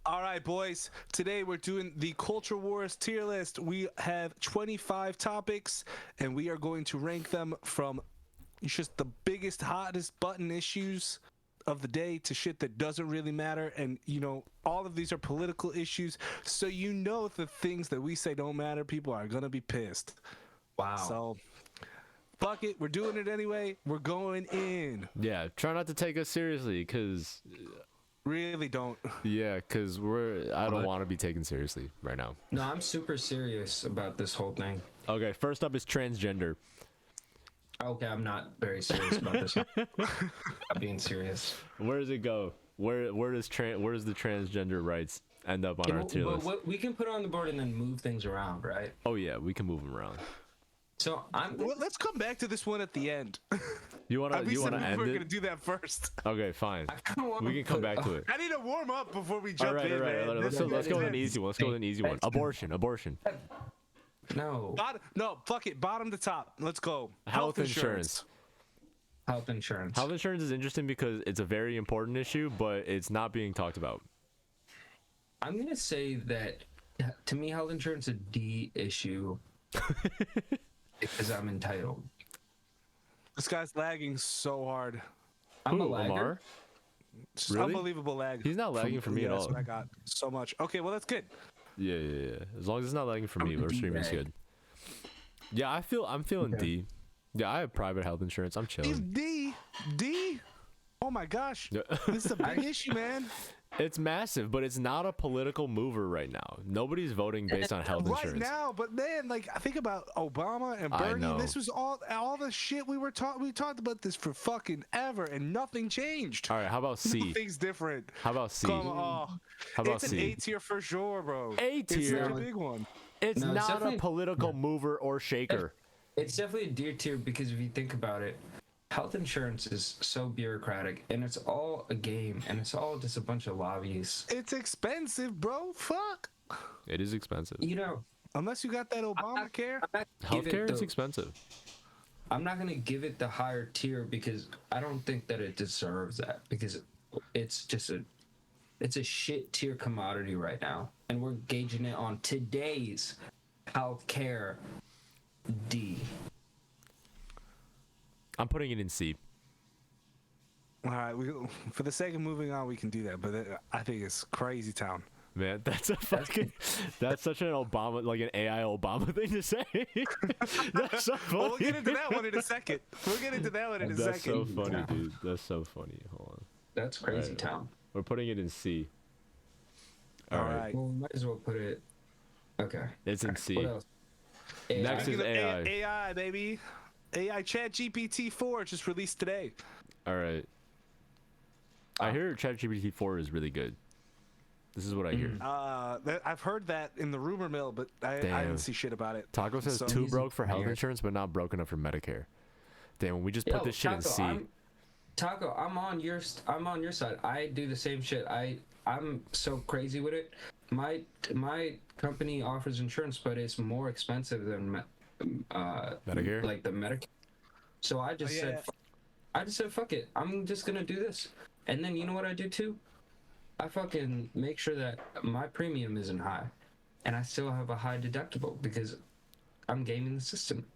All right, boys. Today we're doing the Culture Wars tier list. We have 25 topics, and we are going to rank them from just the biggest, hottest button issues of the day to shit that doesn't really matter. And, you know, all of these are political issues. So, you know, the things that we say don't matter, people are going to be pissed. Wow. So, fuck it. We're doing it anyway. We're going in. Yeah, try not to take us seriously, because... Really don't. Yeah, because I don't want to be taken seriously right now. No, I'm super serious about this whole thing. Okay, first up is transgender. Okay, I'm not very serious about this. I'm being serious. Where does it go? Where does the transgender rights end up on our tier list? We can put it on the board and then move things around, right? Oh yeah, we can move them around. So Well, let's come back to this one at the end. You wanna end We're it? gonna do that first. Okay, fine. We can come back to it. I need to warm up before we jump All right. man. Let's go with an easy one. Let's go with an easy one. Abortion. No. No, fuck it. Bottom to top. Let's go. Health insurance. Health insurance. Health insurance is interesting because it's a very important issue, but it's not being talked about. I'm gonna say that to me, health insurance is a D issue because I'm entitled. This guy's lagging so hard. I'm a Who, lagger. Lamar? It's Really? Unbelievable lag. He's not lagging for me at That's all. what I got so much. Okay, well that's good. Yeah. As long as it's not lagging for me, I'm a our streaming's D-bag. good. Yeah, I'm feeling Okay. D. Yeah, I have private health insurance. I'm He's chilling. D. Oh my gosh. Yeah. This is a big issue, man. It's massive, but it's not a political mover right now. Nobody's voting based on health Right insurance. now, but man, like I think about Obama and I Bernie. know. This was all the shit we talked about this for fucking ever, and nothing changed. All right, how about C? Nothing's different. How about C? Come on. How about It's an C? A tier for sure, bro. A It's tier? such a big one. It's No, it's not a definitely- political mover or shaker. It's definitely a D tier because if you think about it, health insurance is so bureaucratic and it's all a game and it's all just a bunch of lobbyists. It's expensive, bro. Fuck. It is expensive. You know, Unless you got that Obamacare. I'm not gonna give it Healthcare is the- expensive. I'm not gonna give it the higher tier because I don't think that it deserves that because it's just it's a shit tier commodity right now and we're gauging it on today's healthcare D. I'm putting it in C. All right, for the sake of moving on, we can do that. But I think it's crazy town. Man, that's such an Obama, like an AI Obama thing to say. That's so funny. Well, we'll get into that one in a second. That's so funny, dude. That's so funny. Hold on. That's crazy Right. town. We're putting it in C. All right. Well, we might as well put it. Okay. It's in C. What else? Next is AI. AI, baby. AI Chat GPT 4 just released today. All right. I hear ChatGPT 4 is really good. This is what I hear. I've heard that in the rumor mill, but I Damn. didn't see shit about it. Taco says So- too broke for health weird. insurance, but not broke enough for Medicare. Damn, when we just put Yo, this shit in C. Taco, I'm on your side. I do the same shit. I'm so crazy with it. My company offers insurance, but it's more expensive than Medicare? like the Medicare. So I just said fuck it. I'm just gonna do this. And then you know what I do too? I fucking make sure that my premium isn't high, and I still have a high deductible because I'm gaming the system.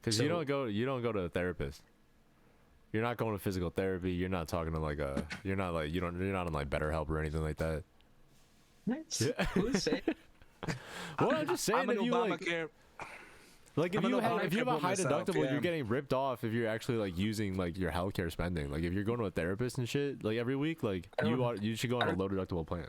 Because you don't go to a therapist. You're not going to physical therapy. You're not talking to like a. You're not on like BetterHelp or anything like that. Nice. Yeah. Who's saying? Well, I'm just saying I'm an if you Obamacare. like if I'm you an have a Obamacare high myself, deductible, yeah. you're getting ripped off if you're actually like using like your healthcare spending. Like if you're going to a therapist and shit like every week, like you should go on a low deductible plan.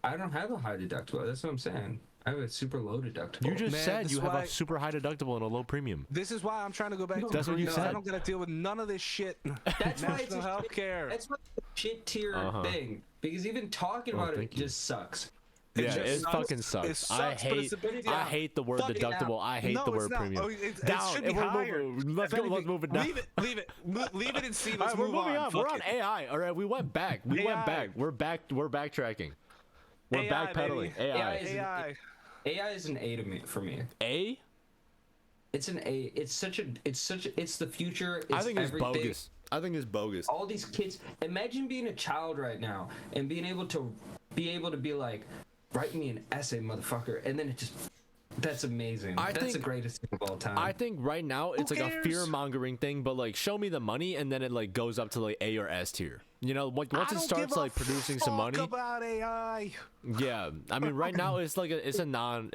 I don't have a high deductible. That's what I'm saying. I have a super low deductible. You just Man, said this you is have why- a super high deductible and a low premium. This is why I'm trying to go back to That's what you green. said. I don't gotta deal with none of this shit. That's why it's National a health shit, care. That's why it's a shit tier Uh-huh. thing. Because even talking about it thank you. just sucks. It Yeah, just it sucks. fucking sucks. It sucks, I but hate it's a big I deal. hate the word Fuck it deductible. out. I hate No, the it's word not. premium. Oh, it Down. should If be we're higher. moving, let's If go. Let's anything, move it down. Leave it in C. All Let's right, we're move moving on. We're Fuck on it. AI. All right, we went back. We went AI. back. We're back. We're backtracking. We're AI, backpedaling. baby. AI. AI. AI is an A to me for me. A? It's an A. It's the future. It's I think it's everything. bogus. I think it's bogus. All these kids. Imagine being a child right now and being able to be able to be like, write me an essay, motherfucker, and then it just. That's amazing. That's the greatest thing of all time. I think right now it's like a cares? fear mongering thing, but like show me the money and then it like goes up to like A or S tier. You know, like once I it don't starts give a like producing some fuck money. about AI. Yeah, I mean right now it's like it's a non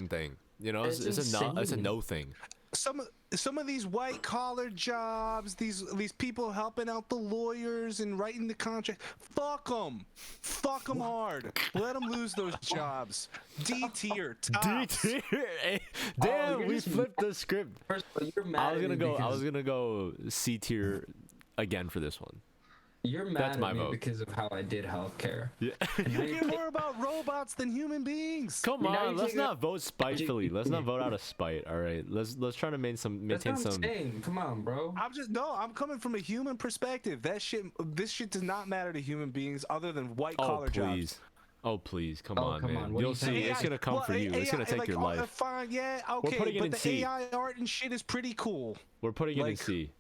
thing. You know, it's a no thing. Some of these white collar jobs, these people helping out the lawyers and writing the contract, fuck them hard. Let them lose those jobs. D tier, D tier. Damn, you're we just flipped the script. First of all, you're mad. I was gonna go C tier again for this one. You're mad That's my at me vote. because of how I did healthcare. Yeah. You care more about robots than human beings. Come Now on, you let's take not vote spitefully. Let's not vote out of spite. All right, let's try to maintain That's what I'm some. saying. Come on, bro. I'm coming from a human perspective. This shit does not matter to human beings other than white Oh collar jobs. please, oh please, come Oh, on, come man. on, what do You'll you see. think? It's gonna come for you. It's gonna take like, your life. Fine, yeah, okay, putting it but in the C. AI art and shit is pretty cool. We're putting it in like- C.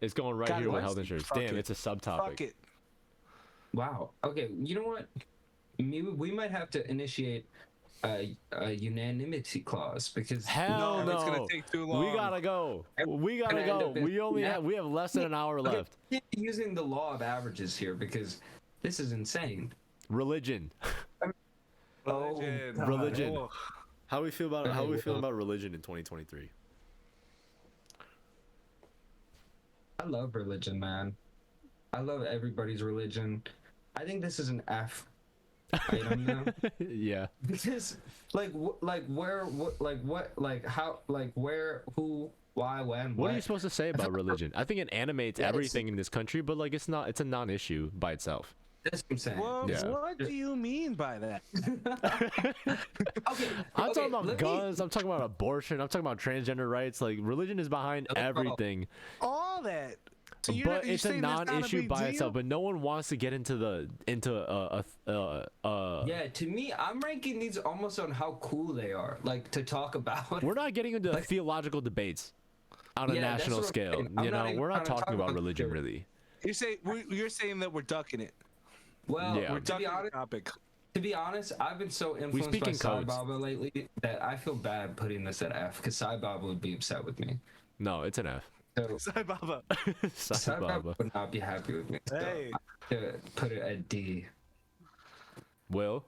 It's going right God, here with let's- health insurance. fuck Damn, it. it's a Fuck subtopic. it. Wow. Okay. You know what? We might have to initiate a unanimity clause because Hell no! No, it's gonna take too long. We gotta go. We gotta Gonna end go. up in- We have less than an hour left. Keep using the law of averages here because this is insane. Religion. Oh, God. Religion. Oh. How we feel about religion in 2023? I love religion, man. I love everybody's religion. I think this is an F item now. Yeah. Because where, how, where, who, why, when, What are you supposed to say about religion? I think it animates Yeah, everything in this country, but like it's a non-issue by itself. That's what I'm saying. Well, Yeah. what do you mean by that? Okay, I'm okay, talking about let me- guns. I'm talking about abortion. I'm talking about transgender rights. Like religion is behind everything, All that. So but you're it's a saying that's not non-issue big by deal? itself. But no one wants to get into Yeah, to me, I'm ranking these almost on how cool they are, like to talk about. We're not getting into theological debates on a Yeah, that's national what I'm scale. saying. I'm You not know, even we're not trying to talking talk about about religion the- really. You're saying that we're ducking it. Well, Yeah. We're to ducking be the honest, topic. I've been so influenced speak by in Sai codes. Baba lately that I feel bad putting this at F because Sai Baba would be upset with me. No, it's an F. So Sai Baba. Sai Sai Baba Baba. would not be happy with me. So Hey. I have to put it at D. Will?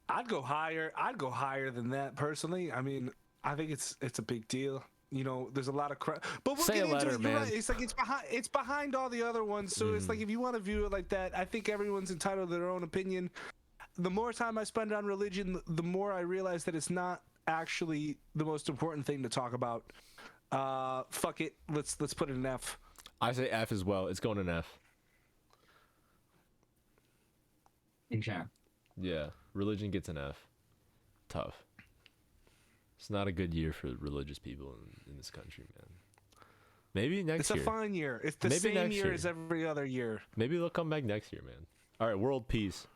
I'd go higher. I'd go higher than that personally. I mean, I think it's a big deal. You know, there's a lot of crap. But we'll Say get a into letter, it. You're man. right. It's like it's behind all the other ones. So it's like if you want to view it like that, I think everyone's entitled to their own opinion. The more time I spend on religion, the more I realize that it's not actually the most important thing to talk about. Fuck it. Let's put it in F. I say F as well. It's going in F. Okay. Yeah, religion gets an F. Tough. It's not a good year for religious people in this country, man. Maybe next It's a year. fine year. It's the Maybe same next year year. as every other year. Maybe they'll come back next year, man. All right, world peace.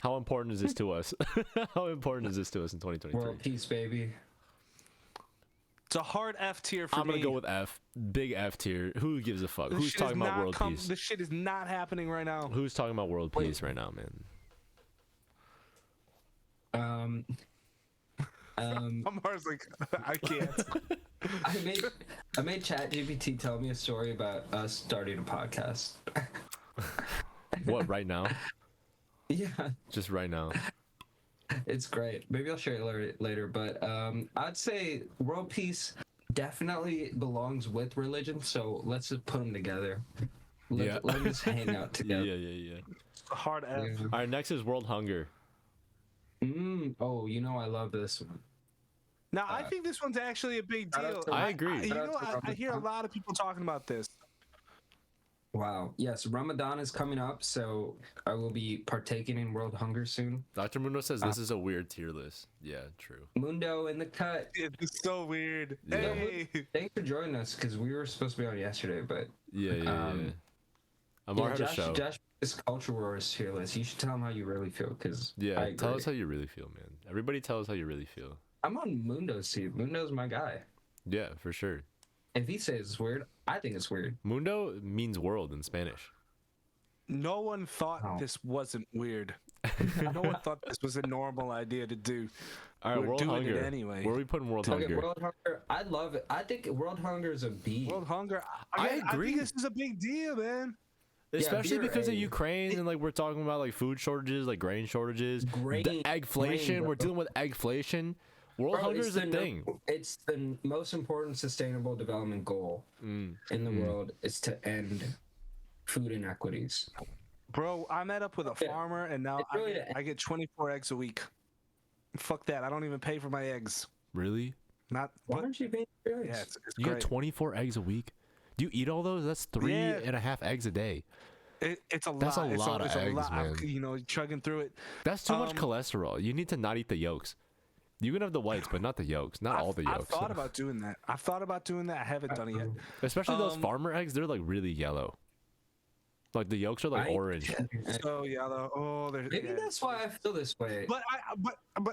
How important is this to us? How important is this to us in 2023? World peace, baby. It's a hard F tier for me. I'm gonna go with F. Big F tier. Who gives a fuck? This Who's shit is talking about not world peace? This shit is not happening right now. Who's talking about world peace right now, man? Amar's like, I can't. I made ChatGPT tell me a story about us starting a podcast. What, right now? Yeah, Just right now. it's great. Maybe I'll share it later. But I'd say world peace definitely belongs with religion. So let's just put them together. Yeah. Let them just hang out Yeah, together. yeah. A hard F. Yeah. All right, next is world hunger. Oh, you know I love this one. Now, I think this one's actually a big shout out deal. to- I agree. You Shout out know, to I Ramadan. hear a lot of people talking about this. Wow. Yes, Ramadan is coming up, so I will be partaking in world hunger soon. Dr. Mundo says this is a weird tier list. Yeah, true. Mundo in the cut. It's so weird. Yeah. Hey, Thanks for joining us because we were supposed to be on yesterday, but Yeah. Amar had a show. Josh is culture wars tier list. You should tell him how you really feel because Yeah, tell us how you really feel, man. Everybody tell us how you really feel. I'm on Mundo's team. Mundo's my guy. Yeah, for sure. If he says it's weird, I think it's weird. Mundo means world in Spanish. no one thought Oh. this wasn't weird. No one thought this was a normal idea to do. All right, We're world doing hunger. it anyway. Where are we putting world Okay, hunger? world hunger. I love it. I think world hunger is a B. World hunger. I I agree. think this is a big deal, man. Especially beer because of A. Ukraine and like we're talking about like food shortages, like grain shortages, Grain- the eggflation. grain, We're bro. dealing with eggflation. World hunger it's is a the thing. It's the most important sustainable development goal in the world is to end food inequities. Bro, I met up with a Yeah. farmer and now It's really I get 24 eggs a week. Fuck that. I don't even pay for my eggs. Really? Not Why but, aren't you paying for yeah, eggs? it's You great. get 24 eggs a week? Do you eat all those? That's three Yeah. and a half eggs a day. It's a That's lot. a It's lot of it's eggs, a lot. man. You know, chugging through it. That's too much Um, cholesterol. You need to not eat the yolks. You can have the whites, but not the yolks. Not all the yolks. I've thought about doing that. I haven't done it yet. Especially those um, farmer eggs, they're like really yellow. Like the yolks are like orange. So yellow. Oh, they're Maybe yeah. that's why I feel this way. But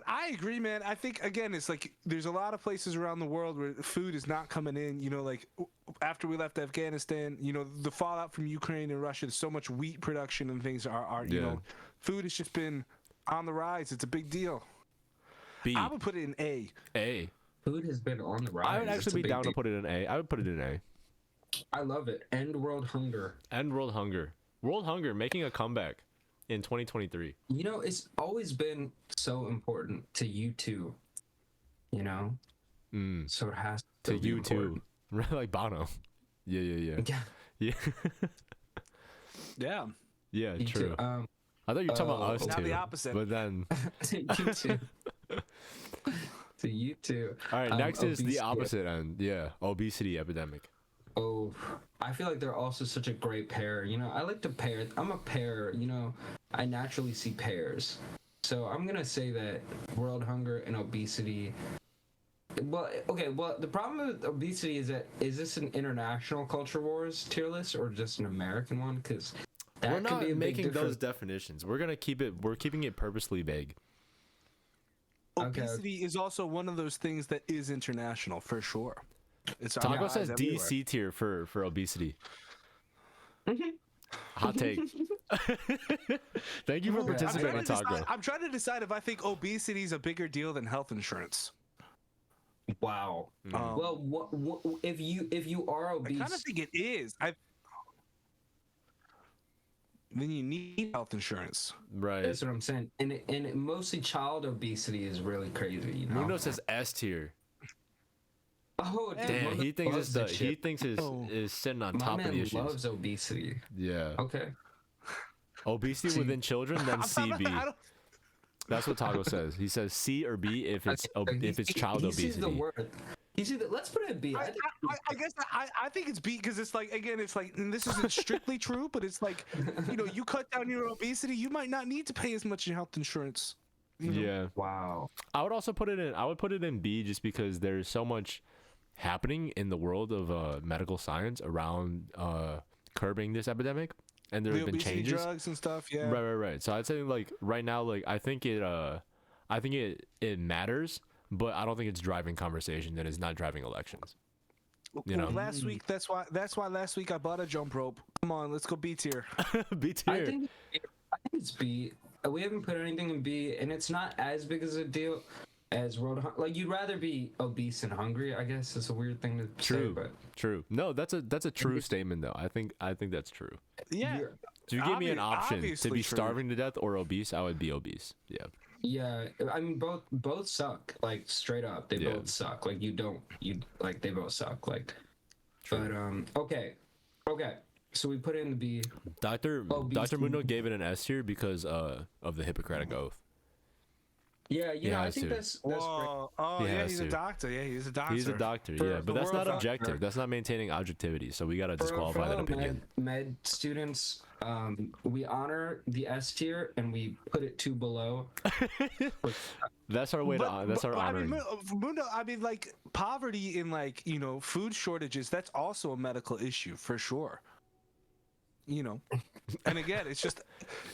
I agree, man. I think again, it's like there's a lot of places around the world where food is not coming in. You know, like after we left Afghanistan, you know, the fallout from Ukraine and Russia. There's so much wheat production and things are you Yeah. know, food has just been on the rise. It's a big deal. B. I would put it in A. A. Food has been on the rise. I would It's a actually be big down to deal. put it in A. I would put it in A. I love it. End world hunger. And world hunger. World hunger making a comeback in 2023. You know, it's always been so important to you two. You know, so it has To to be you too. important. Like Bono. Yeah, yeah, Yeah, yeah. Yeah. Yeah, you true. too. I thought you were talking about us Now too. the opposite. But then, To you too. To you too. all right, next is the obesity. opposite end. Yeah, obesity epidemic. Oh, I feel like they're also such a great pair. You know, I like to pair. I'm a pair. You know, I naturally see pairs. So I'm gonna say that world hunger and obesity. Well, okay. Well, the problem with obesity is that is this an international culture wars tier list or just an American one? Because that We're could not be a big making those difference. definitions. We're gonna keep it. We're keeping it purposely vague. Okay. Obesity is also one of those things that is international for sure. It's on Taco our says eyes D everywhere. C tier for obesity. Hot take. Thank you for I'm participating, trying, to Taco. decide, I'm trying to decide if I think obesity is a bigger deal than health insurance. Wow. Mm. Well, what if you are I obese? kind of think it is. Then you need health insurance. Right. That's what I'm saying. And mostly child obesity is really crazy. You know. Mundo says S tier. Oh, dude, Damn, Mundo he thinks loves it's the that shit. he thinks Oh. is sitting on My top of man the issues. loves obesity. Yeah. Okay. Obesity See- within children, then CB. I don't, That's what Taco says. He says C or B if it's if it's child he sees the obesity. word. He sees the. Let's put it in B. I think I guess I think it's B because it's like again it's like and this isn't strictly true, but it's like you know you cut down your obesity, you might not need to pay as much in health insurance. You know? Yeah. wow. I would also put it in. I would put it in B just because there's so much happening in the world of medical science around curbing this epidemic, and there The have been obesity changes. drugs and stuff. Yeah. Right. So I'd say like right now, like I think it matters, but I don't think it's driving conversation. And it's not driving elections. You know. Last week that's why last week I bought a jump rope. Come on, let's go B tier. B tier. I think it's B. We haven't put anything in B, and it's not as big as a deal as like you'd rather be obese and hungry. I guess it's a weird thing to True. say, but True. No, that's a true statement though. I think that's true. Yeah. You're- If you give me an option to Obviously be true. starving to death or obese, I would be obese. Yeah. yeah. I mean, both suck. Like straight up, they Yeah. both suck. Like you like they both suck. Like, but okay. So we put it in the B. Dr. Obesity. Mundo gave it an S tier because of the Hippocratic Oath. Yeah, you know, Yeah, I I think see. that's Whoa. Oh He yeah, has he's to. a doctor. Yeah, he's a doctor. He's a doctor, For- yeah, but for that's not world objective. doctor. That's not maintaining objectivity. So we gotta for disqualify that all opinion. med students. We honor the S tier and we put it 2 below. That's our way to. That's our I honoring. mean, Mundo, I mean, like poverty in like you know food shortages. That's also a medical issue for sure. You know, and again, it's just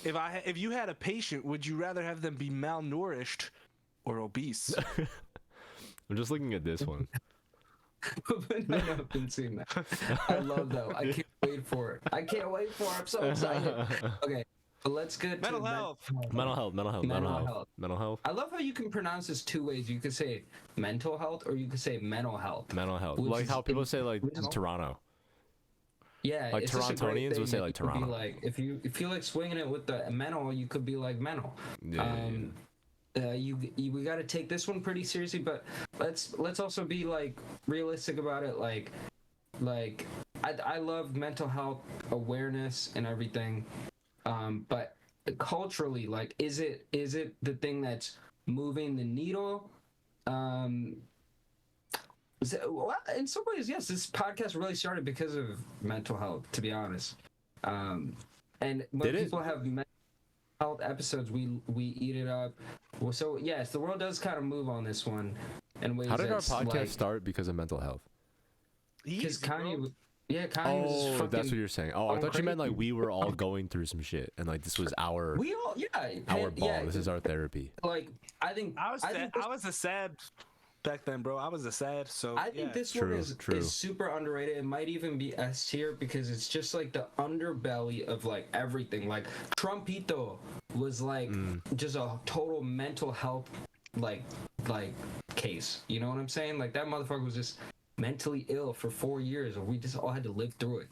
if you had a patient, would you rather have them be malnourished or obese? I'm just looking at this one. I have been seeing that. I love that. I can't wait for it. I'm so excited. Okay. But let's get Mental to health. Mental health. Mental health. I love how you can pronounce this two ways. You could say mental health or you could say mental health. Mental health. Which Like is- how people say like which is- Toronto. Yeah, Like it's just a great Torontonians thing would say that like you could be Toronto. Like if you feel like swinging it with the mental, you could be like mental. Yeah. We got to take this one pretty seriously, but let's also be like realistic about it. Like I love mental health awareness and everything, but culturally, like, is it the thing that's moving the needle? Well, in some ways, yes. This podcast really started because of mental health, to be honest. And when Did it? people have mental health episodes, we eat it up. Well, so yes, the world does kind of move on this one in ways. How did our that's, podcast like, start because of mental health? because Easy, bro. Kanye, yeah, Kanye was Oh, fucking. that's what you're saying. Oh, I going thought you meant like crazy. we were all going through some shit, and like this was our We all, our ball. Yeah, This is our therapy. like I think I was I sad. think this, I was a sad back then, bro. I was a sad. So I think yeah. this True, one is true. super underrated. It might even be S tier because it's just like the underbelly of like everything. Like Trumpito was like just a total mental health like case. You know what I'm saying? Like that motherfucker was just mentally ill for 4 years, and we just all had to live through it.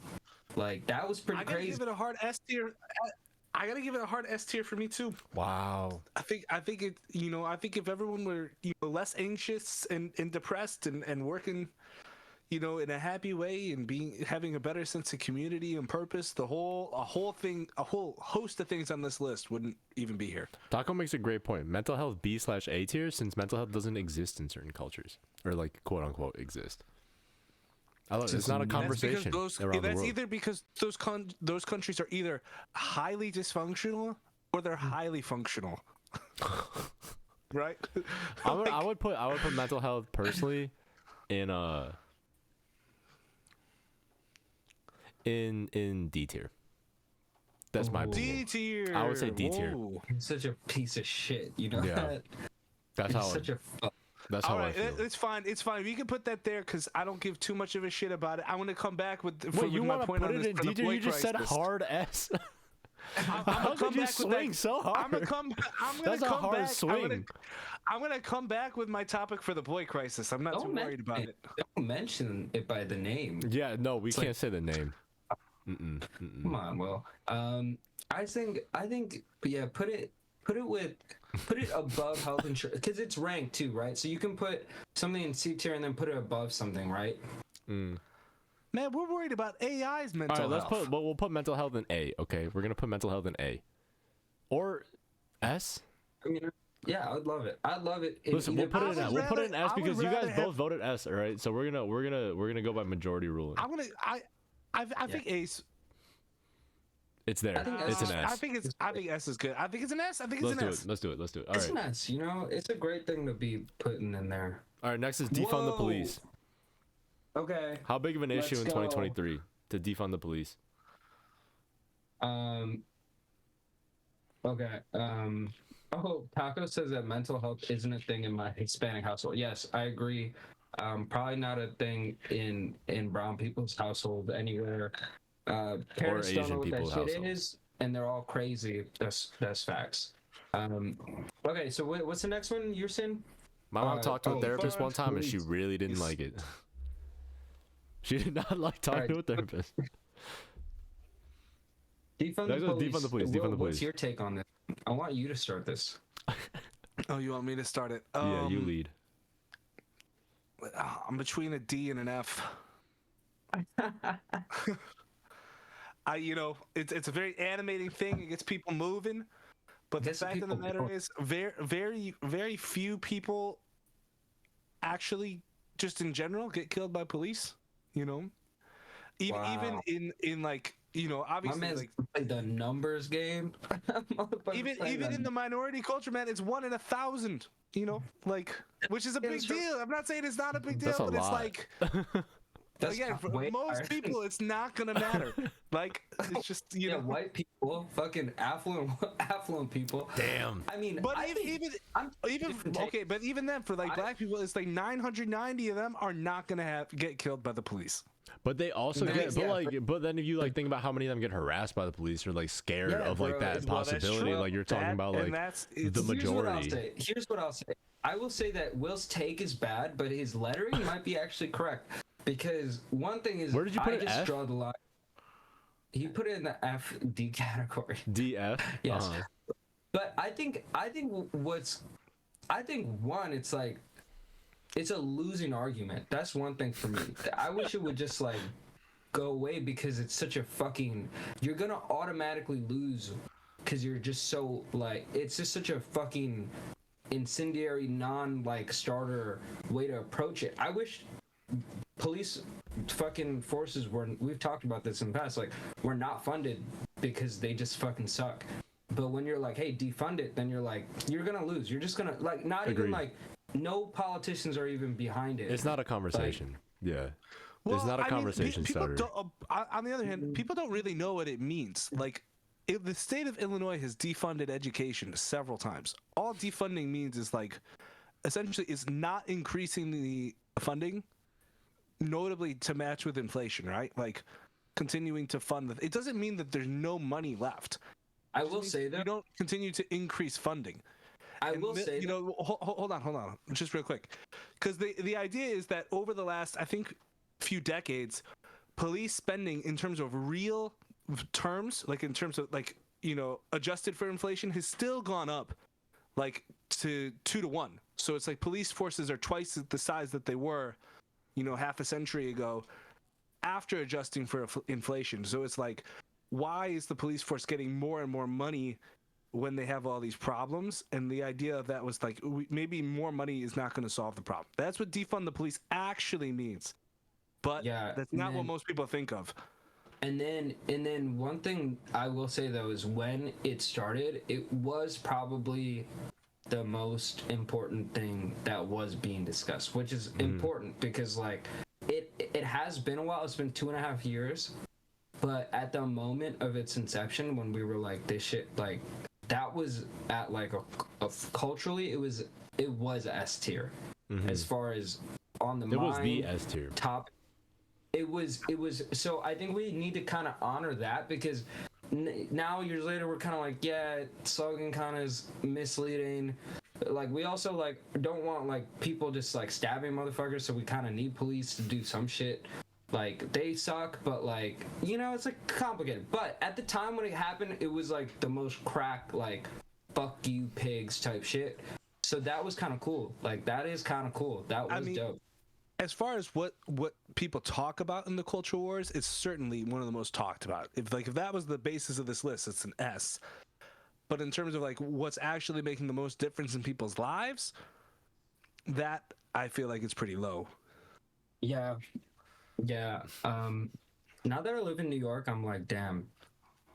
Like that was pretty I gotta crazy. give it a hard S tier. I gotta give it a hard S tier for me too. Wow. I think it. I think if everyone were less anxious and depressed and working, in a happy way and having a better sense of community and purpose, a whole host of things on this list wouldn't even be here. Taco makes a great point. Mental health B/A tier, since mental health doesn't exist in certain cultures, or like quote unquote exist. It's not a conversation around the That's world. either because those countries are either highly dysfunctional or they're highly functional. Right? I would put mental health personally in D tier. That's my opinion. D tier. I would say D tier. Whoa. He's such a piece of shit. You know Yeah. that? That's He's how such a that's how All I right, feel. it's fine. It's fine. We can put that there because I don't give too much of a shit about it. I want to come back with. Wait, you want to put it in D tier? You just said hard S. How could you swing so hard? I'm gonna That's a come hard back. swing. I'm gonna come back with my topic for the boy crisis. I'm not too worried about it. Don't mention it by the name. Yeah, no, we like- can't say the name. Come on, Will. I think, yeah. Put it above health insurance because it's ranked too, right? So you can put something in C tier and then put it above something, right? Man, we're worried about AI's mental All right, health. we'll put mental health in A. Okay, we're gonna put mental health in A, or S. I mean, yeah, I'd love it. I'd love it. Listen, we'll put it in I S. would We'll put it in rather- S I would because you guys rather have- both voted S. All right, so we're gonna go by majority ruling. I think Ace. It's there. I think It's an S. I think S is good. I think it's an S. I think it's Let's an do S. it. Let's do it. Let's do it. All It's right. nice, it's a great thing to be putting in there. All right. Next is defund the Whoa. police. Okay. How big of an issue in Let's go. 2023 to defund the police? Okay. Oh, Taco says that mental health isn't a thing in my Hispanic household. Yes, I agree. Probably not a thing in brown people's household anywhere. Parents don't Asian know what that people's shit household. is, and they're all crazy. That's facts. Okay, so what's the next one you're saying? My mom talked to a therapist defund one time and she police. really didn't like it. She did not like talking Alright. to a therapist. Defund Let's the go police. defund the police, Will, defund the What's police. your take on this? I want you to start this. Oh, you want me to start it? Yeah, you lead. I'm between a D and an F. It's a very animating thing. It gets people moving. But the Gets the fact of the people matter going. is, very few people actually, just in general, get killed by police. Even Wow. in like My obviously man's like played the numbers game. Motherfucker even played in the minority culture, man, it's 1 in 1,000. Like, which is a Yeah, big it's true. deal. I'm not saying it's not a big deal, That's a but it's lot. like That's again, for way most higher. people, it's not gonna matter. Like, it's just Yeah, white people, fucking affluent people. Damn. I mean, But I think I'm even different take. okay, but even then, for like black people, it's like 990 of them are not gonna get killed by the police. But they also No, get, yeah, but then if you like think about how many of them get harassed by the police or like scared Yeah, of like bro, that it's- Well, that's possibility, true. like you're talking That- about and like that's- the it's- majority. Here's what I'll say. I will say that Will's take is bad, but his lettering might be actually correct. Because one thing is, Where did you put I it, just F? draw the line. He put it in the FD category. DF. Yes. Uh-huh. But I think one, it's like it's a losing argument. That's one thing for me. I wish it would just like go away because it's such a fucking you're gonna automatically lose because you're just so like it's just such a fucking incendiary non like starter way to approach it. I wish police fucking forces were we've talked about this in the past, like we're not funded because they just fucking suck. But when you're like, hey, defund it, then you're like, you're gonna lose. You're just gonna like not Agreed. even like no politicians are even behind it. It's not a conversation. Yeah. It's not a I mean, conversation people starter. don't- on the other hand, people don't really know what it means. Like, if the state of Illinois has defunded education several times, all defunding means is like, essentially, is not increasing the funding, notably to match with inflation, right? Like, continuing to fund it doesn't mean that there's no money left. I will say You that don't continue to increase funding. I And will say you know, hold on, just real quick, because the idea is that over the last, I think, few decades, police spending in terms of real terms, like in terms of like adjusted for inflation, has still gone up, like to 2 to 1. So it's like police forces are twice the size that they were, half a century ago, after adjusting for inflation. So it's like, why is the police force getting more and more money when they have all these problems? And the idea of that was like, maybe more money is not going to solve the problem. That's what defund the police actually means. But Yeah, that's and not what then- most people think of. and then one thing I will say though is when it started, it was probably the most important thing that was being discussed, which is important because like it has been a while. It's been 2.5 years, but at the moment of its inception, when we were like this shit, like that was at like a culturally, it was S tier as far as on the It mind. was the S tier. Top. It was so I think we need to kind of honor that because now years later we're kind of like, yeah, slogan kind of is misleading. Like we also like don't want like people just like stabbing motherfuckers, so we kind of need police to do some shit. Like they suck, but like it's like complicated. But at the time when it happened, it was like the most crack like fuck you pigs type shit. So that was kind of cool. Like that is kind of cool. That was dope. As far as what people talk about in the culture wars, it's certainly one of the most talked about. If that was the basis of this list, it's an S. But in terms of like what's actually making the most difference in people's lives, that I feel like it's pretty low. Yeah. Now that I live in New York, I'm like, damn,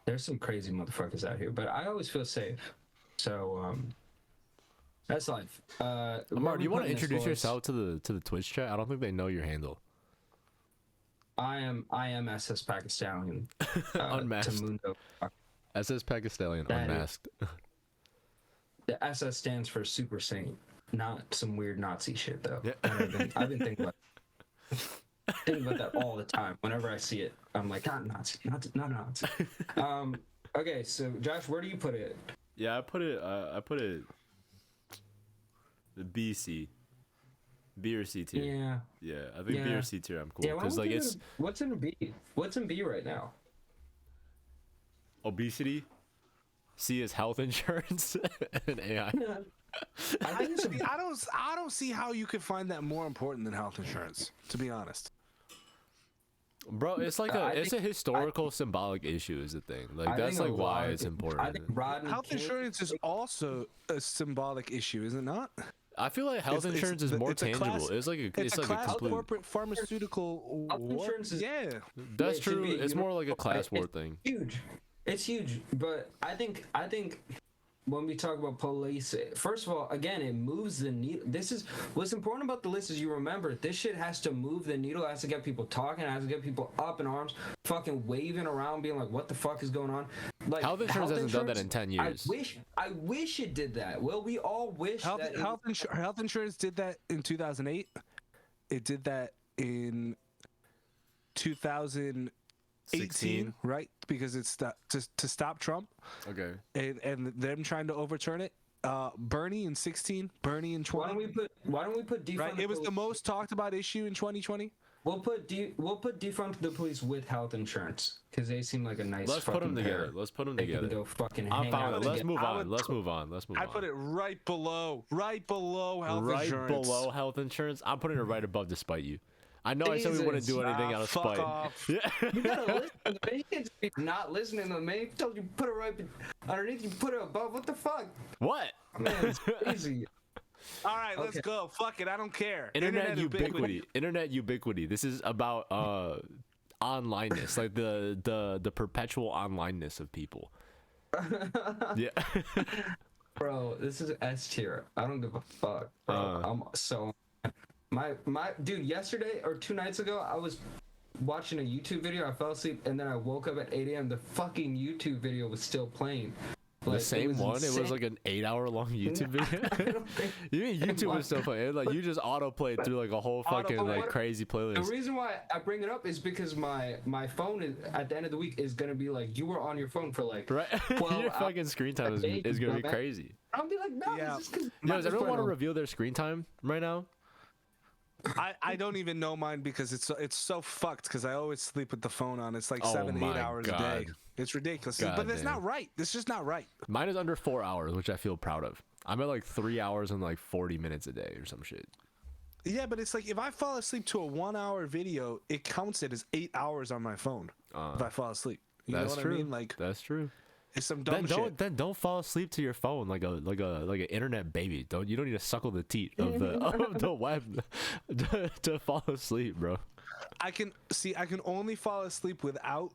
there's some crazy motherfuckers out here. But I always feel safe. So that's life. Amar, do you want to introduce yourself to the Twitch chat? I don't think they know your handle. I am SS Pakistani. Unmasked. Tamundo. SS Pakistani That is- unmasked. The SS stands for Super Saint, not some weird Nazi shit though. Yeah. And I've been thinking about that all the time. Whenever I see it, I'm like, not Nazi, not Nazi. Okay, so Josh, where do you put it? Yeah, I put it the BC. B or C tier. Yeah. Yeah, I think B Yeah. or C tier I'm cool Yeah, because like it's what's in B? What's in B right now? obesity. C is health insurance and AI. I don't see how you could find that more important than health insurance, to be honest. Bro, it's like it's a historical symbolic issue is the thing. Like I that's think like a lot why of it's it- important. I think Rodney Health King- insurance is also a symbolic issue, is it not? I feel like health It's- insurance is more it's a class- tangible. It's like It's a like class a complete. corporate pharmaceutical Health war. insurance is- Yeah. That's it should true. be, It's you know, more like a class war it's thing. Huge. It's huge, but I think when we talk about police, first of all, again, it moves the needle. This is what's important about the list is you remember this shit has to move the needle, has to get people talking, has to get people up in arms, fucking waving around, being like, "What the fuck is going on?" Like Health insurance hasn't done that in 10 years. I wish it did that. Well, we all wish that health insurance did that in 2008. It did that in 2018, 16? right? Because it's to stop Trump. Okay. And them trying to overturn it. Bernie in 16, Bernie in 20. Why don't we put defund? Right? It was the most talked about issue in 2020. We'll put defund the police with health insurance because they seem like a nice. Let's put them together. Let's put them together. Go fucking I'm hang fine out with it. Let's together. move on. Let's move on. Let's move on. I put it right below health right insurance. below health insurance. I'm putting it right above despite you. I know I said we wouldn't do anything out of fuck spite. off. Yeah. You gotta listen to the man. You can't just be not listening to the man. He told you put it right underneath. You put it above. What the fuck? What? Man, it's crazy. All right, let's go. Fuck it. I don't care. Internet ubiquity. Internet ubiquity. This is about onlineness, like the perpetual onlineness of people. Yeah. Bro, this is S tier. I don't give a fuck, bro. I'm so my dude. Yesterday or 2 nights ago, I was watching a YouTube video. I fell asleep and then I woke up at 8 a.m. The fucking YouTube video was still playing. The Like, same one? insane. It was like an 8-hour-long YouTube video? You mean YouTube was so funny? Like, you just auto-played through like a whole fucking like crazy The playlist. reason why I bring it up is because my phone is at the end of the week is gonna be like you were on your phone for like Right? 12 Your fucking screen time is going to be man. crazy. I'll be like, no, Yeah. it's just 'cause Yo, does my everyone want to phone- reveal their screen time right now? I don't even know mine because it's so fucked because I always sleep with the phone on. It's like Oh 7-8 my hours a day. God. It's ridiculous. God But that's damn. not right. It's just not right. Mine is under 4 hours, which I feel proud of. I'm at like 3 hours and like 40 minutes a day or some shit. Yeah, but it's like if I fall asleep to a 1-hour video, it counts it as 8 hours on my phone if I fall asleep. You know That's what true. I mean? Like That's true. it's some dumb shit. Then don't fall asleep to your phone like an internet baby. You don't need to suckle the teat of the web to fall asleep, bro. I can only fall asleep without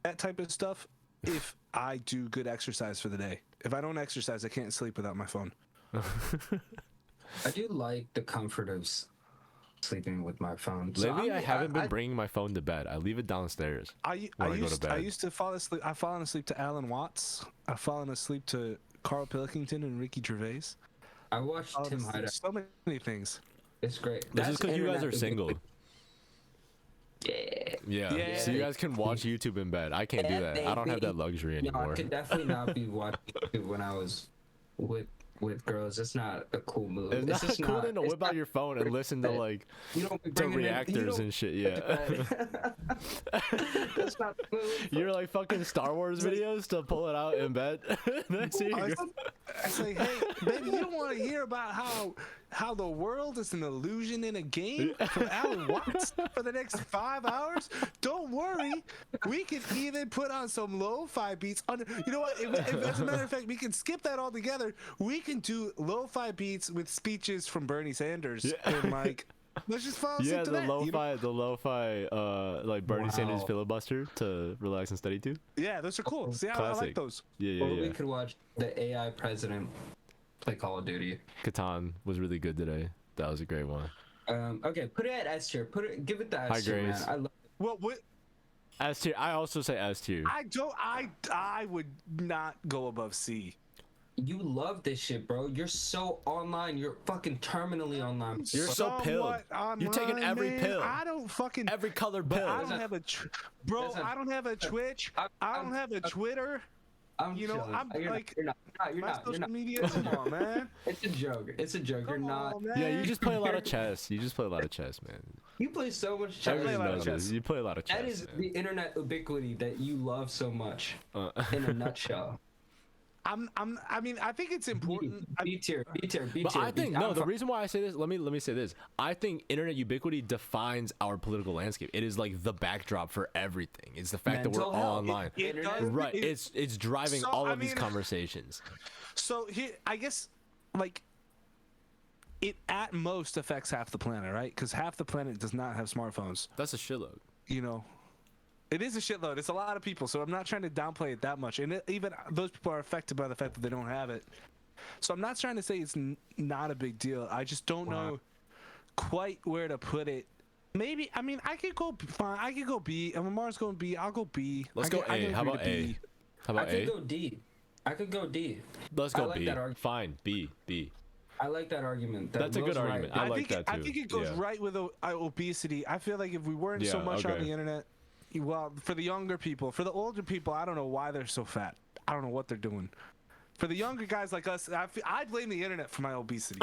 that type of stuff if I do good exercise for the day. If I don't exercise, I can't sleep without my phone. I do like the comfort of sleeping with my phone. So Lately, I'm- I haven't been bringing my phone to bed. I leave it downstairs. I When I go to bed. used to fall asleep. I've fallen asleep to Alan Watts. I've fallen asleep to Carl Pilkington and Ricky Gervais. I watched Fallen Tim asleep to Heidecker. So many things. It's great. This is That's because you guys are internet single. Yeah. Yeah. So you guys can watch YouTube in bed. I can't do that. I don't have that luxury No, I anymore. could definitely not be watching YouTube when I was with girls. It's not a cool move. It's not just cool to it's whip out not- your phone and listen to like You don't be to bringing in- you reactors don't- and shit. Yeah. That's not the move. You're like fucking Star Wars videos to pull it out in bed. That's it. I say, hey, baby, you don't want to hear about how the world is an illusion in a game from Alan Watts for the next 5 hours? Don't worry, we can even put on some lo-fi beats. You know what? If, as a matter of fact, we can skip that altogether. We can do lo-fi beats with speeches from Bernie Sanders and like. Let's just fall asleep Yeah, to the that. lo-fi, like Bernie Sanders Wow. filibuster to relax and study to. Yeah, those are cool. See, I Classic. like those. Yeah, Or yeah, we yeah. could watch the AI president play Call of Duty. Catan was really good today. That was a great one. Okay, put it at S tier. Give it the Hi, S tier, man. Grace. I love Well, what? S tier. I also say S tier. I would not go above C. You love this shit, bro. You're so online. You're fucking terminally online. You're so pilled. Somewhat You're taking online, every man. pill. I don't fucking. Every color But pill. I don't have a bro. Listen. I don't have a Twitch. I don't have a Twitter. I'm You know, chilling. I'm You're like- not. You're My not. You're social not. media. Come on, man. It's a joke. It's a joke. You're Come not. on, man. Yeah, you just play a lot of chess. You just play a lot of chess, man. You play so much chess. Everybody a lot of knows chess. this. You play a lot of chess. That is man. the internet ubiquity that you love so much. In a nutshell. I mean, I think it's important. B tier. B tier. B tier. But I think I'm no. The fu- reason why I say this, let me say this. I think internet ubiquity defines our political landscape. It is like the backdrop for everything. It's the fact that we're Mental all health. online. It Internet- does- Right. it- It's driving So, all I of these mean- conversations. So here, I guess, like, it at most affects half the planet, right? Because half the planet does not have smartphones. That's a shitload. You know. It is a shitload. It's a lot of people, so I'm not trying to downplay it that much. And even those people are affected by the fact that they don't have it. So I'm not trying to say it's not a big deal. I just don't know quite where to put it. Maybe, I mean, I could go fine. I could go B. And when Mars going B, I'll go B. Let's go A. How about A? How about I A? could go D. I could go D. Let's go like B. that argument. Fine. B. I like that argument. That's a good Will's argument. Right. I like that too. I think it goes Yeah. right with obesity. I feel like if we weren't so Yeah, much on okay. the internet, well, for the younger people, for the older people, I don't know why they're so fat. I don't know what they're doing. For the younger guys like us, I blame the internet for my obesity.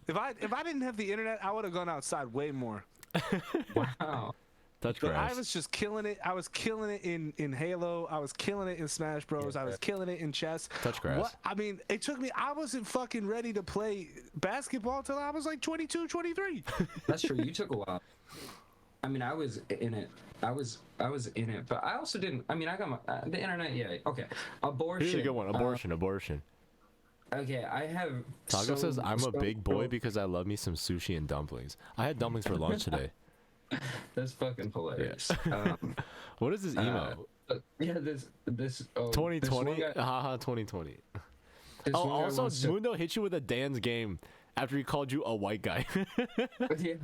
If I didn't have the internet, I would have gone outside way more. Wow. Touch But grass. I was just killing it. I was killing it in Halo. I was killing it in Smash Bros. I was killing it in chess. Touch grass. What? I mean, it took me. I wasn't fucking ready to play basketball till I was like 22, 23. That's true. You took a while. I mean, I was in it. I was in it, but I also didn't. I mean, I got my the internet. Yeah. Okay. Abortion. Here's a good one. Abortion. Okay, I have. Taco says I'm a big boy because I love me some sushi and dumplings. I had dumplings for lunch today. That's fucking hilarious. What is this emo? Yeah, this. 2020. Haha, 2020. Oh, also, Mundo hit you with a Dan's game after he called you a white guy. Yeah,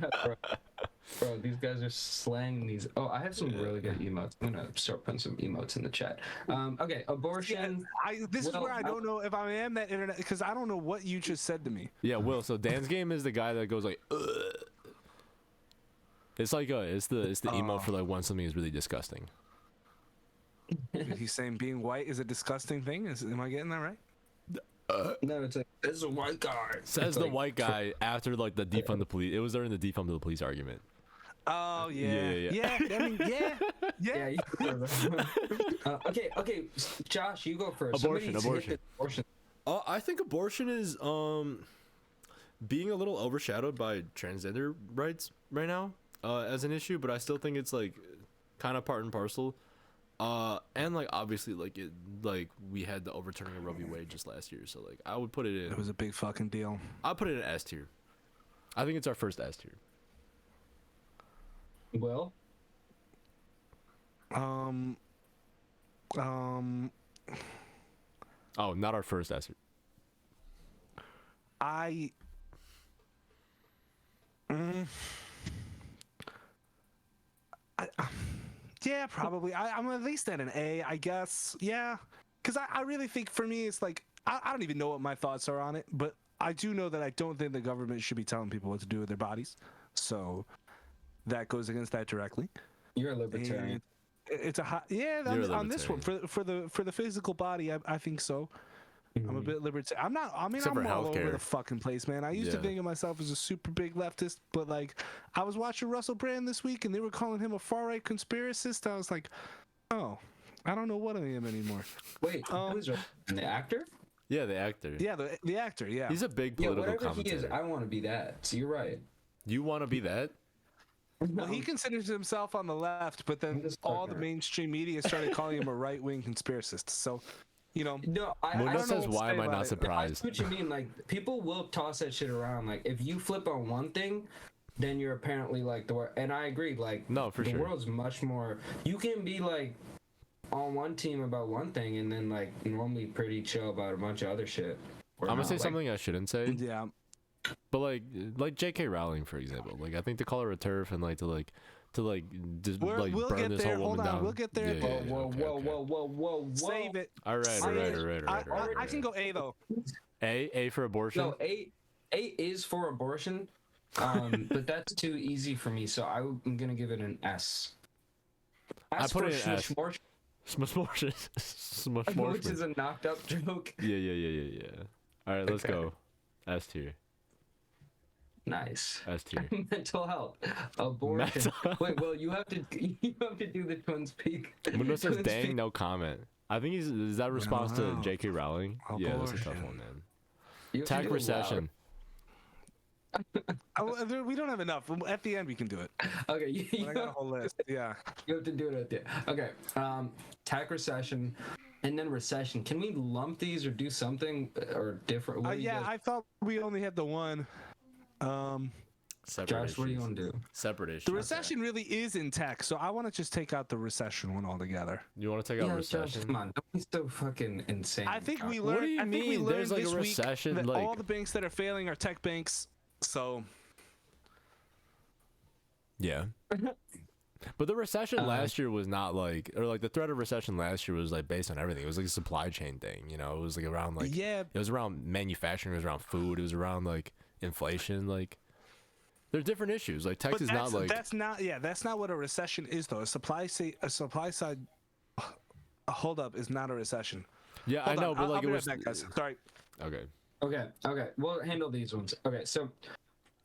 bro, these guys are slaying these. Oh, I have some really good emotes. I'm gonna start putting some emotes in the chat. Okay, abortion. This is where I don't know if I am that internet because I don't know what you just said to me. Yeah, Will. So Dan's game is the guy that goes like, ugh. It's like it's the emote for like when something is really disgusting. He's saying being white is a disgusting thing. Am I getting that right? No, it's like this is a white guy. Says It's the like, white guy after like the defund the police. It was during the defund the police argument. Oh yeah, Yeah. I mean, Yeah. Okay. Josh, you go first. Abortion. Abortion. I think abortion is being a little overshadowed by transgender rights right now as an issue, but I still think it's like kind of part and parcel. And like obviously like we had the overturning of Roe v. Wade just last year, so like I would put it in. it was a big fucking deal. I'd put it in S tier. I think it's our first S tier. Well, Oh, not our first S tier. Yeah, probably. I'm at least at an A, I guess. Yeah, because I really think for me it's like I don't even know what my thoughts are on it, but I do know that I don't think the government should be telling people what to do with their bodies. So that goes against that directly. you're a libertarian. And it's a hot, yeah. You're a On this one for the physical body, I think so. I'm a bit libertarian. I'm not. I mean, Except I'm for all over healthcare. the fucking place, man. I used to Yeah. think of myself as a super big leftist, but like, I was watching Russell Brand this week, and they were calling him a far right conspiracist. I was like, oh, I don't know what I am anymore. Wait, who's the actor? Yeah, the actor. Yeah, the actor. Yeah. He's a big Yeah, political whatever he is, commentator. I want to be that. So you're right. You want to be that? Well, he considers himself on the left, but then just all the fucking- mainstream media started calling him a right wing conspiracist. So, you know. No, I Mundo don't know says, what to "Why say am I about not it. I surprised?" see what you mean. Like people will toss that shit around. Like if you flip on one thing, then you're apparently like the world. And I agree. Like No, for the sure. world's much more. You can be like on one team about one thing, and then like normally pretty chill about a bunch of other shit. Or I'm gonna not. say Like, something I shouldn't say, Yeah. but like J.K. Rowling, for example. Like I think to call her a turf and like to just like We'll burn get this there. whole Hold woman on. down. We'll get there. Yeah, yeah, yeah, Whoa, okay, whoa, okay. whoa. Save it. All right. I can go A though. A for abortion. No, A is for abortion, but that's too easy for me. So I'm gonna give it an S. I put it in S. Schmorsh, Smush which is a knocked up joke. Yeah. All right, let's Okay. go. S tier. Nice. S tier. Mental health, abortion. Wait, well, you have to do the twin speak. Mundo says, Twin "Dang, speak. no comment." I think is that a response to Wow. J.K. Rowling? Yeah, that's a tough Abortion. one, man. You have to Tag do it recession. We don't have enough. At the end, we can do it. loud. Okay, I got a whole list. Yeah. you have to do it at the end. Okay, tag recession, and then recession. Can we lump these or do something or different? What do you Yeah, guys- I thought we only had the one. Separate Josh, what do you issues. want to do? Separate issues. The recession really is in tech, so I want to just take out the recession one altogether. You want to take out Yeah, recession? Josh, come on, don't be so fucking insane. I think we Josh. learned. What do you I think we mean? learned There's, like, a this week recession, that like- all the banks that are failing are tech banks. So Yeah. But the recession last year was not like, or like the threat of recession last year was like based on everything. It was like a supply chain thing, you know. It was like around like yeah, it was around manufacturing, it was around food, it was around like inflation. Like there's different issues. Like tech but is not like that's not what a recession is though. A supply side hold up is not a recession. yeah, Hold I know, on, but I'll like be it right was back, guys. Sorry. okay. Okay, we'll handle these ones. Okay, so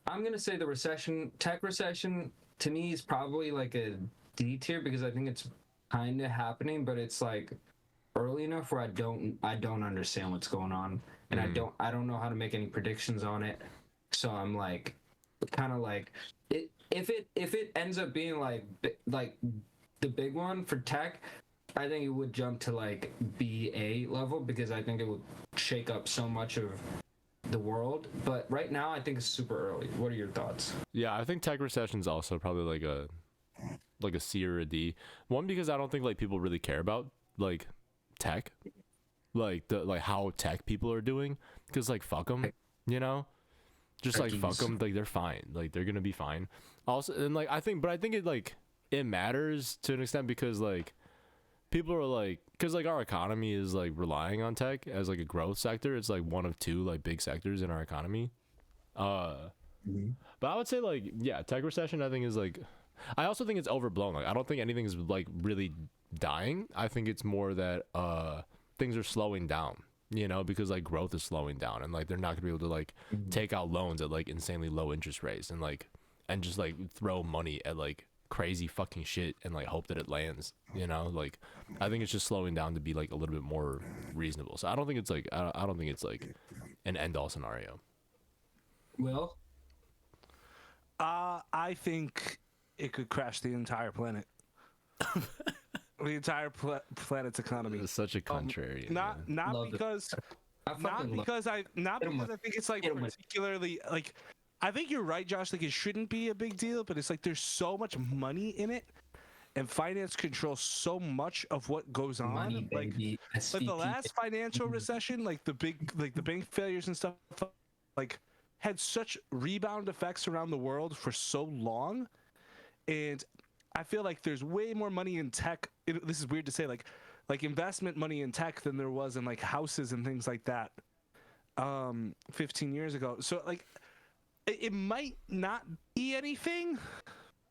I'm gonna say the recession, tech recession, to me is probably like a D tier because I think it's kind of happening, but it's like early enough where I don't understand what's going on, and I don't know how to make any predictions on it. So I'm like, kind of like, if it ends up being like the big one for tech, I think it would jump to like BA level because I think it would shake up so much of the world. But right now, I think it's super early. What are your thoughts? Yeah, I think tech recession's also probably like a C or a D. One, because I don't think like people really care about like tech, like the like how tech people are doing, because like fuck them, you know, just like fuck them, like they're fine, like they're gonna be fine. Also, and like I think it like it matters to an extent because like people are like, because like our economy is like relying on tech as like a growth sector. It's like one of two like big sectors in our economy. But I would say like, yeah, tech recession I think is like, I also think it's overblown. Like I don't think anything is like really dying. I think it's more that things are slowing down, you know, because like growth is slowing down and like they're not gonna be able to like take out loans at like insanely low interest rates and just like throw money at like crazy fucking shit and like hope that it lands, you know. Like I think it's just slowing down to be like a little bit more reasonable. So I don't think it's like I don't think it's like an end all scenario. Will? I think it could crash the entire planet. The entire planet's economy. It's such a contrarian. Not man. Love it. because I fucking love not Hit 'em because with- I think it's like hit 'em with- particularly like I think you're right, Josh. Like it shouldn't be a big deal, but it's like there's so much money in it, and finance controls so much of what goes on. money, like baby. the SVP. last financial recession, like the bank failures and stuff, like had such rebound effects around the world for so long, and I feel like there's way more money in tech. This is weird to say, like investment money in tech than there was in like houses and things like that 15 years ago. So like it might not be anything,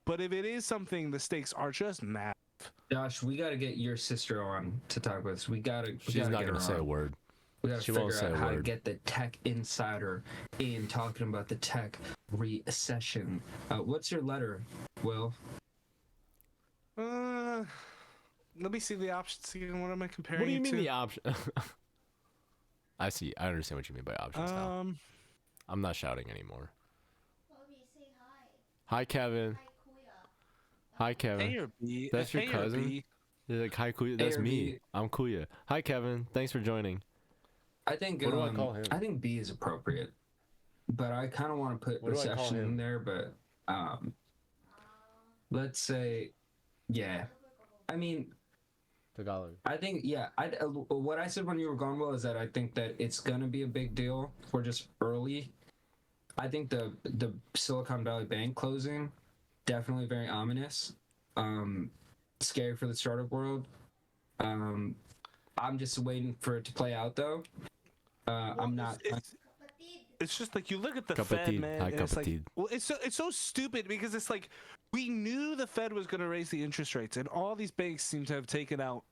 but if it is something, the stakes are just massive. Josh, we gotta get your sister on to talk with us. We gotta. She's not gonna say a word. We gotta She won't figure say out a how to word. get the tech insider in talking about the tech recession. What's your letter, Will? Let me see the options again. What am I comparing? What do you it mean to? the option? I see. I understand what you mean by options now. I'm not shouting anymore. Bobby, say hi. Hi, Kevin. Hi, Kuya. Hi, Kevin. A or B? That's your A or cousin? B? You're like, hi, Kuya. That's or me. B? I'm Kuya. Hi, Kevin. Thanks for joining. I think. What do I call him? I think B is appropriate, but I kind of want to put What do I call recession him? in there. But let's say, yeah. I mean, Tagalog. I think, yeah. What I said when you were gone, Will, is that I think that it's gonna be a big deal. We're just early. I think the Silicon Valley Bank closing, definitely very ominous. Scary for the startup world. I'm just waiting for it to play out, though. I'm not. It's just like you look at the Cup of Fed, tea. man. Hi, And cup it's of like, tea. well, it's so stupid because it's like we knew the Fed was going to raise the interest rates, and all these banks seem to have taken out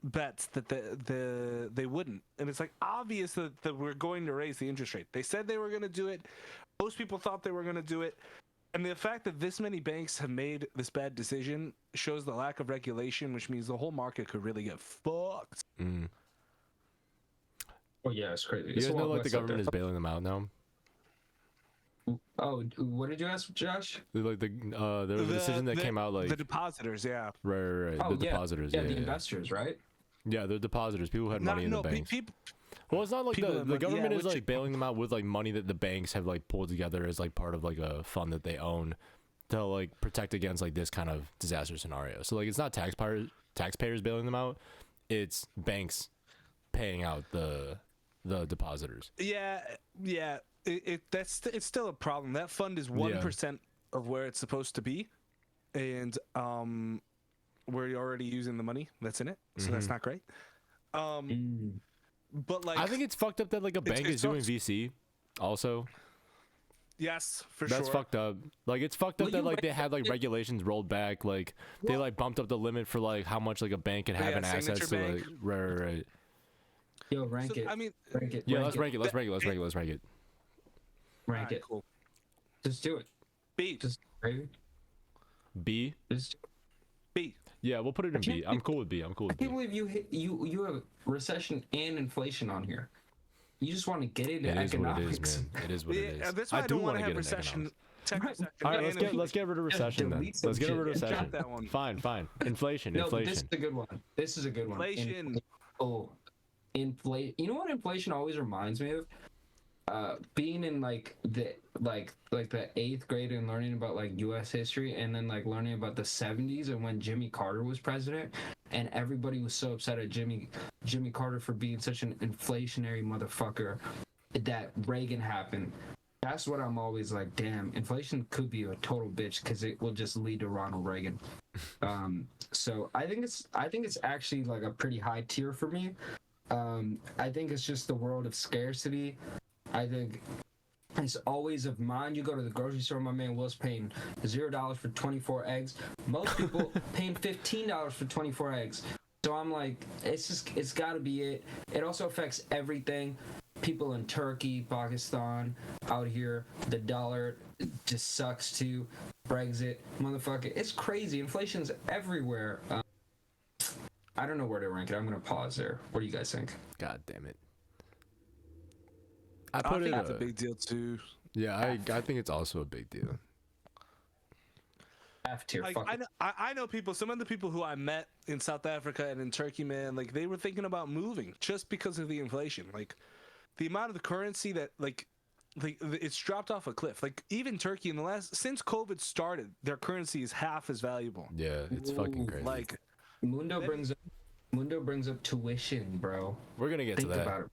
bets that they wouldn't. And it's like obvious that we're going to raise the interest rate. They said they were going to do it. Most people thought they were going to do it. And the fact that this many banks have made this bad decision shows the lack of regulation, which means the whole market could really get fucked. Mm. Oh yeah, it's crazy. You It's guys know Wild like the West out government is there. bailing them out now. Oh, what did you ask, Josh? Like there was a decision that came out like the depositors, yeah. right. Oh The yeah, depositors. yeah, Yeah, the yeah. investors, right? Yeah, they're depositors. People who had money in the banks. Well, it's not like People the that money- government yeah, is which- like bailing them out with like money that the banks have like pulled together as like part of like a fund that they own to like protect against like this kind of disaster scenario. So like it's not taxpayers bailing them out, it's banks paying out the depositors. Yeah, yeah. It's still a problem. That fund is 1% of where it's supposed to be, and we're already using the money that's in it, so that's not great. But like, I think it's fucked up that like a bank it's is doing fucked. VC also. yes, for That's sure. fucked up. Like it's fucked up Will that you like they rank had like regulations rolled back. Like they like bumped up the limit for like how much like a bank can have Yeah, in assets. Signature To, like, Bank. right. Yo, rank So, it. I mean, rank it. Yeah, rank let's it. rank it. Let's rank it. Let's rank it. Let's rank it. Rank alright, it. cool. Just do it. B, Just baby. B. Just. B. Yeah, we'll put it in B. I'm cool with B. I'm cool I with B. can't believe you have recession and inflation on here. You just want to get into It is what it economics. is, man. It is what it Yeah, is. that's why I do don't want wanna to have get into recession. economics. Tech recession. All right, and let's get rid of recession then. delete some Let's get rid of shit. recession. Drop that one. Fine. Inflation. No, but this is Inflation. a good one. This is a good one. Inflation. Inflate. You know what inflation always reminds me of? Being in like the 8th grade and learning about like U.S. history, and then like learning about the 70s and when Jimmy Carter was president, and everybody was so upset at Jimmy Carter for being such an inflationary motherfucker that Reagan happened. That's what I'm always like. Damn, inflation could be a total bitch because it will just lead to Ronald Reagan. So I think it's actually like a pretty high tier for me. I think it's just the world of scarcity. I think it's always of mine. You go to the grocery store, my man Will's paying $0 for 24 eggs. Most people paying $15 for 24 eggs. So I'm like, it's got to be it. It also affects everything. People in Turkey, Pakistan, out here, the dollar just sucks too. Brexit, motherfucker, it's crazy. Inflation's everywhere. I don't know where to rank it. I'm gonna pause there. What do you guys think? God damn it. I I put think it. it's a big deal too. Yeah, I think it's also a big deal. F tier. Like Fuck it. I know people. Some of the people who I met in South Africa and in Turkey, man, like they were thinking about moving just because of the inflation. Like the amount of the currency that like it's dropped off a cliff. Like even Turkey in the last since COVID started, their currency is half as valuable. Yeah, it's fucking Ooh, crazy. Like Mundo brings up tuition, bro. We're gonna get Think to that. about it.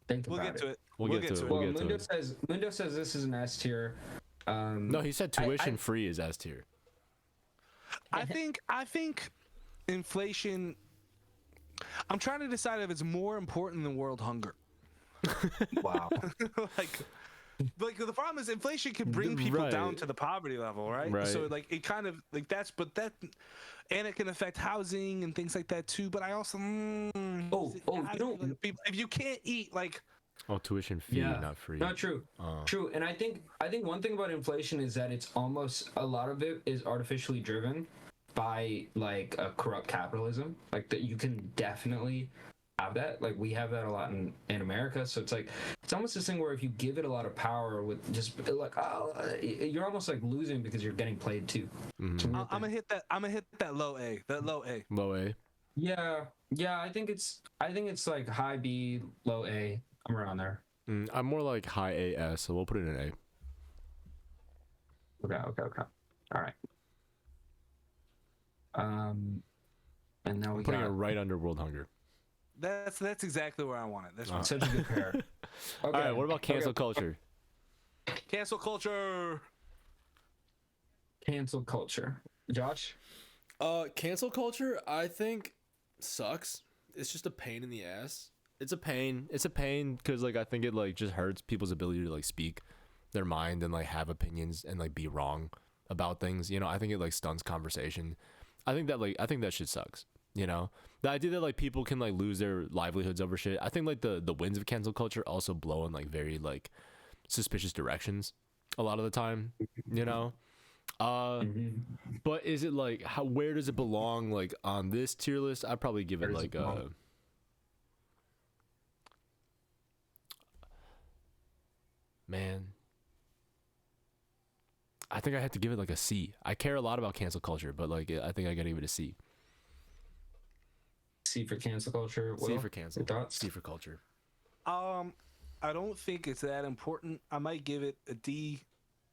Think we'll about get to it. We'll get to it. Well, We'll get to Mundo says this is an S tier. No, he said tuition free is S tier. I think inflation. I'm trying to decide if it's more important than world hunger. Wow. like the problem is inflation can bring people down Right. to the poverty level, right? Right. So like it kind of like that's and it can affect housing and things like that too. But I also you don't- if you can't eat like Oh, tuition fee, Yeah. not free. Not true. Oh. True. And I think one thing about inflation is that it's almost a lot of it is artificially driven by like a corrupt capitalism. Like that you can definitely have that. Like we have that a lot in America. So it's like it's almost this thing where if you give it a lot of power with just like you're almost like losing because you're getting played too. Mhm. I'm gonna hit that low A. That low A. Low A. Yeah. I think it's like high B, low A. I'm around there. I'm more like high AS, so we'll put it in A. Okay. All right. And now we Putting it got right under world hunger. That's exactly where I want it. That's such a good pair. Okay. All right, what about cancel culture? cancel culture. Cancel culture? Josh? Cancel culture, I think, sucks. It's just a pain in the ass. It's a pain. It's a pain because like I think it like just hurts people's ability to like speak their mind and like have opinions and like be wrong about things. You know, I think it like stunts conversation. I think that shit sucks. You know, the idea that like people can like lose their livelihoods over shit. I think like the winds of cancel culture also blow in like very like suspicious directions a lot of the time. You know, but is it like where does it belong like on this tier list? I'd probably give it like a. Man, I think I have to give it like a C. I care a lot about cancel culture, but like I think I gotta give it a C. C for cancel culture. C Will? for cancel. Your thoughts? C for culture. I don't think it's that important. I might give it a D.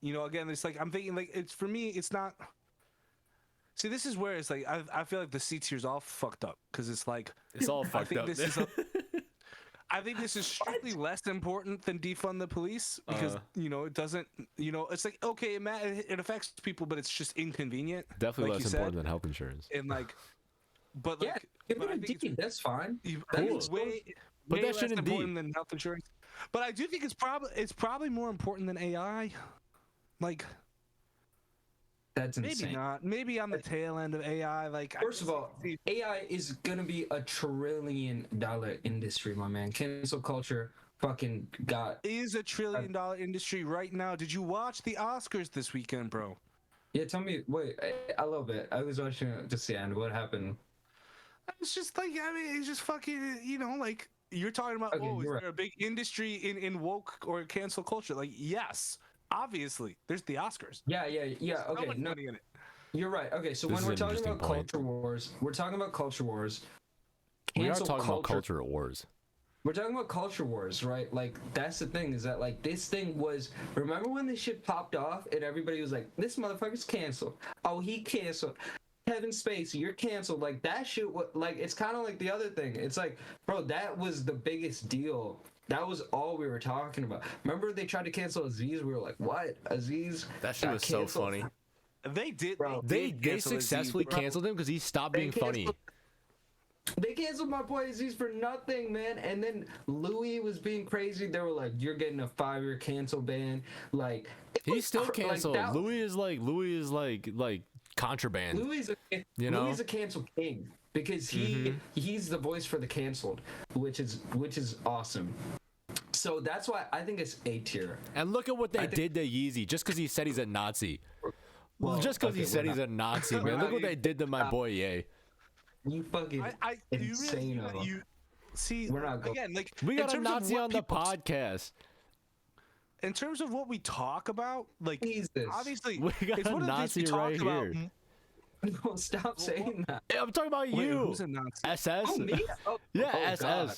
You know, again, it's like I'm thinking like it's for me. It's not. See, this is where it's like I feel like the C tier is all fucked up because it's like It's all I fucked think up. this is I think this is strictly less important than defund the police because you know it doesn't. You know, it's like okay, it affects people, but it's just inconvenient. Definitely like less you important said. than health insurance. And like, but Yeah, like, give but it I a think D. That's fine. I think Cool. it's way, Put way that less shit in D. important than health insurance. But I do think it's probably more important than AI. Like That's maybe insane. not. Maybe on the tail end of AI. Like First of all, AI is gonna be a $1 trillion industry, my man. Cancel culture fucking got. is $1 trillion industry right now. Did you watch the Oscars this weekend, bro? Yeah, tell me. Wait, a little bit. I was watching it just the end. What happened? It's just like I mean, it's just fucking. You know, like you're talking about. Okay, Oh, is you're right. there a big industry in woke or cancel culture? Like yes, obviously. There's the Oscars. Yeah. So Okay, much no, money in it. you're right. Okay, so This when is we're an talking interesting about point. culture wars, we're talking about culture wars. We are Cancel talking about culture wars. We're talking about culture wars, right? Like that's the thing is that like this thing was. Remember when this shit popped off and everybody was like, "This motherfucker's canceled." Oh, he canceled. Kevin Spacey, you're canceled. Like that shit. Like it's kind of like the other thing. It's like, bro, that was the biggest deal. That was all we were talking about. Remember they tried to cancel Aziz? We were like, "What? Aziz?" That shit got was so canceled? funny. They did. Bro, They did cancel Aziz, successfully bro. canceled him because he stopped They being funny. canceled- They canceled my boy Aziz for nothing, man. And then Louis was being crazy. They were like, "You're getting a 5-year cancel ban." Like it He's was still like, canceled. that- Louis is like contraband. Louis is a, You know? Louis is a cancel king because he's the voice for the canceled, which is awesome. So that's why I think it's A tier. And look at what they did to Yeezy just because he said he's a Nazi. Just because he said he's a Nazi, man. Look what they did to my boy Ye. You fucking You insane. really, you see We're not go- again like We in got a terms of Nazi what on the people- podcast. In terms of what we talk about, like Jesus. obviously, We got it's a one of the things we Nazi talk right about. here. No, stop saying that. Hey, I'm talking about Wait, you. who's a Nazi? SS. Oh, me? Oh, Yeah, oh, SS. God.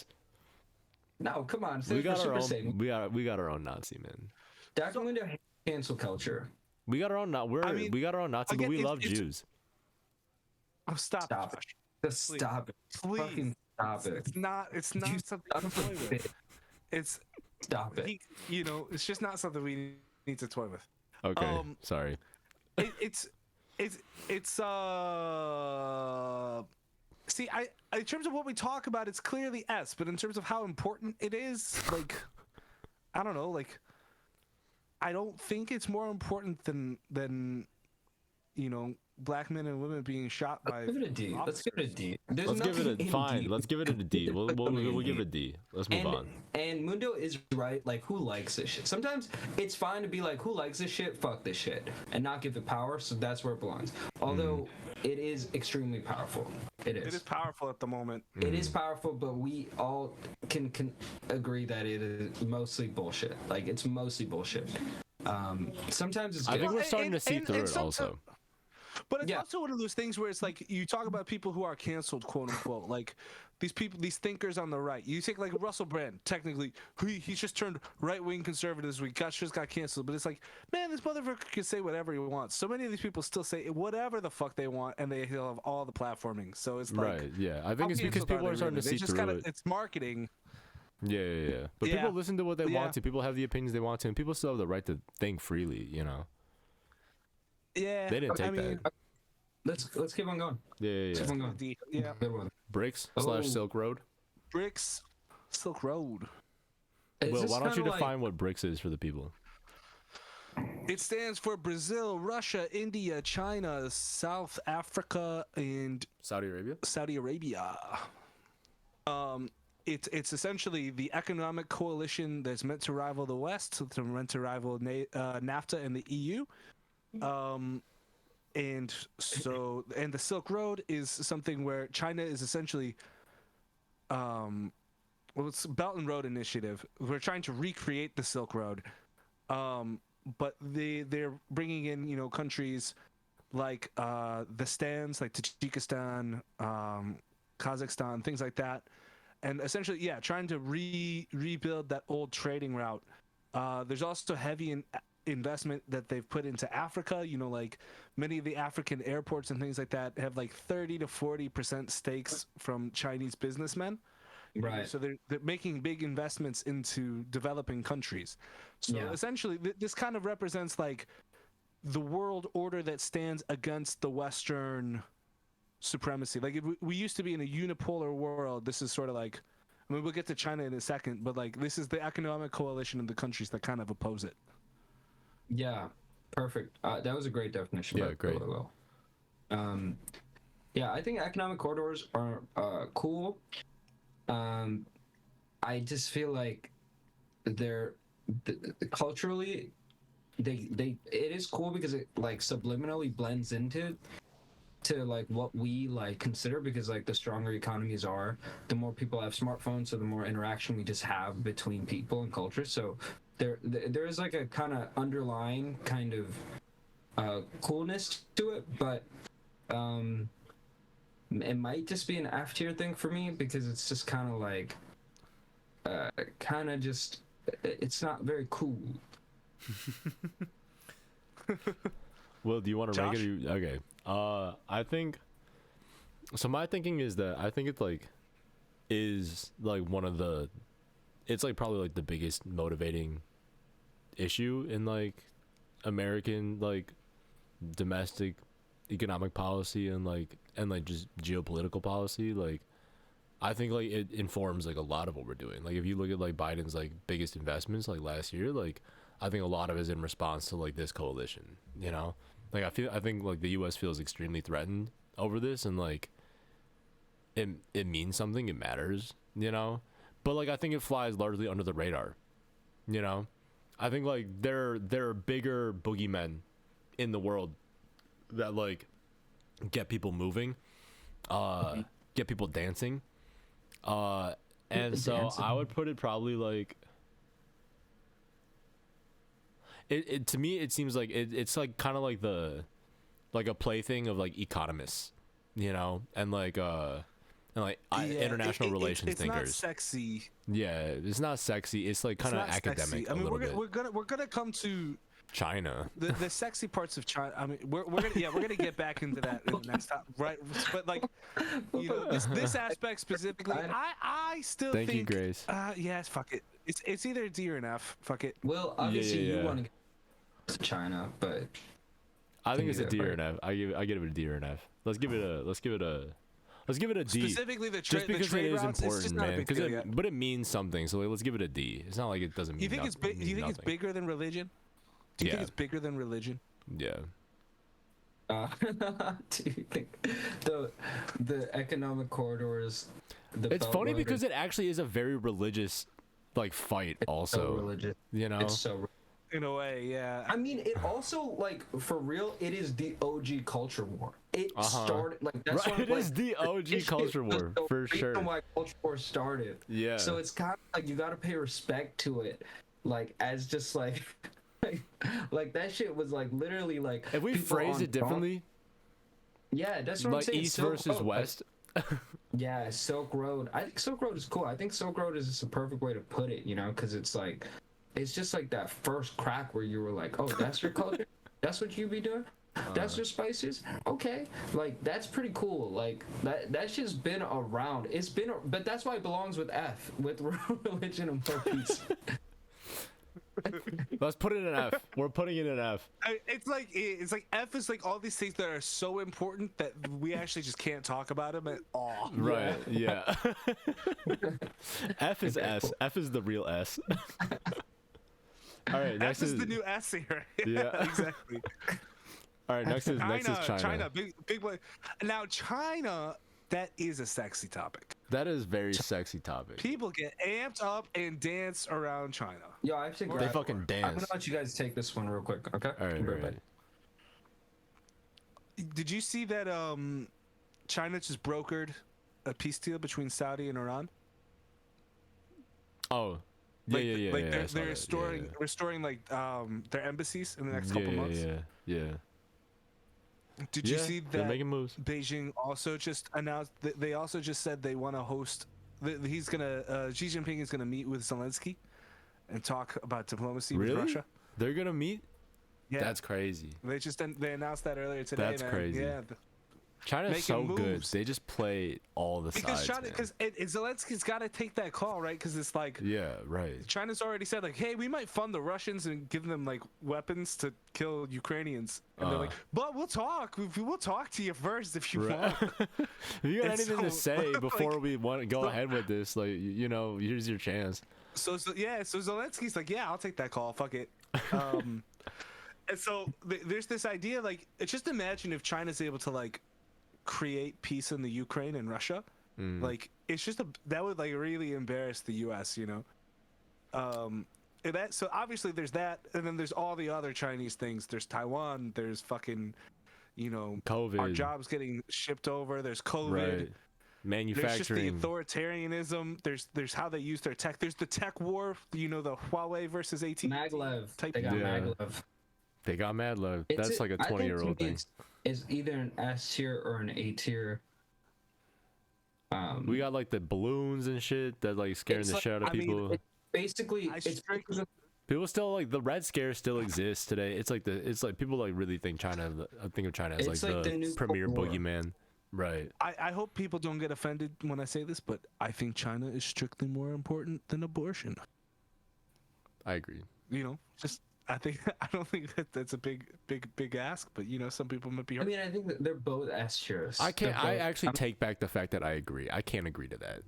No, come on. We got our Super own. Saiyan. We got our own Nazi, man. Dr. Mundo hates cancel culture. We got our own. We got our own Nazi, but again, we it's- love it's- Jews. Oh, stop. Stop it. Just stop it. Please. Fucking stop it. It's not. It's not You something son to of a toy with. bitch. It's Stop it. you know, it's just not something we need to toy with. Okay, sorry. It's see, I in terms of what we talk about, it's clearly S, but in terms of how important it is, like I don't know, like I don't think it's more important than you know black men and women being shot by. Give it a D. Let's give it a D. There's Let's give nothing it a in fine. D. Let's give it a D. We'll give it a D. Let's move on. And Mundo is right. Like, who likes this shit? Sometimes it's fine to be like, who likes this shit? Fuck this shit, and not give it power. So that's where it belongs. Although it is extremely powerful. It is. It is powerful at the moment. It is powerful, but we all can agree that it is mostly bullshit. Like, it's mostly bullshit. Sometimes it's I good. think we're starting to see and through it some- also. But it's Yeah. also one of those things where it's like you talk about people who are canceled, quote unquote, like these people, these thinkers on the right. You take like Russell Brand, technically, he's just turned right wing conservative this week. Just got canceled, but it's like, man, this motherfucker can say whatever he wants. So many of these people still say whatever the fuck they want, and they have all the platforming. So it's like, Right. Yeah. I think how it's because canceled people they are starting really? to They see just through gotta- it. It's marketing. Yeah. But Yeah. people listen to what they Yeah. want to. People have the opinions they want to, and people still have the right to think freely. You know. Yeah, They didn't take I mean, that. Let's keep on going. Yeah. Keep on going. Yeah, Good one. Bricks Oh. / Silk Road. bricks, Silk Road. It's Well, just why don't you kinda like- define what bricks is for the people? It stands for Brazil, Russia, India, China, South Africa, and Saudi Arabia. Saudi Arabia. It's essentially the economic coalition that's meant to rival the West, to meant to rival NAFTA and the EU. And the Silk Road is something where China is essentially, well, it's Belt and Road Initiative. We're trying to recreate the Silk Road, but they're bringing in countries like the Stans, like Tajikistan, Kazakhstan, things like that, and essentially, yeah, trying to rebuild that old trading route. There's also heavy investment that they've put into Africa. You know, like many of the African airports and things like that have like 30 to 40% stakes from Chinese businessmen. Right. So they're making big investments into developing countries. So Yeah. essentially, this kind of represents like the world order that stands against the Western supremacy. Like if we used to be in a unipolar world. This is sort of like, I mean, we'll get to China in a second, but like this is the economic coalition of the countries that kind of oppose it. Yeah, perfect. That was a great definition. Yeah, great. Well. Yeah, I think economic corridors are cool. I just feel like they're culturally, it is cool because it like subliminally blends into like what we like consider, because like the stronger economies are, the more people have smartphones, so the more interaction we just have between people and cultures. So there is like a kind of underlying kind of coolness to it, but it might just be an F tier thing for me, because it's just kind of like it's not very cool. Will, do you want to rank Josh? it? Okay. I think. So my thinking is that I think it's like, is like one of the, it's like probably like the biggest motivating issue in like American like domestic economic policy and like just geopolitical policy. Like I think like it informs like a lot of what we're doing. Like if you look at like Biden's like biggest investments like last year, like I think a lot of it is in response to like this coalition, you know? Like I think like the US feels extremely threatened over this, and like it means something, it matters, you know? But like I think it flies largely under the radar. You know? I think like there are bigger boogeymen in the world that like get people moving, get people dancing. And so Dancing. I would put it probably like it to me it seems like it's like kind of like the like a plaything of like economists, you know, and like international relations it's thinkers. Not sexy. Yeah, it's not sexy. It's like kind of It's not academic. sexy. I mean, a little bit. we're gonna come to China. the sexy parts of China. I mean, we're gonna get back into that in the next time, right? But like, you know, this aspect specifically, I still Thank think. you, Grace. Yes, fuck it. It's either a D or an F. Fuck it. Well, obviously Yeah. you want to get to China, but I think it's a either, D or right? an F. I give it a D or an F. Let's give it a D. Specifically, the Just because trade it is routes, it's just important, not a man. big Because deal yet. but it means something. So like, let's give it a D. It's not like it doesn't mean. You think it's big? Do you think it's bigger than religion? Do you think Yeah. it's bigger than religion? Yeah. do you think the economic corridors? It's funny Beltway, because it actually is a very religious like fight. so Also, religious. you know. It's so. In a way, yeah. I mean, it also like for real. It is the OG culture war. It started like that's Right, why, it like, is the OG this shit culture was war, the for reason sure. Why culture war started. Yeah. So it's kind of like you got to pay respect to it, like as just like, like that shit was like literally like. If we people phrase on it differently, yeah, that's what I'm like saying. East Silk versus Road, like, West. yeah, Silk Road. I think Silk Road is cool. I think Silk Road is just a perfect way to put it, you know, because it's like, it's just like that first crack where you were like, oh, that's your culture? That's what you be doing? That's your spices? Okay. Like, that's pretty cool. Like, that shit's been around. It's been, but that's why it belongs with F, with religion and world peace. Let's put it in F. We're putting it in F. It's like F is like all these things that are so important that we actually just can't talk about them at all. Right. Yeah. F is S. F is the real S. All right. Next F is the new S here. Yeah. Exactly. All right. Next is China. China, big boy. Now China, that is a sexy topic. That is very sexy topic. People get amped up and dance around China. Yo, I have to They grab. fucking I'm dance. gonna let you guys take this one real quick, okay? All right. I'll be All right right. back. Did you see that China just brokered a peace deal between Saudi and Iran? Oh. Yeah. Like, Yeah. like Yeah. I they're, saw they're that. restoring Yeah. restoring like their embassies in the next couple Yeah. months. Yeah. Did you Yeah, see they're that making moves. Beijing also just announced that they also just said they want to host he's gonna Xi Jinping is gonna meet with Zelensky and talk about diplomacy with Really? Russia. They're gonna meet. Yeah, That's crazy. they announced that earlier today. That's man. crazy. Yeah, China's Making so good. moves. They just play all the because sides. China, man. because Zelensky's got to take that call, right? Because it's like Yeah, right. China's already said like, hey, we might fund the Russians and give them like weapons to kill Ukrainians, and they're like, but we'll talk. We'll talk to you first if you want. If you got And anything to so, say before like, we want to go ahead with this, like here's your chance. So Zelensky's like, yeah, I'll take that call. Fuck it. And so there's this idea, like, just imagine if China's able to like create peace in the Ukraine and Russia. Like, it's just that would like really embarrass the U.S. And that, so obviously there's that, and then there's all the other Chinese things. There's Taiwan. There's fucking, our COVID. jobs getting shipped over. There's COVID. Right. There's just the Manufacturing. authoritarianism. There's how they use their tech. There's the tech war. The Huawei versus AT. Maglev. Type- They got Yeah. Maglev. They got mad love. It's That's like a I think 20-year-old to me thing. It's either an S tier or an A tier. We got like the balloons and shit that like scaring It's the like- shit out of I mean, people. Basically, I it's straight- because of- People still like the Red Scare still exists today. It's like people like really think think of China as It's like like the the new premier Cold War. boogeyman. Right. I hope people don't get offended when I say this, but I think China is strictly more important than abortion. I agree. I don't think that's a big ask, but some people might be I hurt. mean, I think that they're both S tiers. I can't. They're I both- actually take back the fact that I agree. I can't agree to that.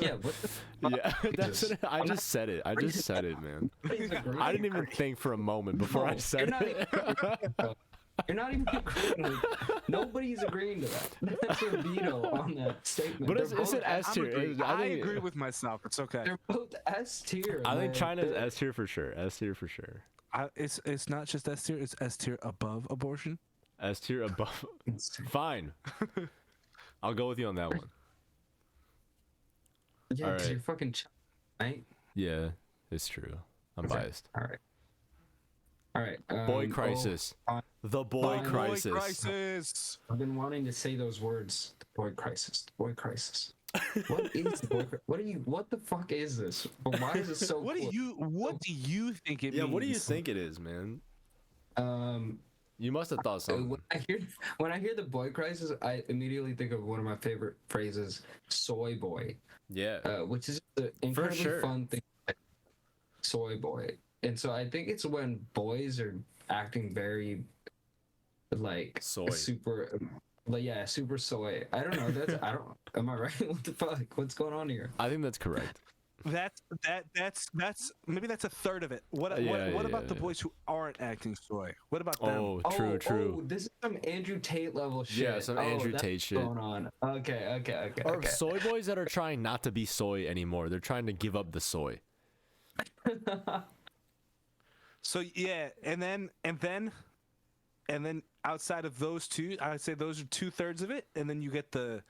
Yeah, what the fuck? Yeah, that's Jesus. what, I just said it. I just said it, man. Nobody's agreeing. I didn't even think for a moment before I No, said you're not it. You're not even agreeing with nobody's agreeing to that. That's a veto on that statement. But it's They're an both- S tier. I think- agree with myself. It's okay. They're both S tier. I think man. China's They're- S tier for sure. S tier for sure. It's not just S tier. It's S tier above abortion. S tier above. Fine. I'll go with you on that one. Yeah, because Alright. you're fucking right? Yeah, it's true. I'm Okay. biased. All right. All right. Boy crisis. oh, The boy Boy crisis. Crisis. I've been wanting to say those words. The boy crisis. The boy crisis. What is the boy? What the fuck is this? But why is it so? What do cool? you think it Yeah, means? what do you think it is, man? You must have thought something. When I hear the boy crisis, I immediately think of one of my favorite phrases, "soy boy," Yeah. which is an incredibly sure. fun thing. Soy boy, and so I think it's when boys are acting very like Soy. super. Like, yeah, super soy. I don't know. I don't. Am I right? What the fuck? What's going on here? I think that's correct. That's maybe that's a third of it. What about the boys who aren't acting soy? What about them? Oh, true, true. Oh, this is some Andrew Tate level shit. Yeah, some Andrew that's Tate what's shit. going on. Okay. Or soy boys that are trying not to be soy anymore. They're trying to give up the soy. So yeah, and then outside of those two, I would say those are 2/3 of it, and then you get the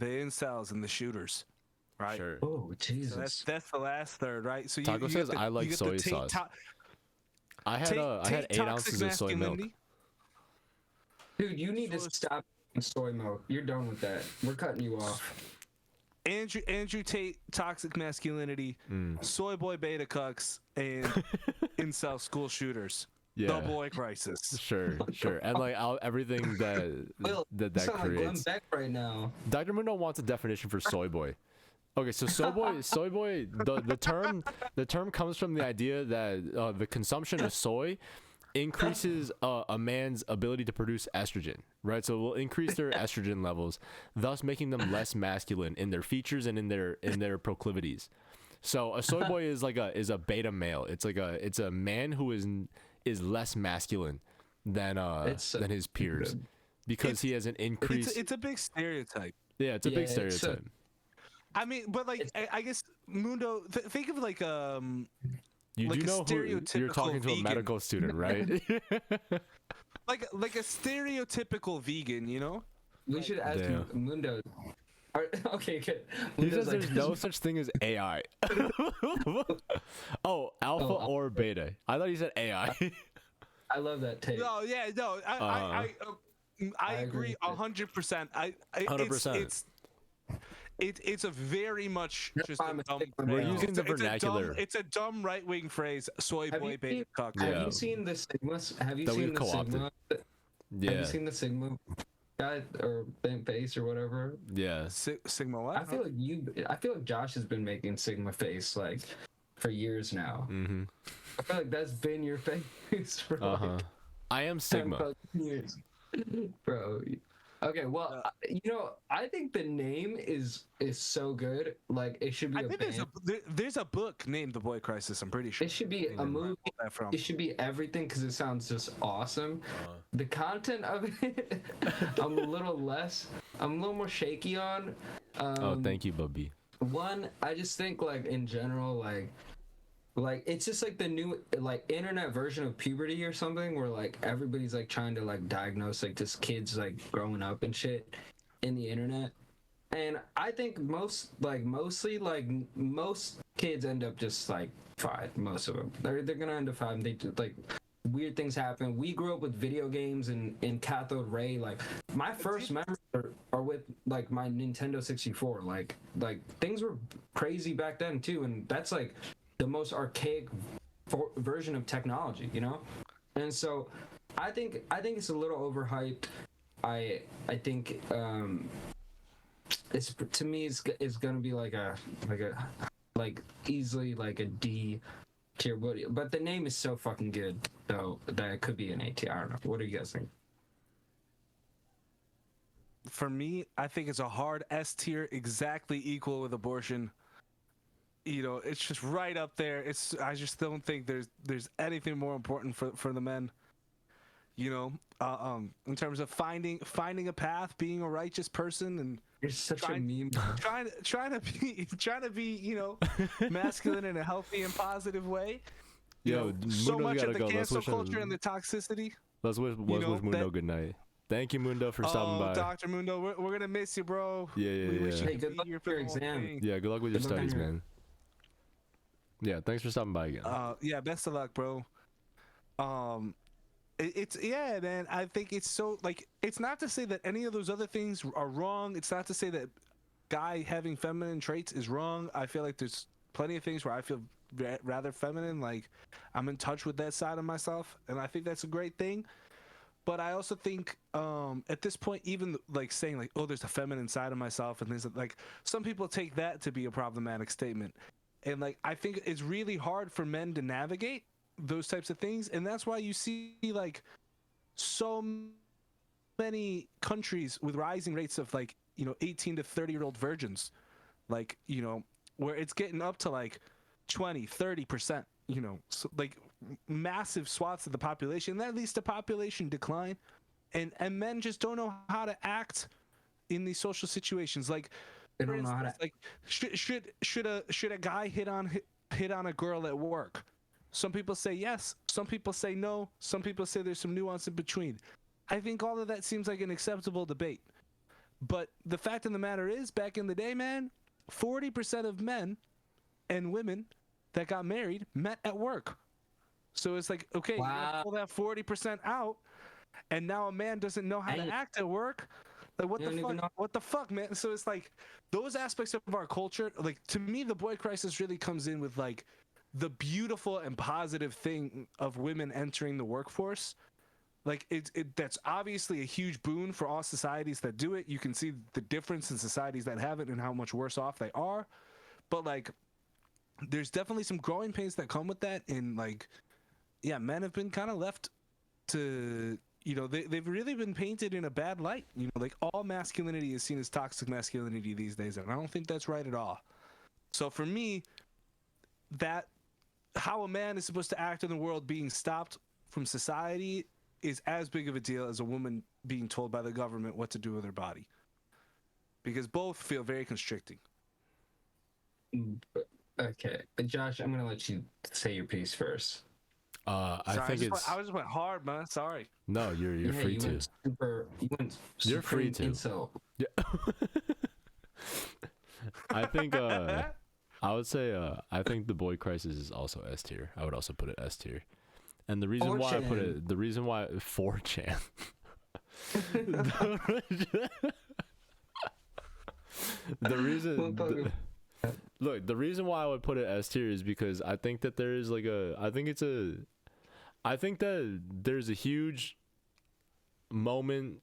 incels and the shooters, right? Sure. Oh, So Jesus. that's the last third, right? So Taco you says, get the, "I like you get soy the sauce." ta- I had ta- 8 toxic ounces of soy milk. masculinity. Dude, you need to So- stop soy milk. You're done with that. We're cutting you off. Andrew Tate, toxic masculinity, soy boy beta cucks, and incel school shooters. Yeah. The boy crisis. Sure. And like everything that Will, you that sound like Glenn creates. Beck right now. Dr. Mundo wants a definition for soy boy. Okay, so soy boy, the term comes from the idea that the consumption of soy increases a man's ability to produce estrogen, right? So it will increase their estrogen levels, thus making them less masculine in their features and in their proclivities. So a soy boy is a beta male. It's a man who is less masculine than his peers because he has an increased. It's a big stereotype. Yeah, it's a big Yeah, it's a- stereotype. I mean, but like, I guess Mundo, think of like You like do a know who you're stereotypical talking to a vegan. medical student, right? like a stereotypical vegan, you know? We should ask Damn. Mundo. Okay, good. He Mundo's says there's no such thing as AI. Oh, alpha Oh, or beta. I thought he said AI. I love that take. No, yeah, no, I I agree agree with it. 100%. 100%. it's a very much That's just why a I'm a dumb. stickler We're now. using the vernacular. It's a dumb right-wing phrase. Soy Have boy you beta seen- cock. Have Yeah. you seen the Sigmas? Have you That seen we've the co-opted. Sigma? Have Yeah. you seen the Sigma guy or bent face or whatever? Yeah. Sigma what? I feel like Josh has been making Sigma face like for years now. Mm-hmm. I feel like that's been your face for Uh-huh. like I am 10 Sigma. fucking years, bro. Okay, well, I think the name is so good. Like it should be I a think band. there's a book named The Boy Crisis. I'm pretty sure. It should be a Where I movie. pulled that from. It should be everything because it sounds just awesome. The content of it, I'm a little more shaky on. Oh, thank you, Bubby. One, I just think like in general, like it's just like the new like internet version of puberty or something, where like everybody's like trying to like diagnose like just kids like growing up and shit in the internet. And I think mostly most kids end up just like fine. Most of them, they're gonna end up fine. They like weird things happen. We grew up with video games and cathode ray. Like my first memories are with like my Nintendo 64. Like things were crazy back then too, and that's like the most archaic version of technology, you know. And so I think it's a little overhyped. I think it's, to me, it's gonna be like easily like a D tier, but the name is so fucking good though that it could be an A tier. I don't know. What do you guys think? For me, I think it's a hard S tier, exactly equal with abortion. You know, it's just right up there. I just don't think there's anything more important for the men. You know, in terms of finding a path, being a righteous person, and You're such a Trying- meme. trying to be you know masculine in a healthy and positive way. You Yo, know, so Mundo's much gotta of the go. Let's cancel wish him- culture and the toxicity. Let's wish know, Mundo that- good night. Thank you, Mundo, for stopping by. Dr. Mundo, we're gonna miss you, bro. Yeah, yeah, We wish yeah. you Hey, could good be luck here with for your the whole exam. thing. Yeah, good luck with your Good luck on studies, your- man. Yeah, thanks for stopping by again. Yeah, best of luck, bro. It's yeah, man. I think it's so like it's not to say that any of those other things are wrong. It's not to say that guy having feminine traits is wrong. I feel like there's plenty of things where I feel rather feminine. Like I'm in touch with that side of myself, and I think that's a great thing. But I also think at this point, even like saying like, oh, there's a feminine side of myself, and things like some people take that to be a problematic statement. And like I think it's really hard for men to navigate those types of things, and that's why you see like so many countries with rising rates of like 18 to 30-year-old virgins, like where it's getting up to like 20-30%, so like massive swaths of the population. That leads to population decline, and men just don't know how to act in these social situations. Like They for don't know how to. instance, like should a guy hit on a girl at work? Some people say yes, some people say no, some people say there's some nuance in between. I think all of that seems like an acceptable debate. But the fact of the matter is, back in the day, man, 40% of men and women that got married met at work. So it's like, okay, Wow. you gotta pull that 40% out, and now a man doesn't know how to act at work. Like what You don't the even fuck? know. What the fuck, man? So it's like those aspects of our culture. Like to me, the boy crisis really comes in with like the beautiful and positive thing of women entering the workforce. Like that's obviously a huge boon for all societies that do it. You can see the difference in societies that haven't and how much worse off they are. But like there's definitely some growing pains that come with that, and like yeah, men have been kind of left to they've really been painted in a bad light. Like all masculinity is seen as toxic masculinity these days, and I don't think that's right at all. So for me, that how a man is supposed to act in the world being stopped from society is as big of a deal as a woman being told by the government what to do with her body, because both feel very constricting. Okay, Josh, I'm gonna let you say your piece first. I Sorry, think it's I just went hard, man. Sorry. no. You're Yeah, free you to. went super. You went. You're free supreme to. Incel. I think I would say I think the boy crisis is also S tier. I would also put it S tier. And the reason why I put 4chan. it, the reason why 4chan. the reason Motherfucker. look, the reason why I would put it S tier is because I think that there is like I think that there's a huge moment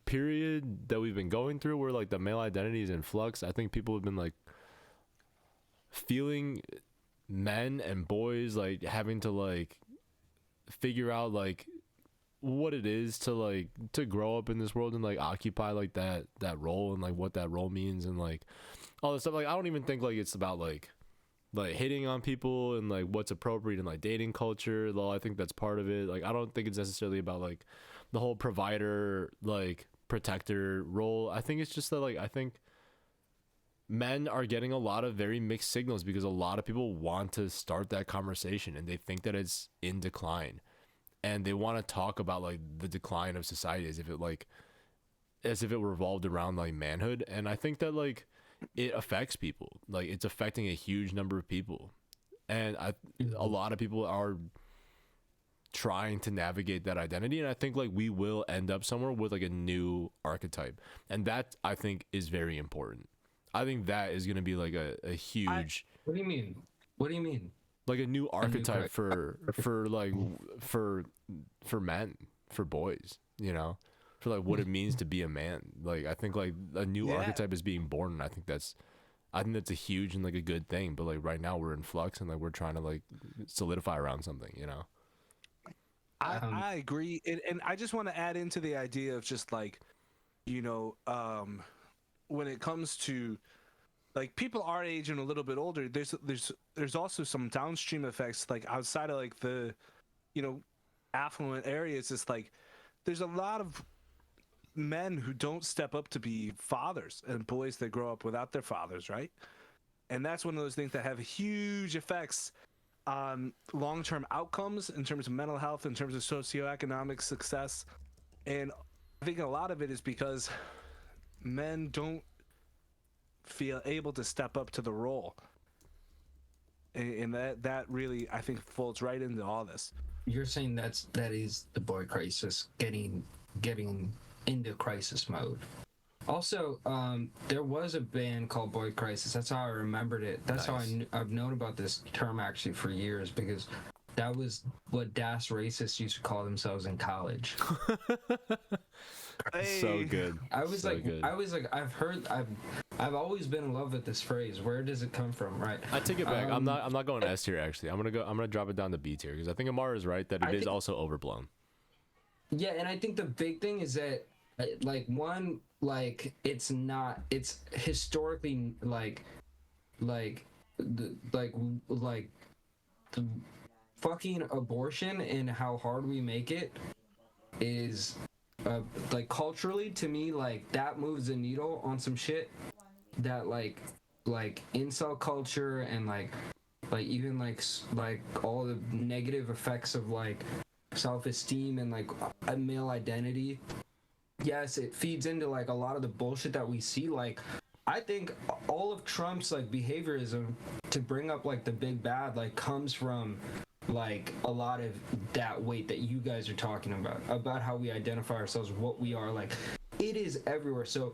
period that we've been going through where like the male identity is in flux. I think people have been like feeling men and boys like having to like figure out like what it is to like to grow up in this world and like occupy like that role and like what that role means and like all this stuff. Like I don't even think like it's about like hitting on people and like what's appropriate in like dating culture, though I think that's part of it. Like I don't think it's necessarily about like the whole provider like protector role. I think it's just that like I think men are getting a lot of very mixed signals because a lot of people want to start that conversation and they think that it's in decline and they want to talk about like the decline of society as if it revolved around like manhood. And I think that like it affects people, like it's affecting a huge number of people, and a lot of people are trying to navigate that identity. And I think like we will end up somewhere with like a new archetype, and that I think is very important. I think that is going to be like a huge What do you mean? What do you mean? like a new archetype for men, for boys, you know, for like what it means to be a man. Like I think like a new archetype is being born, and I think that's a huge and like a good thing. But like right now we're in flux and like we're trying to like solidify around something, you know. I agree, and I just want to add into the idea of just like, you know, when it comes to like people our age and a little bit older, there's also some downstream effects like outside of like the, you know, affluent areas. It's like there's a lot of men who don't step up to be fathers and boys that grow up without their fathers, right? And that's one of those things that have huge effects on long-term outcomes in terms of mental health, in terms of socioeconomic success. And I think a lot of it is because men don't feel able to step up to the role. And that really, I think, folds right into all this. You're saying that is the boy crisis getting into crisis mode. Also, there was a band called Boy Crisis. That's how I remembered it. That's Nice. how I've known about this term actually for years, because that was what Das racists used to call themselves in college. So good. I was So like, good. I've always been in love with this phrase. Where does it come from, right? I take it back. I'm not going S tier actually. I'm gonna drop it down to B tier because I think Amara is right that it is also overblown. Yeah, and I think the big thing is that, like, one, like, it's historically, the fucking abortion and how hard we make it is, like, culturally, to me, like, that moves the needle on some shit that, like incel culture and, like, even, like, all the negative effects of, like, self-esteem and like a male identity, yes, it feeds into like a lot of the bullshit that we see. Like I think all of Trump's like behaviorism to bring up like the big bad like comes from like a lot of that weight that you guys are talking about how we identify ourselves, what we are. Like it is everywhere. So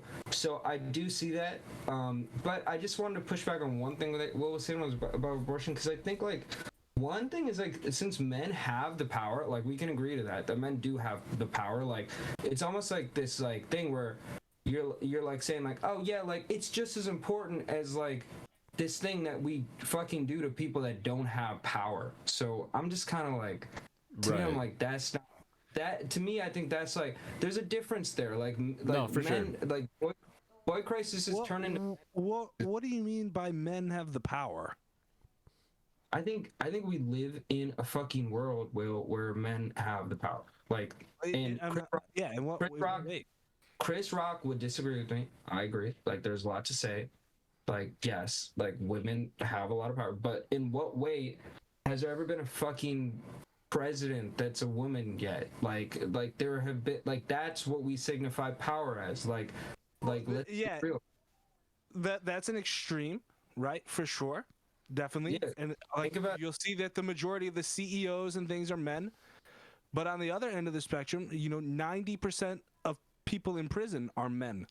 I do see that, but I just wanted to push back on one thing that what was saying was about abortion, because I think like one thing is like, since men have the power, like we can agree to that men do have the power. Like it's almost like this like thing where you're like saying like, oh yeah, like it's just as important as like this thing that we fucking do to people that don't have power. So I'm just kind of like, to me, I'm like, that's not that. To me, I think that's like there's a difference there. Like No, for men, sure. like boy crisis is turning. What do you mean by men have the power? I think we live in a fucking world where men have the power. Like, and And what? Chris Rock would disagree with me. I agree. Like, there's a lot to say. Like, yes, like women have a lot of power, but in what way has there ever been a fucking president that's a woman yet? Like there have been, like, that's what we signify power as. Like let's be real. That's an extreme, right? For sure. Definitely. Yeah. And like you'll see that the majority of the CEOs and things are men. But on the other end of the spectrum, you know, 90% of people in prison are men.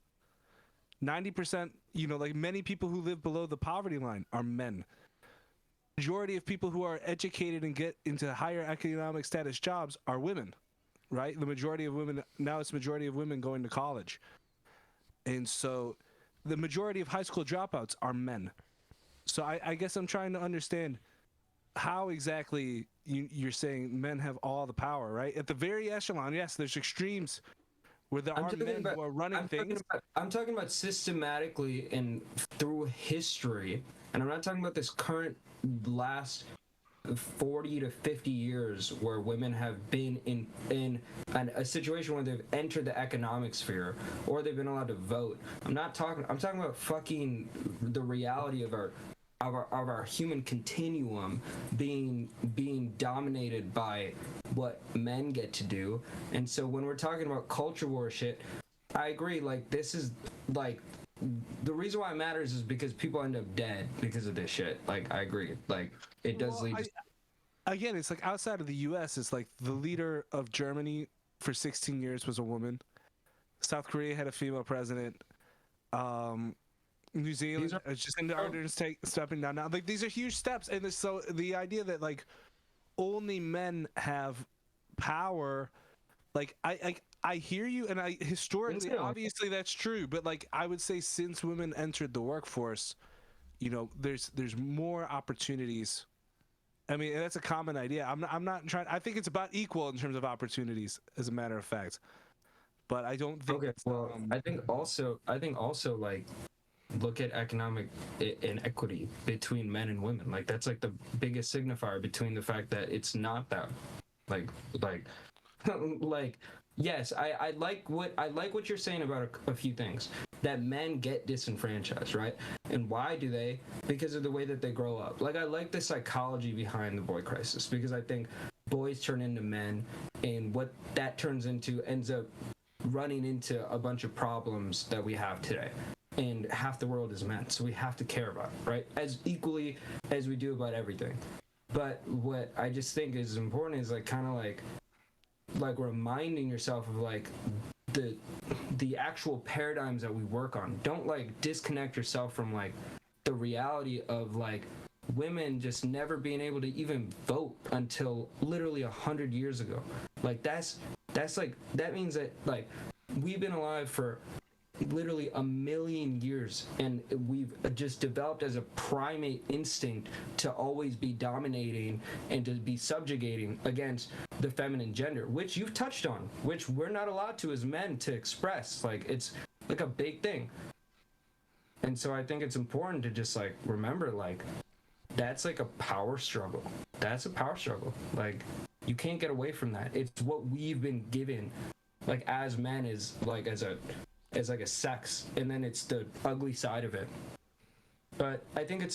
90%, like many people who live below the poverty line are men. Majority of people who are educated and get into higher economic status jobs are women, right? The majority of women, now it's majority of women going to college. And so the majority of high school dropouts are men. So I guess I'm trying to understand how exactly you're saying men have all the power, right? At the very echelon, yes, there's extremes where there are men who are running things. I'm talking about systematically and through history, and I'm not talking about this current last 40 to 50 years where women have been in a situation where they've entered the economic sphere or they've been allowed to vote. I'm talking about fucking the reality of our human continuum being dominated by what men get to do. And so when we're talking about culture war shit, I agree, like, this is like the reason why it matters is because people end up dead because of this shit. Like, I agree, like, it does lead again, it's like outside of the US, it's like the leader of Germany for 16 years was a woman. South Korea had a female president. New Zealand is just in the orders stepping down now. Like, these are huge steps, and so the idea that like only men have power, like I hear you, and I historically obviously that's true, but like I would say since women entered the workforce, there's more opportunities. I mean, that's a common idea. I'm not trying. I think it's about equal in terms of opportunities, as a matter of fact. But I don't think. Okay, well, I think also like, look at economic inequity between men and women. Like, that's like the biggest signifier between the fact that it's not that, like like, yes, I like what you're saying about a few things. That men get disenfranchised, right? And why do they? Because of the way that they grow up. Like, I like the psychology behind the boy crisis, because I think boys turn into men, and what that turns into ends up running into a bunch of problems that we have today. And half the world is men, so we have to care about it, right? As equally as we do about everything. But what I just think is important is like kind of like reminding yourself of like the actual paradigms that we work on. Don't like disconnect yourself from like the reality of like women just never being able to even vote until literally 100 years ago. Like that's like, that means that like we've been alive for literally 1,000,000 years, and we've just developed as a primate instinct to always be dominating and to be subjugating against the feminine gender, which you've touched on, which we're not allowed to as men to express. Like, it's like a big thing. And so I think it's important to just like remember, like, that's like a power struggle. That's a power struggle. Like, you can't get away from that. It's what we've been given, like, as men, is like as like a sex, and then it's the ugly side of it. But I mean,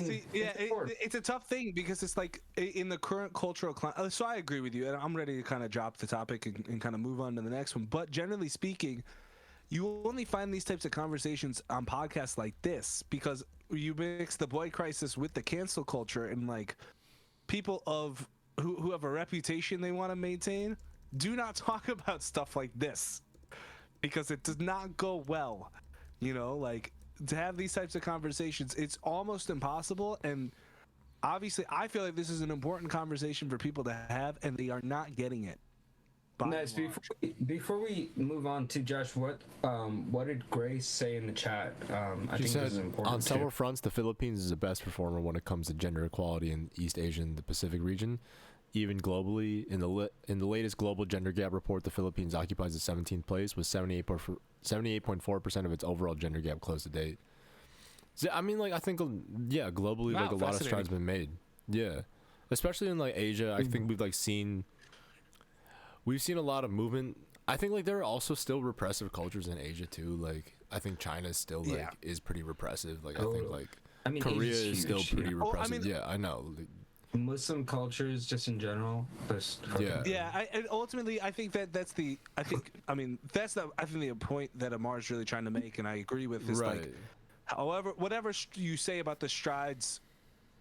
See, yeah, it's a tough thing, because it's like in the current cultural climate. So I agree with you, and I'm ready to kind of drop the topic and kind of move on to the next one. But generally speaking, you will only find these types of conversations on podcasts like this, because you mix the boy crisis with the cancel culture, and like people who have a reputation they want to maintain do not talk about stuff like this, because it does not go well. Like, to have these types of conversations, it's almost impossible. And obviously I feel like this is an important conversation for people to have, and they are not getting it. Nice. Before we move on to Josh, what did Grace say in the chat? I think this is important. On several fronts, the Philippines is the best performer when it comes to gender equality in East Asia and the Pacific region. Even globally, in the latest global gender gap report, the Philippines occupies the 17th place with 78.4% of its overall gender gap closed to date. So, I mean, like, I think, yeah, globally, Wow, like, a lot of strides been made. Yeah, especially in like Asia, I think we've seen a lot of movement. I think like there are also still repressive cultures in Asia too. Like, I think China is still is pretty repressive. Like, I think like Korea is still pretty repressive. Yeah, I know. Muslim cultures, just in general, and ultimately I think that's the point that Amar's really trying to make, and I agree with, is like, however, whatever you say about the strides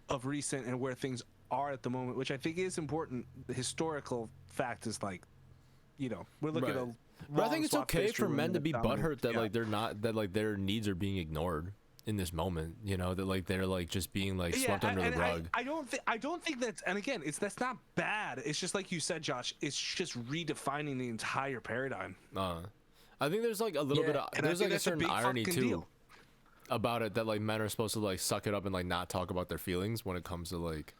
of recent and where things are at the moment, which I think is important, the historical fact is like, we're looking at But I think it's swap okay history for when men to be they're dominant. butthurt that Yeah. like they're not that like their needs are being ignored in this moment. You know that like they're like just being like swept under the rug. I don't think that's, and again, that's not bad. It's just like you said, Josh. It's just redefining the entire paradigm. I think there's like a little Yeah, bit of and I there's think like a that's a certain big irony fucking too deal. about it that like men are supposed to like suck it up and like not talk about their feelings when it comes to like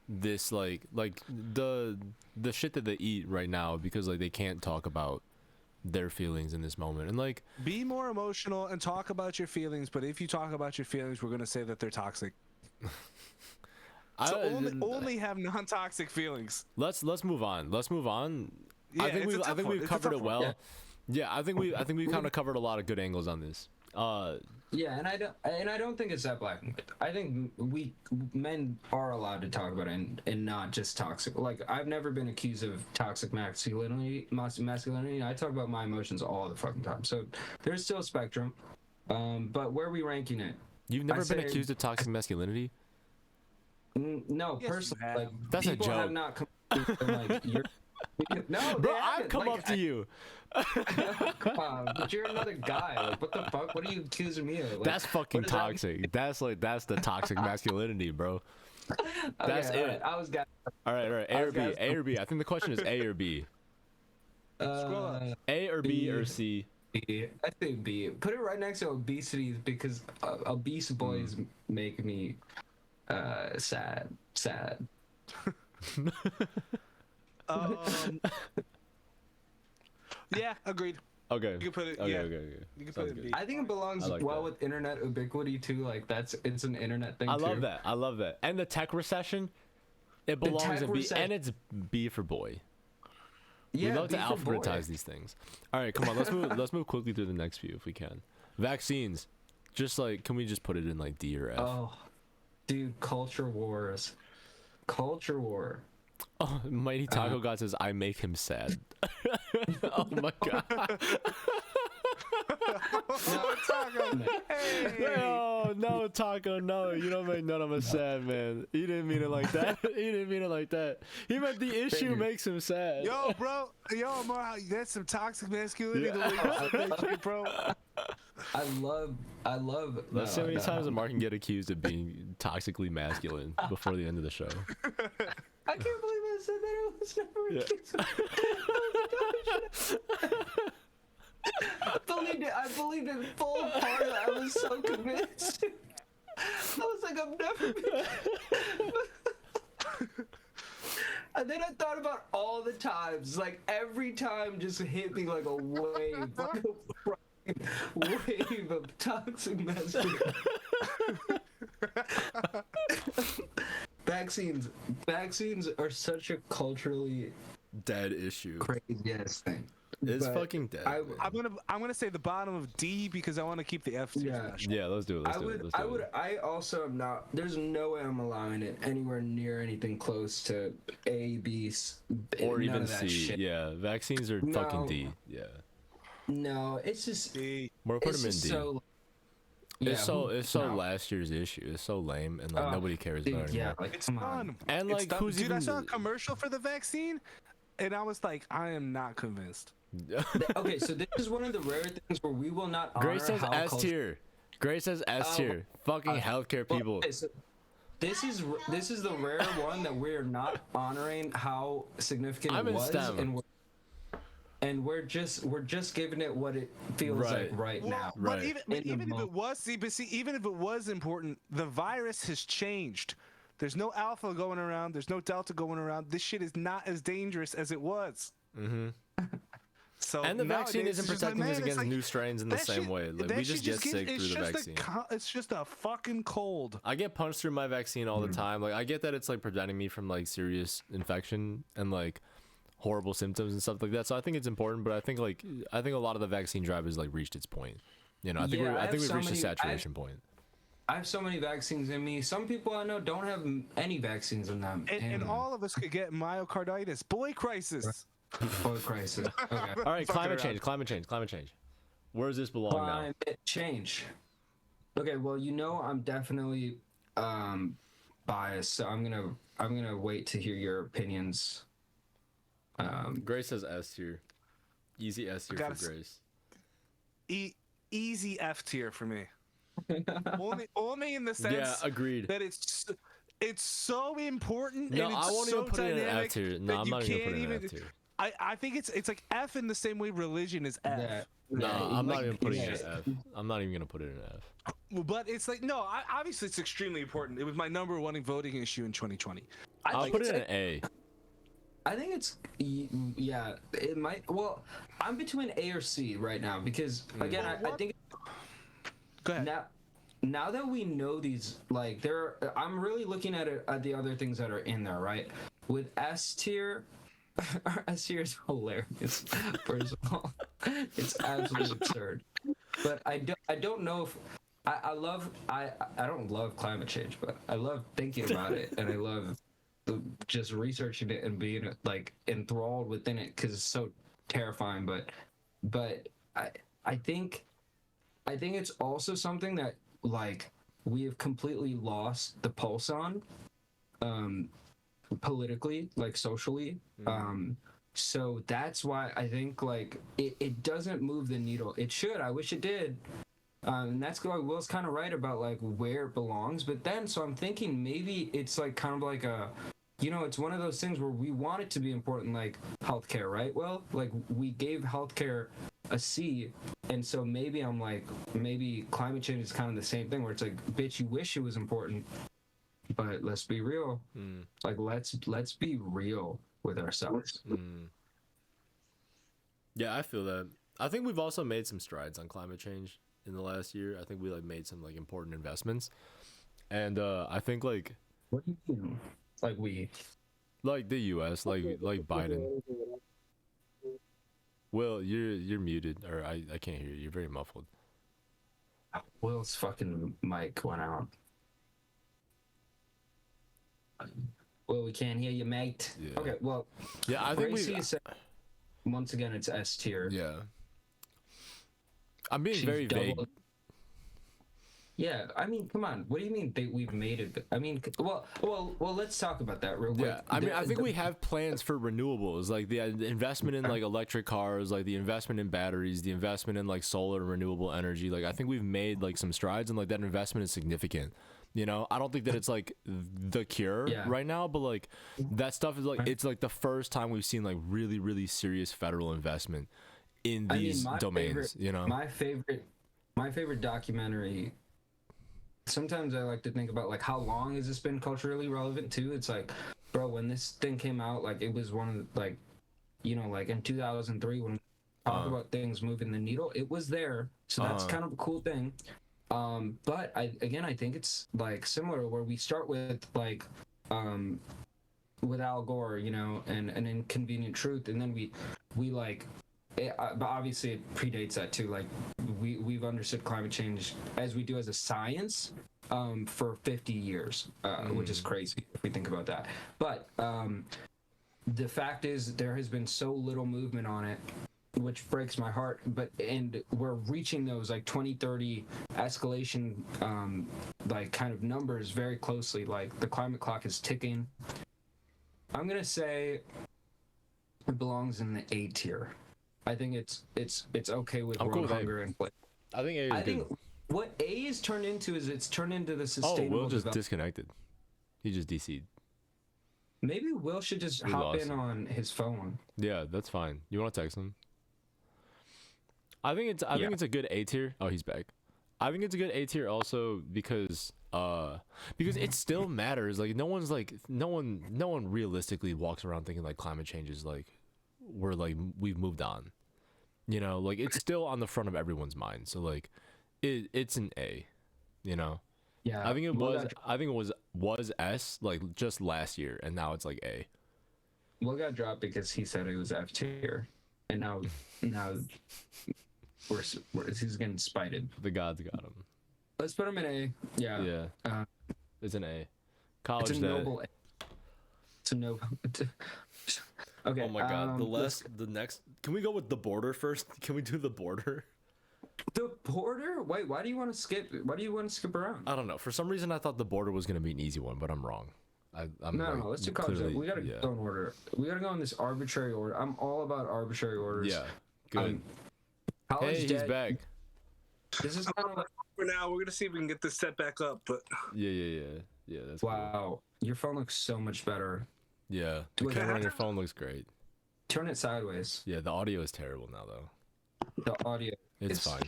this like the shit that they eat right now because like they can't talk about their feelings in this moment and like Be more emotional and talk about your feelings. But if you talk about your feelings, we're gonna say that they're toxic. So only have non-toxic feelings. let's move on. Yeah, I think it's a we I tough think one. we've It's a covered tough it one. well. Yeah, I think we kind of covered a lot of good angles on this. Yeah, and I don't think it's that black and white. I think men are allowed to talk about it and not just toxic. Like I've never been accused of toxic masculinity. I talk about my emotions all the fucking time. So there's still a spectrum. But where are we ranking it? You've never been say- accused of toxic masculinity? No, Yes, you personally, have. like That's a people have joke. not come like you're. No, Bro, they I've haven't. come Like, up to you. Come on, but you're another guy. Like, what the fuck? What are you accusing me of? Like, That's fucking what does that toxic. That's the toxic masculinity, bro. mean? That's Okay, it. I was got. All right. A I or was B? gonna- A or B? I think the question is A or B. Scroll up. A or B or B. C? B. I think B. Put it right next to obesity because obese boys make me sad. Sad. Yeah, agreed. Okay. You can put it. Okay. Yeah, Okay. you can Sounds put it. good. B. I think it belongs I like well that. with internet ubiquity too. Like it's an internet thing. I too. love that. I love that. And the tech recession, it belongs tech in B, recession- and it's B for boy. Yeah, we love to B for boy. alphabetize these things. All right, come on. Let's move. Let's move quickly through the next few if we can. Vaccines. Just like, can we just put it in like D or F? Oh, dude, culture wars. Culture war. Oh, Mighty Taco God says, I make him sad. Oh my god. No, Taco, no. You don't make none of us sad, man. He didn't mean it like that. He didn't mean it like that. He meant the issue makes him sad. Yo, bro. Yo, Mar, that's some toxic masculinity. The way you said that shit, bro. I love. Let's see how many times that Mark can get accused of being toxically masculine before the end of the show. I can't believe I said that. It was never I believed it full heart. I was so convinced. I was like, I've never been. And then I thought about all the times, like every time just hit me like a wave, like a wave of toxic masculinity. Vaccines are such a culturally Dead issue. crazy ass thing. It's But fucking dead. I- man. I'm gonna say the bottom of D because I want to keep the F tier Yeah. special. Yeah, let's do it. Let's do it. Let's do it. I also am not. There's no way I'm allowing it anywhere near anything close to A, B, Or none even of that C. shit. Yeah, vaccines are No. fucking D. Yeah. No, it's just. D. We're put It's them in just D. so. It's so no. last year's issue. It's so lame and like Oh, nobody cares dude, about it yeah, anymore. like It's come on. fun. And It's like done. who's Dude, even I saw a commercial for the vaccine, and I was like, I am not convinced. Okay, so this is one of the rare things where we will not honor Grace says how S culture- tier. Grace says S tier. Fucking healthcare Well, people. okay, so this is the rare one that we're not honoring how significant I'm it in was, STEM. and we're just giving it what it feels Right. like right now. But Right. even, In the even if it moment. was, see, even if it was important, the virus has changed. There's no alpha going around. There's no delta going around. This shit is not as dangerous as it was. Mm-hmm. So And the vaccine nowadays, isn't it's just like, protecting us man, it's against like, new strains in the that same shit- way. Like that we shit just get gives- sick it's through the just vaccine. it's just a fucking cold. I get punched through my vaccine all the time. Like I get that it's like preventing me from like serious infection and like horrible symptoms and stuff like that. So I think it's important, but I think a lot of the vaccine drive has like reached its point. You know, I think Yeah, I I think have we've so reached a many- saturation point. I have so many vaccines in me. Some people I know don't have any vaccines in them. And all of us could get myocarditis. Boy crisis. Oh, crisis. Okay. All right, Fucking climate change. Where does this belong now? Climate change. Okay, well, I'm definitely biased, so I'm gonna wait to hear your opinions. Grace says S tier. Easy S tier Gotta for Grace. Easy F tier for me. only in the sense Yeah, agreed. that it's so important No, and it's I won't so even put it in an F dynamic tier. No, that I'm you not even can't gonna put it in an even. F tier. I think it's like F in the same way religion is F. Yeah. No, Yeah, I'm like, not even putting yeah. it in an F. I'm not even gonna put it in an F. But it's like no, obviously it's extremely important. It was my number one voting issue in 2020. I'll think put it's it in an A. I think it's yeah. It might. Well, I'm between A or C right now because again, I think Go ahead. now that we know these, like I'm really looking at it at the other things that are in there, right? With S tier. S tier is hilarious. First of all, it's absolutely absurd. But I don't know if I don't love climate change, but I love thinking about it, and I love just researching it and being like enthralled within it because it's so terrifying. But I think it's also something that like we have completely lost the pulse on, politically, like socially. So that's why I think like it doesn't move the needle. It should. I wish it did. And that's why Will's kind of right about like where it belongs. But then, so I'm thinking maybe it's like kind of like a, it's one of those things where we want it to be important, like healthcare, right? Well, like we gave healthcare a C, and so maybe I'm like, maybe climate change is kind of the same thing where it's like, bitch, you wish it was important, but let's be real. Like let's be real with ourselves. Yeah, I feel that. I think we've also made some strides on climate change in the last year. I think we like made some like important investments, and I think like What do you mean? Like the U.S. like Biden. Will, you're muted, or I can't hear you. You're very muffled. Will's fucking mic went out. Well, we can't hear you, mate. Yeah. Okay, well, Yeah, I think Gracie we. said, once again, it's S tier. Yeah. I'm being She's very vague. Yeah, I mean, come on. What do you mean we've made it? I mean, well, let's talk about that real quick. Yeah, I mean, I think we have plans for renewables, like the investment in like electric cars, like the investment in batteries, the investment in like solar and renewable energy. Like I think we've made like some strides, and like that investment is significant. I don't think that it's like the cure right now, but like that stuff is like it's like the first time we've seen like really, really serious federal investment in these domains. My favorite documentary. Sometimes I like to think about like how long has this been culturally relevant too. It's like, bro, when this thing came out, like it was one of the, like, like in 2003 when we talk about things moving the needle, it was there. So that's kind of a cool thing. But I think it's like similar where we start with like with Al Gore, and an inconvenient truth, and then we like. But obviously it predates that too. Like we've understood climate change as we do as a science for 50 years, which is crazy if we think about that. But the fact is there has been so little movement on it, which breaks my heart. And we're reaching those like 2030 escalation like kind of numbers very closely. Like the climate clock is ticking. I'm gonna say it belongs in the A tier. I think it's okay with world hunger and play. I think A is I good. think what A is turned into is it's turned into the sustainable. Will just disconnected. He just DC'd. Maybe Will should just hop in on his phone. Yeah, that's fine. You want to text him? I think it's a good A tier. Oh, he's back. I think it's a good A tier also because it still matters. Like no one realistically walks around thinking like climate change is like we've moved on. Like it's still on the front of everyone's mind. So like it's an A, Yeah. I think it was S like just last year, and now it's like A. Will got dropped because he said it was F tier, and now he's getting spited. The gods got him. Let's put him in A. Yeah. Yeah. It's an A. College It's a that. noble A. It's a noble. Okay. Oh my god. The next. Can we go with the border first? Can we do the border? The border? Wait, why do you want to skip? Why do you want to skip around? I don't know. For some reason, I thought the border was gonna be an easy one, but I'm wrong. No, let's do college. We gotta go in order. We gotta go in this arbitrary order. I'm all about arbitrary orders. Yeah. Good. College Hey, he's debt. back. This is kind of like, For now, we're gonna see if we can get this set back up. But Yeah. That's cool. wow, your phone looks so much better. Yeah, the Wait, camera on your phone looks great. Turn it sideways. Yeah, the audio is terrible now though. The audio It's fine.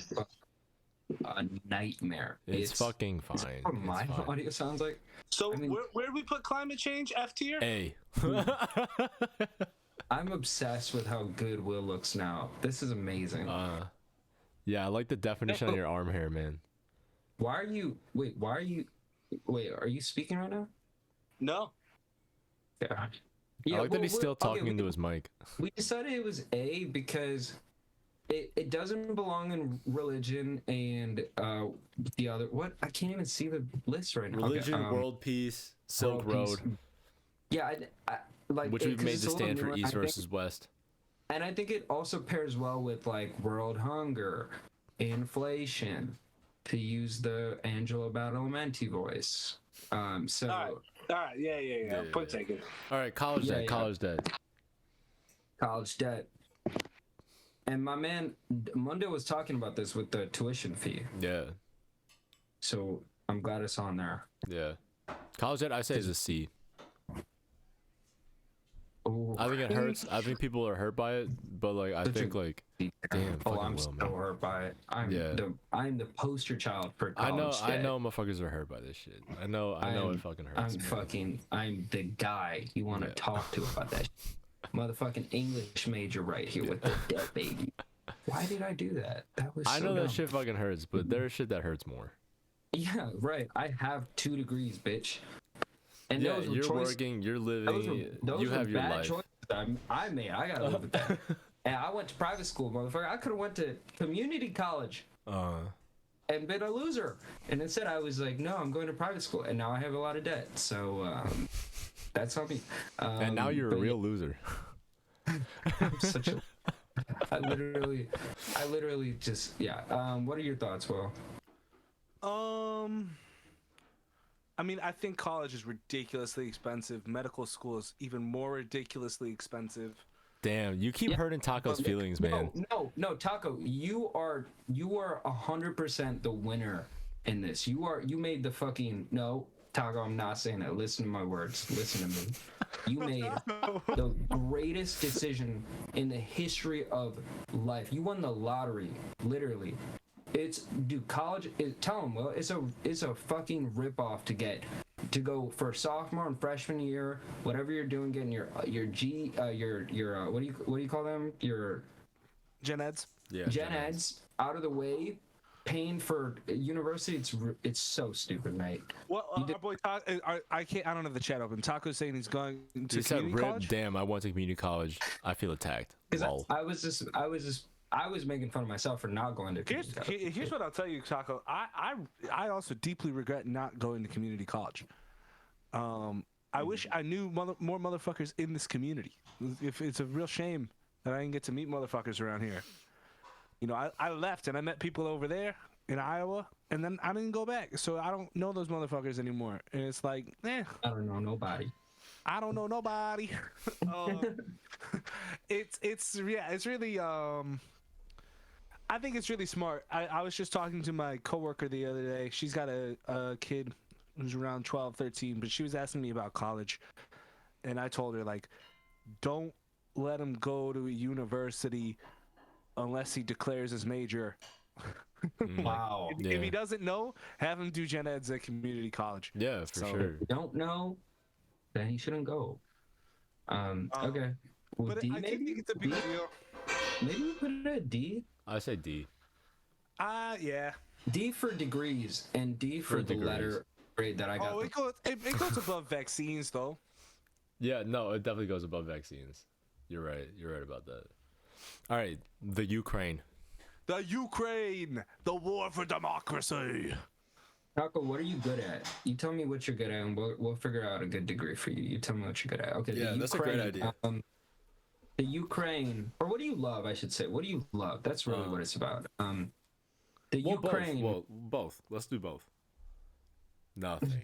a nightmare. It's fucking fine. Is that what It's my fine. audio sounds like? so I mean- where do we put climate change? F tier. A. I'm obsessed with how good Will looks now. This is amazing. Yeah, I like the definition on your arm hair, man. Why are you? Wait, are you speaking right now? No. Yeah. I like that well, he's still okay, talking into his mic. We decided it was A because it doesn't belong in religion and the other what I can't even see the list right now. Religion, Okay, world peace, Silk world Road, peace. Yeah, I like Which it- we've 'cause made it's to a little stand for newer, East I think- versus West. and I think it also pairs well with like world hunger, inflation, to use the Angela Badalamenti voice. So All right. Yeah. Point taken. All right, college Yeah, debt, yeah. college debt. college debt. And my man Monday was talking about this with the tuition fee. Yeah, So I'm glad it's on there. yeah. College debt, I say is a C. Ooh. I think it hurts. I think people are hurt by it, but like I Such a- think like damn, Oh, fucking I'm Will, so man. hurt by it. Yeah. I'm the poster child for I college know debt. motherfuckers are hurt by this shit. I know it fucking hurts. I'm the guy you want to Yeah. talk to about that. Motherfucking English major right here with the debt baby. Why did I do that? That was I so know dumb. that shit fucking hurts, but there's shit that hurts more. Yeah, right. I have 2 degrees, bitch. And Yeah, those were you're choice- working, you're those living, were you have your bad life. choices I made. I gotta live with that. And I went to private school, motherfucker. I could have went to community college and been a loser. And instead, I was like, no, I'm going to private school, and now I have a lot of debt. So that's on me. And now you're a but real loser. I'm such a. I literally just yeah. What are your thoughts, Will? I mean, I think college is ridiculously expensive. Medical school is even more ridiculously expensive. Damn, you keep Yeah. hurting Taco's feelings, man. No, Taco. You are 100% the winner in this. You made the fucking no, Taco. I'm not saying that. Listen to my words. Listen to me. You made the greatest decision in the history of life. You won the lottery, literally. College. Tell them, Will. It's a fucking ripoff to go for sophomore and freshman year, whatever you're doing, getting your what do you call them? Your Gen Eds. Yeah, gen eds out of the way, paying for university. It's so stupid, mate. Well, You did- our boy Taco, I don't have the chat open. Taco's saying he's going to You said, community "Rip, college. damn, I went to community college. I feel attacked." 'Cause Lol. I was making fun of myself for not going to community college. Here's what I'll tell you, Taco. I also deeply regret not going to community college. I wish I knew more motherfuckers in this community. If it's a real shame that I didn't get to meet motherfuckers around here. You know, I left and I met people over there in Iowa, and then I didn't go back, so I don't know those motherfuckers anymore. And it's like, I don't know nobody. I don't know nobody. It's really I think it's really smart. I was just talking to my coworker the other day. She's got a kid who's around 12, 13, but she was asking me about college. And I told her, like, don't let him go to a university unless he declares his major. Wow. Yeah. If he doesn't know, have him do gen eds at community college. Yeah, for So- sure. If you don't know, then he shouldn't go. Okay. Well, But D, I do maybe? think it's a big D? deal. Maybe we put it at D. I say D. Yeah. D for degrees and D for the degrees. letter grade that I got. Oh, it goes above vaccines, though. Yeah, no, it definitely goes above vaccines. You're right. You're right about that. All right, the Ukraine. The Ukraine, the war for democracy. Taco, what are you good at? You tell me what you're good at, and we'll figure out a good degree for you. You tell me what you're good at. Okay. Yeah, the that's a great Ukraine, idea. The Ukraine, or what do you love? I should say. What do you love? That's really what it's about. The Well, Ukraine. both. Well, both. Let's do both. Nothing.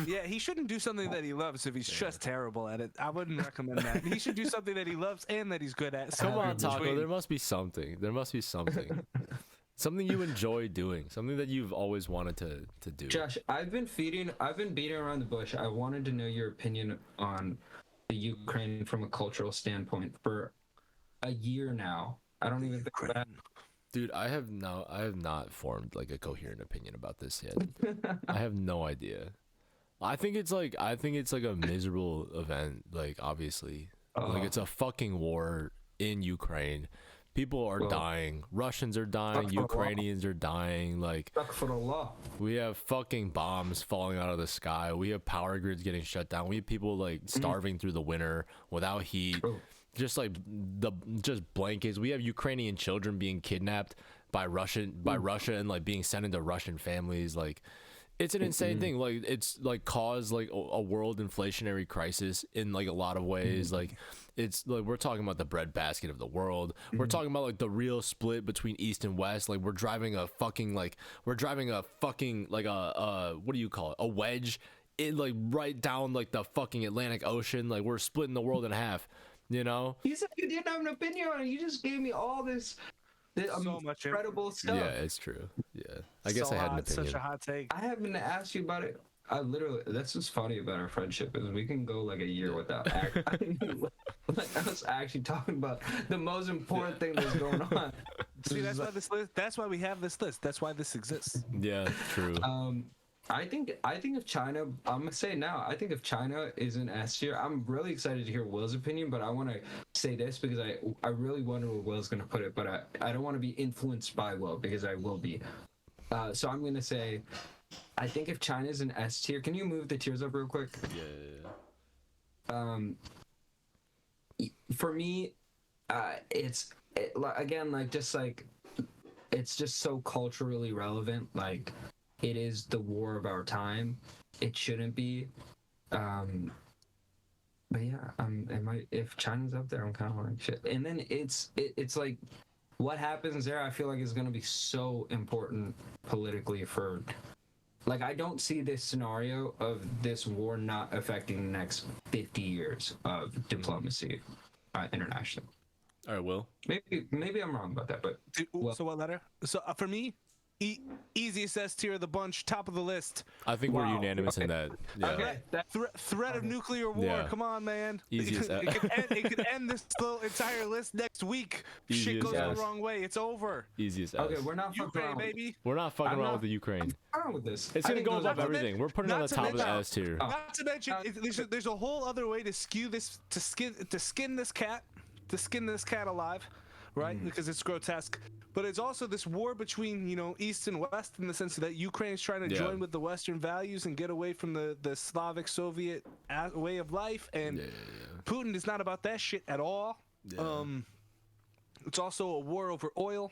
Yeah, he shouldn't do something that he loves if he's just terrible at it. I wouldn't recommend that. He should do something that he loves and that he's good at. Come somewhere on, in Taco. between. There must be something. There must be something. Something you enjoy doing. Something that you've always wanted to do. Josh, I've been beating around the bush. I wanted to know your opinion on the Ukraine from a cultural standpoint for a year now. I don't even think that. Dude, I have not formed like a coherent opinion about this yet. I have no idea. I think it's like a miserable event, like obviously. Like it's a fucking war in Ukraine. People are dying. Russians are dying, Ukrainians are dying, like we have fucking bombs falling out of the sky. We have power grids getting shut down. We have people like starving through the winter without heat. Just like just blankets. We have Ukrainian children being kidnapped by Russia and like being sent into Russian families. Like it's an insane thing. Like it's like caused like a world inflationary crisis in like a lot of ways. Like it's like we're talking about the breadbasket of the world. We're talking about like the real split between East and West. Like we're driving a fucking like what do you call it? A wedge in like right down like the fucking Atlantic Ocean. Like we're splitting the world in half. You know? You said you didn't have an opinion on it. You just gave me all this So much incredible stuff. Yeah, it's true. Yeah, I guess I had an opinion. Such a hot take. I haven't asked you about it. I literally, that's what's funny about our friendship is we can go like a year without like us actually talking about the most important thing that's going on. See, that's why we have this list. That's why this exists. Yeah, true. I think if China, I'm gonna say now, I think if China is in S tier, I'm really excited to hear Will's opinion, but I want to say this because I really wonder where Will's gonna put it, but I don't want to be influenced by Will because I will be. So I'm gonna say, I think if China's in S tier, can you move the tiers up real quick? Yeah. For me, it's just so culturally relevant. Like, it is the war of our time. It shouldn't be. But yeah, if China's up there, I'm kind of like shit. And then it's like, what happens there? I feel like is going to be so important politically for. Like, I don't see this scenario of this war not affecting the next 50 years of diplomacy internationally. All right, Will. Maybe I'm wrong about that, but So what letter? So for me, easiest S tier of the bunch, top of the list. I think we're unanimous in that. Yeah. Okay. Threat of nuclear war. Yeah. Come on, man. Easiest. It could end this little entire list next week. Shit Easiest goes S. the wrong way. It's over. Easiest. okay, S. we're not fucking Ukraine, around. baby. We're not fucking around with the Ukraine. Wrong with this. It's I gonna think go those above are- everything. We're putting it on the not to top of the mention- S tier. Not to mention, there's a whole other way to skin this cat alive, right? Because it's grotesque. But it's also this war between, East and West in the sense that Ukraine is trying to join with the Western values and get away from the Slavic Soviet way of life. And Putin is not about that shit at all. Yeah. It's also a war over oil.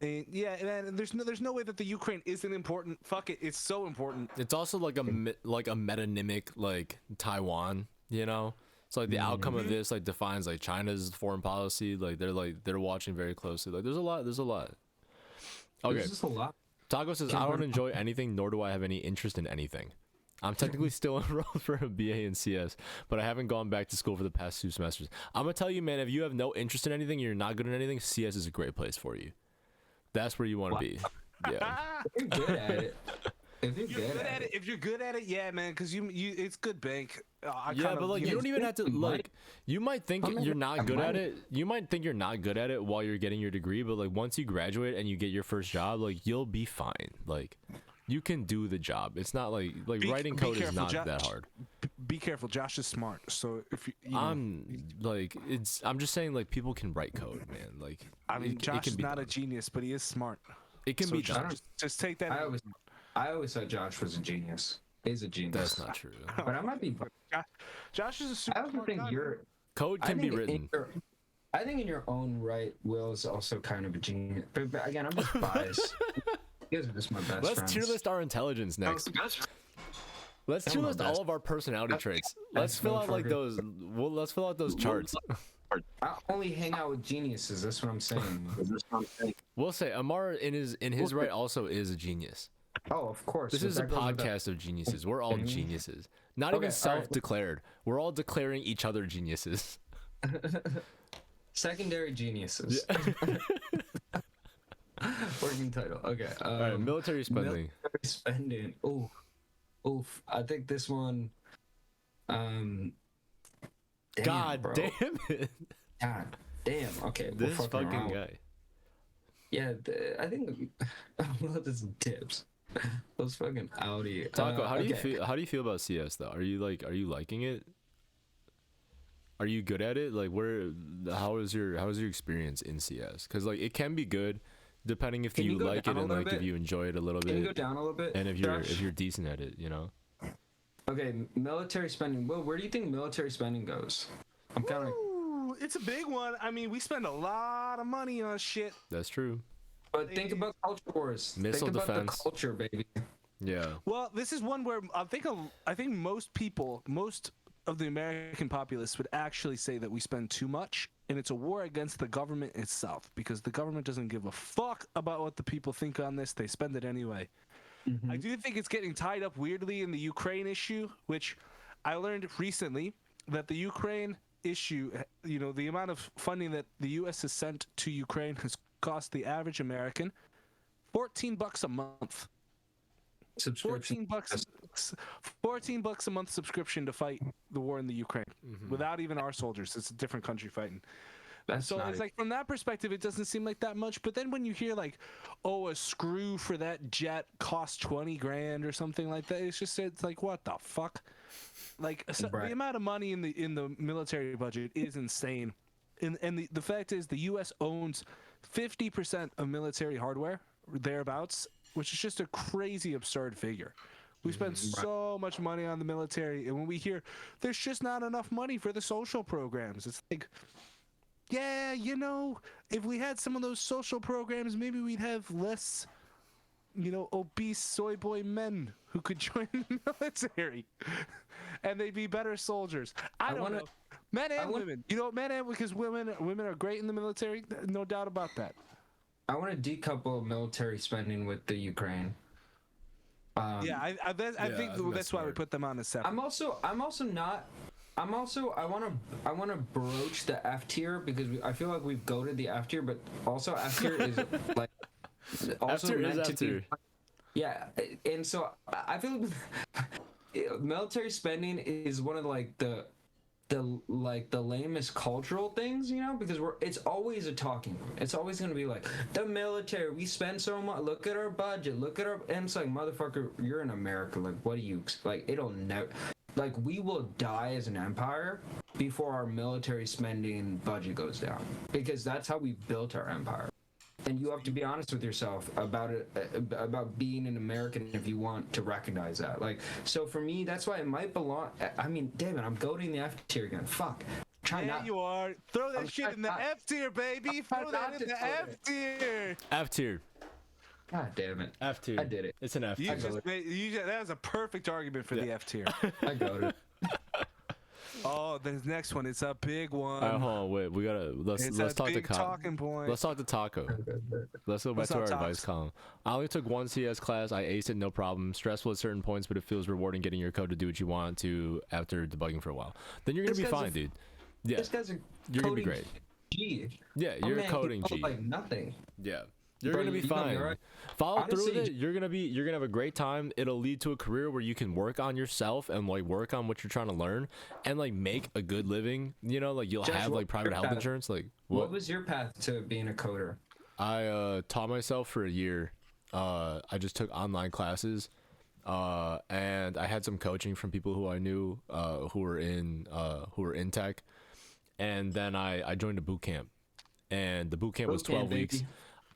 And man, there's no way that the Ukraine isn't important. Fuck it, it's so important. It's also like a metonymic like Taiwan, So like the outcome of this like defines like China's foreign policy. Like they're watching very closely. Like there's a lot. Okay. There's just a lot. Taco says I don't enjoy anything, nor do I have any interest in anything. I'm technically still enrolled for a BA in CS, but I haven't gone back to school for the past 2 semesters. I'm gonna tell you, man, if you have no interest in anything, you're not good at anything, CS is a great place for you. That's where you want to be. Yeah. You're good at it. If you're good at it, yeah, man, because you it's good bank. But like you don't even have to like. You might think you're not good at it. You might think you're not good at it while you're getting your degree, but like once you graduate and you get your first job, like you'll be fine. Like you can do the job. It's not like writing code is not that hard. Be careful. Josh is smart, so if I'm just saying like people can write code, man. Like Josh can is be not done. a genius, but he is smart. It can So be done. just take that. I always thought Josh was a genius. Is a genius. That's not true. But I might be. Josh is a super I also smart think guy. Code can be written. I think in your own right, Will is also kind of a genius. But again, I'm just biased. You guys are just my best Let's friends. tier list our intelligence next. Let's tier list all of our personality traits. Let's fill out like those. Well, let's fill out those charts. I only hang out with geniuses. That's what I'm saying. We'll say Amar in his right also is a genius. Oh, of course. This but is a that goes without- podcast of geniuses. We're all kidding me? geniuses. Not Okay, even all right. self-declared. We're all declaring each other geniuses. Secondary geniuses. Working title. Okay. All right, military spending. Military spending. Oof. I think this one. Damn, God bro. damn it. God damn. Okay. we're This fucking fucking around. guy. Yeah, I think well, this tips. Those fucking Audi. Taco, how do you okay. feel? How do you feel about CS though? Are you liking it? Are you good at it? Like, how is your experience in CS? Because like it can be good, depending if Can you you go like it down a and little like if bit? you enjoy it a little Can you go bit, down a little bit? and if Josh? you're decent at it, you know. Okay, military spending. Well, where do you think military spending goes? I'm kind of. Ooh, it's a big one. I mean, we spend a lot of money on shit. That's true. But think about culture wars. Missile think about defense. the culture, baby. Yeah. Well, this is one where I think most of the American populace would actually say that we spend too much, and it's a war against the government itself because the government doesn't give a fuck about what the people think on this. They spend it anyway. I do think it's getting tied up weirdly in the Ukraine issue, which I learned recently that the Ukraine issue, you know, the amount of funding that the U.S. has sent to Ukraine has cost the average American $14 a month. Subscription. $14 a month subscription to fight the war in the Ukraine without even our soldiers. It's a different country fighting. That's So not it's it. like from that perspective, it doesn't seem like that much. But then when you hear like, oh, a screw for that jet cost 20 grand or something like that, it's like what the fuck? Like so Right. the amount of money in the military budget is insane. And the fact is the U.S. owns 50% of military hardware thereabouts, which is just a crazy absurd figure. We spend so much money on the military, and when we hear there's just not enough money for the social programs, it's like, yeah, you know, if we had some of those social programs, maybe we'd have less, you know, obese soy boy men who could join the military, and they'd be better soldiers. I don't know. Men and women, you know, because women are great in the military, no doubt about that. I want to decouple military spending with the Ukraine. Yeah, I think I think that's that's why we smart. put them on a separate. I'm also not. I want to broach the F tier because I feel like we've goated the F tier, but also F tier is like also F-tier is meant to F-tier. be. Yeah, and so I feel like military spending is one of the lamest cultural things, you know, because it's always a talking point. It's always going to be like the military, we spend so much, look at our budget, and it's like, motherfucker, you're in America, like what do you like? It'll never, like, we will die as an empire before our military spending budget goes down, because that's how we built our empire. And you have to be honest with yourself about it, about being an American if you want to recognize that. Like, so for me, that's why it might belong. I mean, damn it, I'm goading the F tier again. Fuck. Try Yeah, not. you are. Throw that I'm shit trying in the not- F tier, baby. trying Throw that not in to the throw F it. tier. F tier. God damn it. F tier. I did it. It's an F You tier. just that was a perfect argument for the F tier. I goaded. Oh, the next one. It's a big one. All right, hold on, wait. We gotta let's It's let's a talk to big Taco. talking point. Let's talk to Taco. Let's go back What's to up, our Tox? advice column. I only took one CS class. I aced it, no problem. Stressful at certain points, but it feels rewarding getting your code to do what you want to after debugging for a while. Then you're gonna This be guy's fine, a- dude. Yeah, This guy's a you're gonna be coding great. G. Yeah, My you're man coding can G. code like nothing. Yeah. You're Bro, gonna be you gonna be fine. alright. Follow through with Honestly, it. You're gonna have a great time. It'll lead to a career where you can work on yourself and like work on what you're trying to learn and like make a good living. You know, like you'll Josh, have what- like private health path- insurance. Like What was your path to being a coder? I taught myself for a year. I just took online classes, and I had some coaching from people who I knew who were in tech, and then I joined a boot camp, and the boot camp was Boot camp, 12 weeks. baby.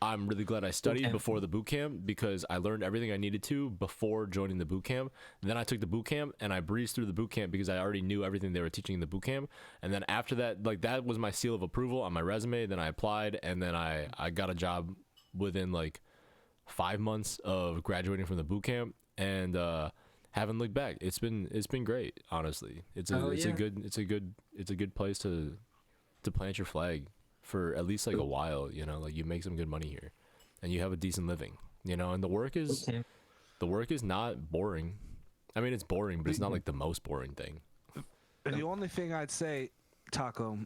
I'm really glad I studied camp. before the boot camp because I learned everything I needed to before joining the boot camp. Then I took the boot camp and I breezed through the boot camp because I already knew everything they were teaching in the boot camp. And then after that, like that was my seal of approval on my resume. Then I applied and then I got a job within like 5 months of graduating from the boot camp and haven't looked back. It's been great, honestly. It's a good place to plant your flag for at least like a while, you know, like you make some good money here and you have a decent living, you know, and the work is Okay. the work is not boring. I mean, it's boring, but it's not like the most boring thing. The only thing I'd say, Taco,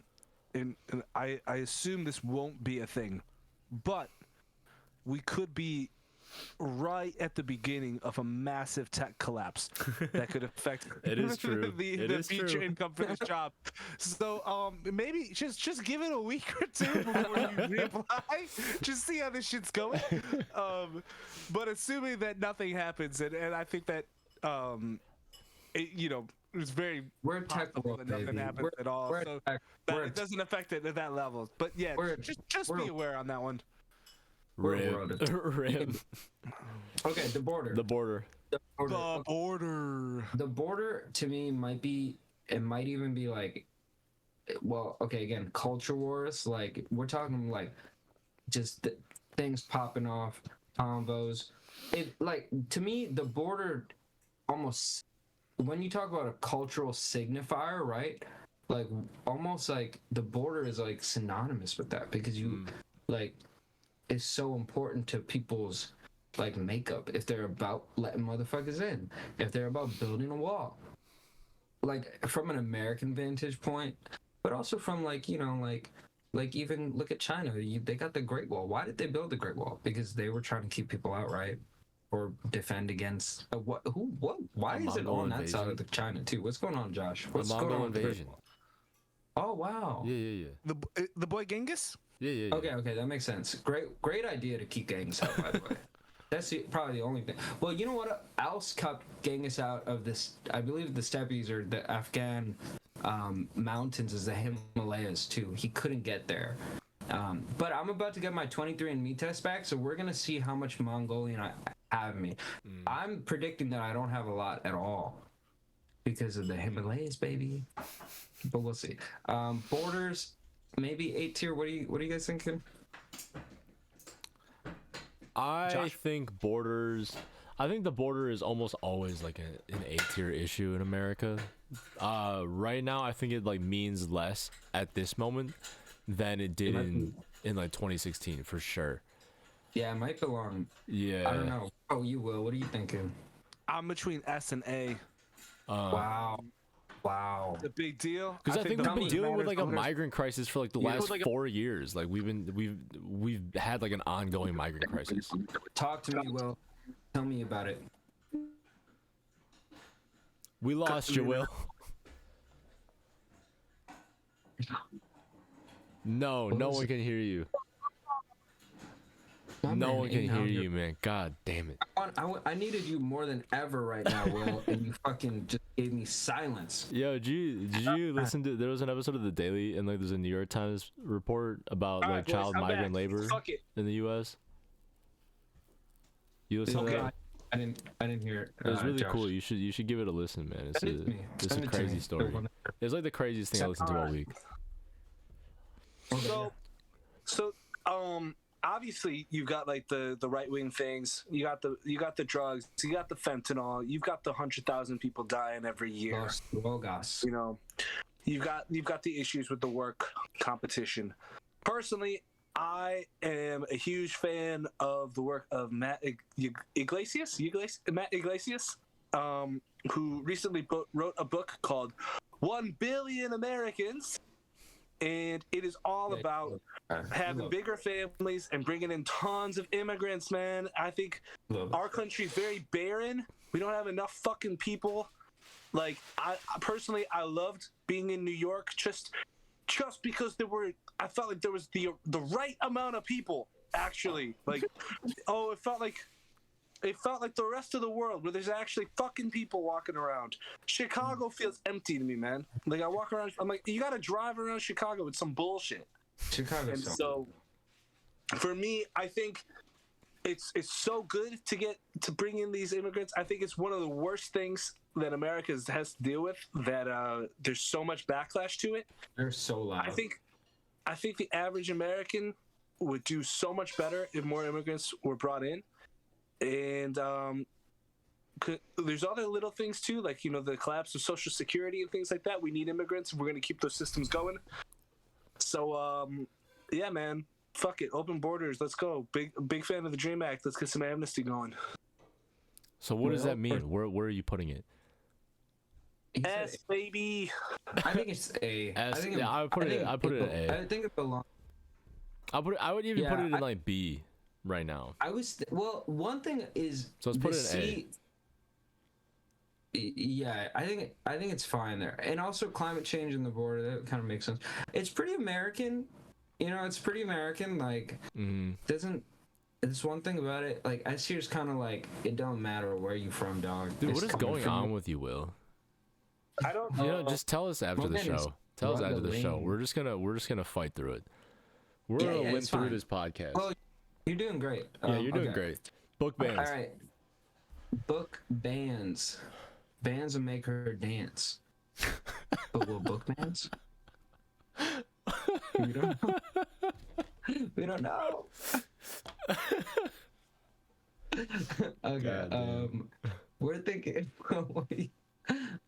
and I assume this won't be a thing, but we could be right at the beginning of a massive tech collapse that could affect It is true. the It is future true. income for this job. So maybe just give it a week or two before you reapply. Just see how this shit's going. But assuming that nothing happens, and I think that it's very We're tech possible world, that nothing baby. happens at all. We're So tech- that we're it doesn't affect it at that level. But yeah, We're- just be we're- aware on that one. Rip. Rip. Okay, the border. The border. The border. The border. The border to me might even be like, well, okay, again, culture wars. Like we're talking like just things popping off, convos. It like to me the border almost when you talk about a cultural signifier, right? Like almost like the border is like synonymous with that because you like it's so important to people's like makeup if they're about letting motherfuckers in, if they're about building a wall, like from an American vantage point, but also from like like even look at China. They got the Great Wall. Why did they build the Great Wall? Because they were trying to keep people out, right? Or defend against what? Who? What? Why A is it Mongol on that side invasion. of the China too? What's going on, Josh? A What's going Mongol on with the Great invasion. Wall? Oh wow. Yeah. The boy Genghis. Yeah. Okay, that makes sense. Great idea to keep Genghis out, by the way. That's probably the only thing. Well, you know what else kept Genghis out of this? I believe the steppes or the Afghan mountains is the Himalayas too. He couldn't get there. But I'm about to get my 23andMe test back, so we're gonna see how much Mongolian I have in me. I'm predicting that I don't have a lot at all because of the Himalayas, baby. But we'll see. Borders, maybe 8 tier. What are you guys thinking? I think the border is almost always like an A-tier issue in America. Right now, I think it like means less at this moment than it did in like 2016 for sure. Yeah, it might belong. Yeah. I don't know. Oh, you will. What are you thinking? I'm between S and A. Wow. The big deal. Because I think we've been it dealing with matters like a because- migrant crisis for like the last 4 years. Like we've had like an ongoing migrant crisis. Talk to me, Will. Tell me about it. We lost you, Will. No one can hear you. No one can hear you, man. God damn it. I needed you more than ever right now, Will, and you fucking just gave me silence. Yo, did you listen to? There was an episode of The Daily, and like there's a New York Times report about All like right, boys, child I'm migrant back. labor Fuck it. in the U.S. You listen to that? I didn't hear it. It was really Josh. cool. You should give it a listen, man. It's Send it to me. it's a Send it to crazy me. story. It's like the craziest thing I listened to all week. So obviously you've got like the right wing things. You got the drugs. You got the fentanyl. You've got the 100,000 people dying every year. Well, guys. You know, you've got the issues with the work competition. Personally, I am a huge fan of the work of Matt Iglesias, who recently wrote a book called 1 Billion Americans. And it is all about having bigger families and bringing in tons of immigrants, man. I think our country's very barren. We don't have enough fucking people. Like, I personally, I loved being in New York just because I felt like there was the right amount of people, actually. Like, it felt like the rest of the world where there's actually fucking people walking around. Chicago feels empty to me, man. Like I walk around, I'm like, you gotta drive around Chicago with some bullshit. Chicago. And so, for me, I think it's so good to bring in these immigrants. I think it's one of the worst things that America has to deal with. That there's so much backlash to it. They're so loud. I think the average American would do so much better if more immigrants were brought in. And there's other little things too, like the collapse of Social Security and things like that. We need immigrants if we're going to keep those systems going. So yeah, man, fuck it, open borders, let's go. Big fan of the Dream Act. Let's get some amnesty going. So what does Well, that mean? Where are you putting it? He said S baby. I think it's A. S. I think Yeah, I put it at A. I think it belongs. I would even put Yeah, it in like B right now. Well, one thing is So let's put it in A. Yeah, I think it's fine there, and also climate change in the border, that kind of makes sense. It's pretty American, it's pretty American. Like, doesn't. It's one thing about it. Like, S tier is kind of like it don't matter where you from, dog. Dude, It's what is coming going from on with you, Will? I don't Just tell us after my the man is show. Tell us after the show. struggling. We're just gonna fight through it. We're Yeah, gonna yeah, win it's through fine. this podcast. Well, you're doing great. Yeah, you're doing Okay. great. Book bands. All right. Book bands. Bands that make her dance. But will book bands? We don't know. We don't know. Okay. God damn. We're thinking.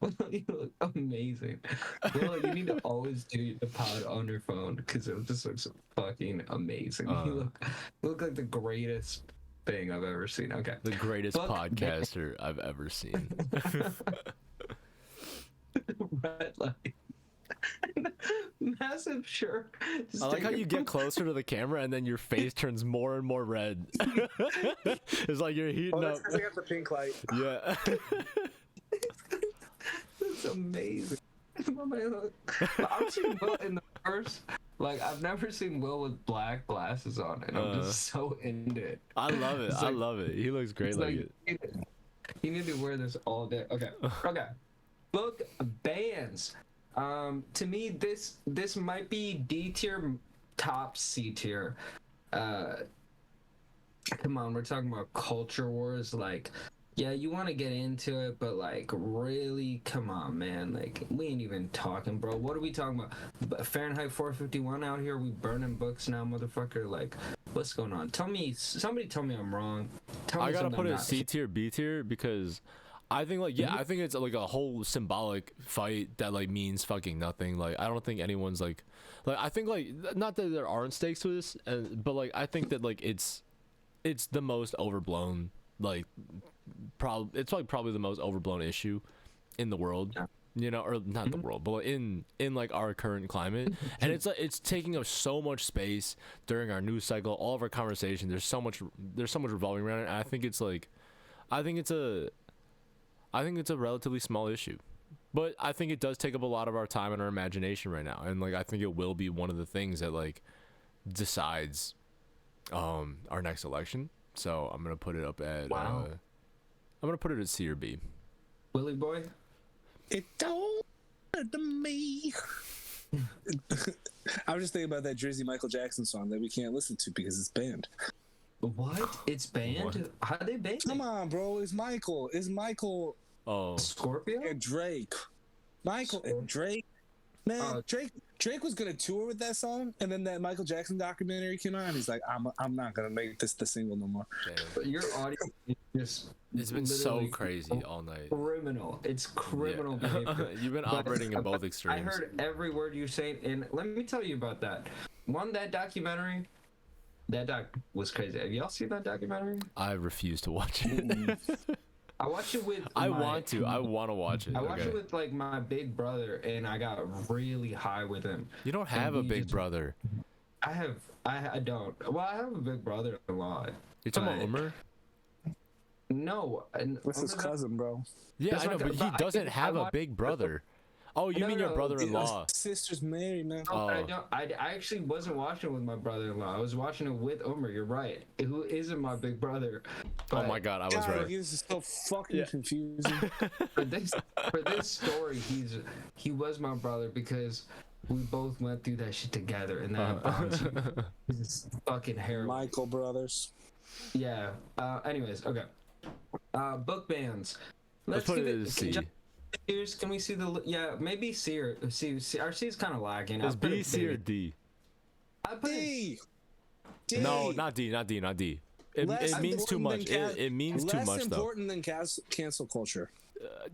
Well, you look amazing. Well, you need to always do the pod on your phone because it just looks fucking amazing. You look like the greatest thing I've ever seen. Okay. The greatest Book podcaster I've ever seen. Red light. Massive shirt. I like how you get closer to the camera and then your face turns more and more red. It's like you're heating up. I got the pink light. Yeah. That's amazing. I've seen Will in the first. Like, I've never seen Will with black glasses on, and I'm just so into it. I love it. It's I like- love it. He looks great It's like it. You need to wear this all day. Okay. Okay. Book bands. To me, this might be D tier, top C tier. Come on, we're talking about culture wars. Like, yeah, you want to get into it, but like, really, come on, man. Like, we ain't even talking, bro. What are we talking about? Fahrenheit 451 out here? We burning books now, motherfucker. Like, what's going on? Somebody tell me I'm wrong. Tell me I gotta something put I'm it not. C tier, B tier because I think I think it's like a whole symbolic fight that like means fucking nothing. Like I don't think anyone's like I think like not that there aren't stakes to this, but like I think that like it's the most overblown like it's like probably the most overblown issue in the world. Yeah. Or not the world, but in like our current climate, and it's like it's taking up so much space during our news cycle, all of our conversation. There's so much revolving around it. And I think it's a relatively small issue, but I think it does take up a lot of our time and our imagination right now, and like I think it will be one of the things that like decides our next election. So I'm gonna put it up at Wow. I'm gonna put it at C or B. Willie boy. It don't matter to me. I was just thinking about that Drizzy Michael Jackson song that we can't listen to because it's banned. What? It's banned? What? How they banned Come it? on, bro. It's Michael Oh, Scorpio? and Drake. Michael and Drake. Man, Drake was gonna tour with that song, and then that Michael Jackson documentary came out, and he's like, I'm not gonna make this the single no more. damn. Your audio is just It's been so literally crazy all night. criminal. It's criminal Yeah. behavior. You've been But operating in both I extremes. heard every word you say, and let me tell you about that. That documentary, that doc was crazy. Have y'all seen that documentary? I refuse to watch it. I watched it with I want to watch it. I watched Okay. it with like my big brother, and I got really high with him. You don't have a we big just- brother. I don't. Well, I have a big brother-in-law. You're talking about but- Umar? No, What's his cousin, bro? Yeah, That's I know, my but co- he but I doesn't think have I a want- big brother. Oh, you No, mean your no, brother-in-law? His sister's married, man. No, but I Oh. don't. I actually wasn't watching it with my brother-in-law. I was watching it with Umar. You're right. Who isn't my big brother? Oh But my god, I was God, right. this is so fucking Yeah. confusing. For this story, he was my brother because we both went through that shit together, and that bonds you. It's fucking heroin. Michael Brothers. Yeah. Anyways, okay. Book bands. Let's put give it as C. Here's, can we see maybe C or C? Our C is kind of lagging. It's I'll put B, it C, or D? I put it. D. D. No, not D, not D, not D. Less It means too important much. than It means too Less much, though. important than cancel culture.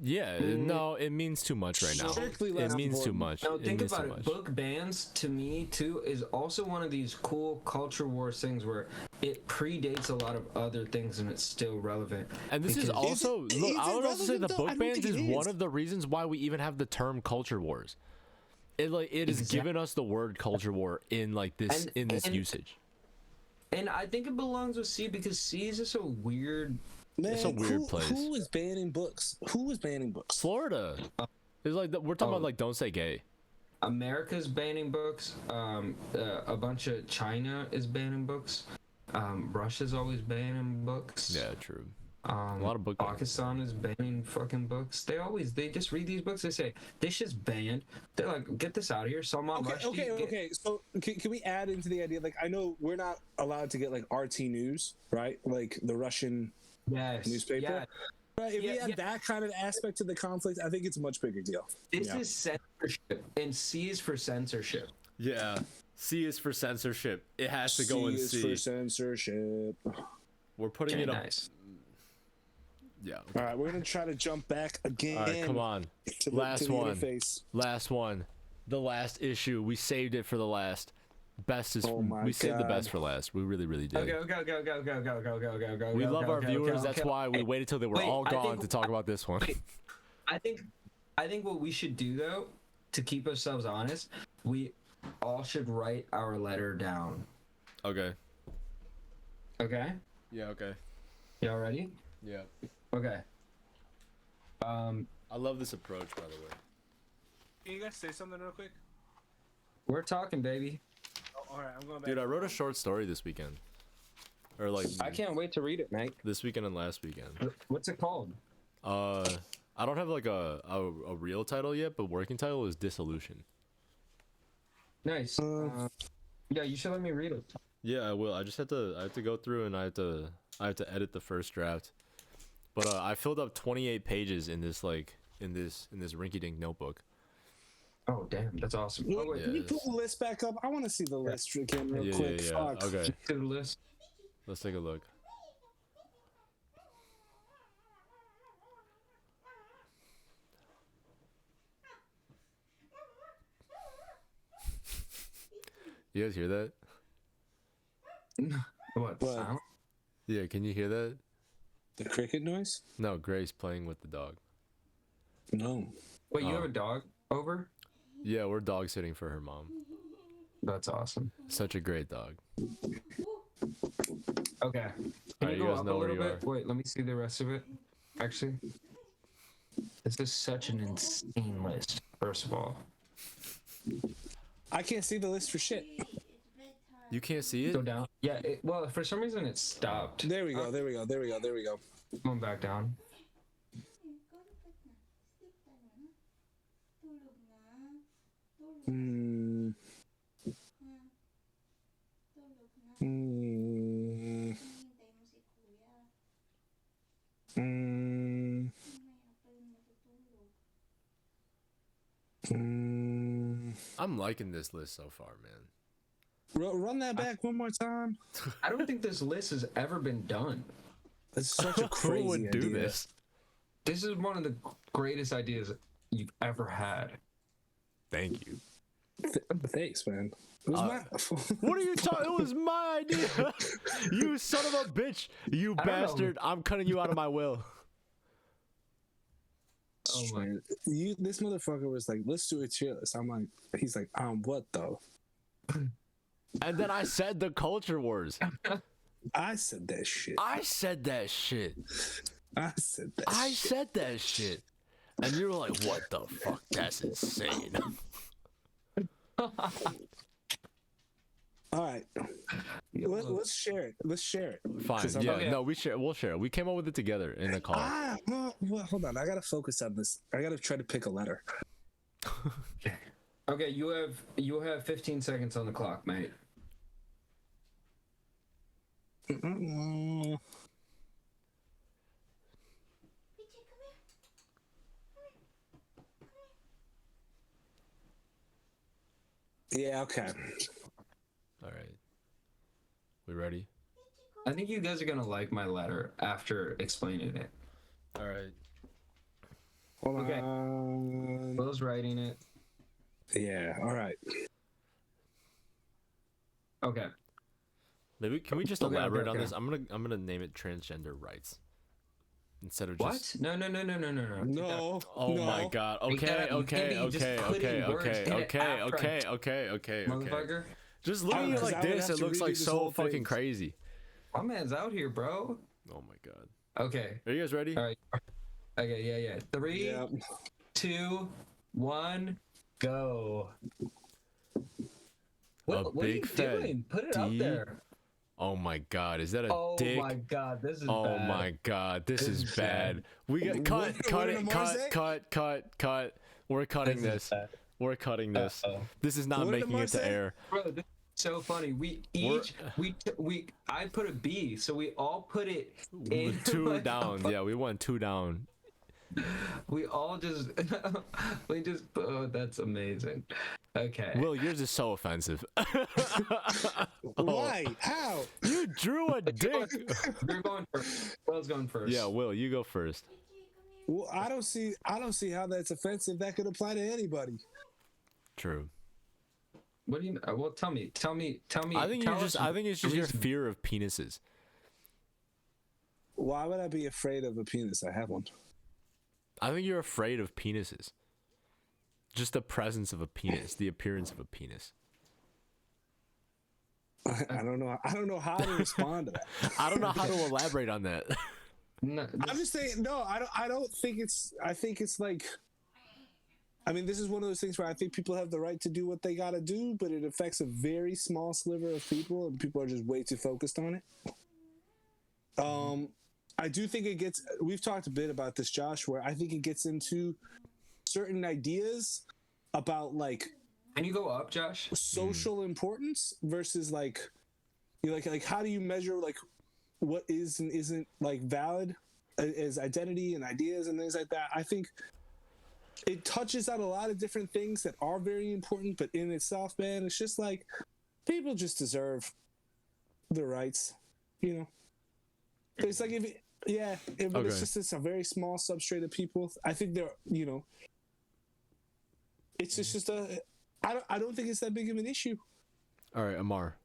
Yeah, no, it means too much right now. Strictly It less means too important. much. No, It think means about too it. much. Book bands, to me, too, is also one of these cool culture war things where it predates a lot of other things and it's still relevant. And this is Because- also Is look. it I would also say the relevant, though? I book don't bans think is it one is. of the reasons why we even have the term culture wars. It has Exact- given us the word culture war in like this And- and- usage. And I think it belongs with C because C is just a weird. Man, It's a weird place. Who is banning books? Who is banning books? Florida. It's like we're talking Oh. about like don't say gay. America's banning books. A bunch of China is banning books. Russia's always banning books. Yeah, true. A lot of book bans. Pakistan is banning fucking books. They just read these books. They say this shit's banned. They're like, get this out of here. Salman Rushdie. Okay. So can we add into the idea? Like, I know we're not allowed to get like RT News, right? Like the Russian Yes. newspaper. Yeah. Right. If we Yeah, add yeah. that kind of aspect to the conflict, I think it's a much bigger deal. This Yeah. is censorship, and C is for censorship. Yeah. C is for censorship. It has to go in is C. for censorship. We're putting Okay, it up. nice. Yeah. All right, we're gonna try to jump back again. All right, come on. To the, Last to the one. interface. Last one. The last issue. We saved it for the last. Best is Oh my we saved the God. best for last. We really, really did. Go. We love our viewers. That's why we waited till they were Wait, all I gone think- to talk about this one. Wait. I think what we should do though, to keep ourselves honest, we all should write our letter down. Okay. Okay? Yeah, okay. Y'all ready? Yeah. Okay. I love this approach, by the way. Can you guys say something real quick? We're talking, baby. Oh, all right, I'm going back. Dude, I wrote a short story this weekend. Or like I can't wait to read it, Mike. this weekend and last weekend. What's it called? I don't have like a real title yet, but working title is Dissolution. Nice. Yeah, you should let me read it. Yeah, I will. I have to go through and I have to edit the first draft. But I filled up 28 pages in this rinky-dink notebook. Oh, damn, that's awesome. Well, Oh, wait. can you Yeah, put the list back up? I want to see the list again real quick. Fuck. Okay, To the list. let's take a look. You guys hear that? What? What? Sound? Yeah, can you hear that? The cricket noise? No, Grace playing with the dog. No. Wait, you Oh. have a dog over? Yeah, we're dog sitting for her mom. That's awesome. Such a great dog. Okay. Can Alright, you you go guys up a know where little you bit? are. Wait, let me see the rest of it. Actually, this is such an insane list. First of all, I can't see the list for shit. You can't see go it? down. Yeah. Well, for some reason it stopped. There we go. There we go. There we go. There we go. Going back down. Hmm. Hmm. Hmm. Hmm. I'm liking this list so far, man. Run that back one more time. I don't think this list has ever been done. That's such a crazy Who would do idea. this? This is one of the greatest ideas you've ever had. Thank you. Thanks, man. It was my. What are you talking? It was my idea. You son of a bitch. You I don't know. bastard. I'm cutting you out of my will. Oh my. This motherfucker was like, let's do a tier list. I'm like, he's like, what though? And then I said the culture wars. I said that shit. I said that shit. I said that I shit. said that shit. And you were like, what the fuck? That's insane. All right. Let's share it. Let's share it. Fine. 'Cause I'm- Yeah. Okay. No, we'll share it. We came up with it together in the call. Well, hold on. I gotta focus on this. I gotta try to pick a letter. Okay, you have 15 seconds on the clock, mate. Mm-mm. Yeah. Okay. All right. We ready? I think you guys are gonna like my letter after explaining it. All right. Hold Okay. on. Will's writing it. Yeah. All right. Okay. Maybe can we just Okay, elaborate on okay. this? I'm gonna name it transgender rights instead of What? just. No. No. Oh no. my god. You Okay, can't be just putting words in it after I- okay. Motherfucker. Just looking at it 'cause like I would this, have it to looks redo like this so whole fucking thing. crazy. My man's out here, bro. Oh my god. Okay. Are you guys ready? All right. Okay. Yeah. 3, Yeah. 2, 1, go. What are you big fat doing? Put it out D. there. Oh my god, is that a Oh dick? my god, this is Oh bad. my god, this is is bad. bad. We got What did Amar say? cut. We're cutting This is this. bad. We're cutting this. Uh-oh. This is not What did making Amar it to say? air. Bro, this is so funny. We I put a B, so we all put it in Two like, down. Yeah, we went 2 down. We all just oh, that's amazing. Okay. Will, yours is so offensive. Why? How? You drew a dick. You're going first. Will's going first. Yeah, Will, you go first. Well, I don't see how that's offensive. That could apply to anybody. True. What do you well tell me. I think tell us I think it's the just your reason. fear of penises. Why would I be afraid of a penis? I have one. I think you're afraid of penises. Just the presence of a penis, the appearance of a penis. I don't know. I don't know how to respond to that. I don't know how to elaborate on that. No, I'm just saying. No, I don't think it's. I think it's like. I mean, this is one of those things where I think people have the right to do what they got to do, but it affects a very small sliver of people, and people are just way too focused on it. I do think it gets. We've talked a bit about this, Josh, where I think it gets into certain ideas about like Can you go up, Josh? social importance versus like, you know, like how do you measure like what is and isn't like valid as identity and ideas and things like that. I think it touches on a lot of different things that are very important, but in itself, man, it's just like people just deserve their rights, you know. It's like but Okay. it's a very small substrate of people. I think they're, you know, it's just I don't think it's that big of an issue. All right, Amar.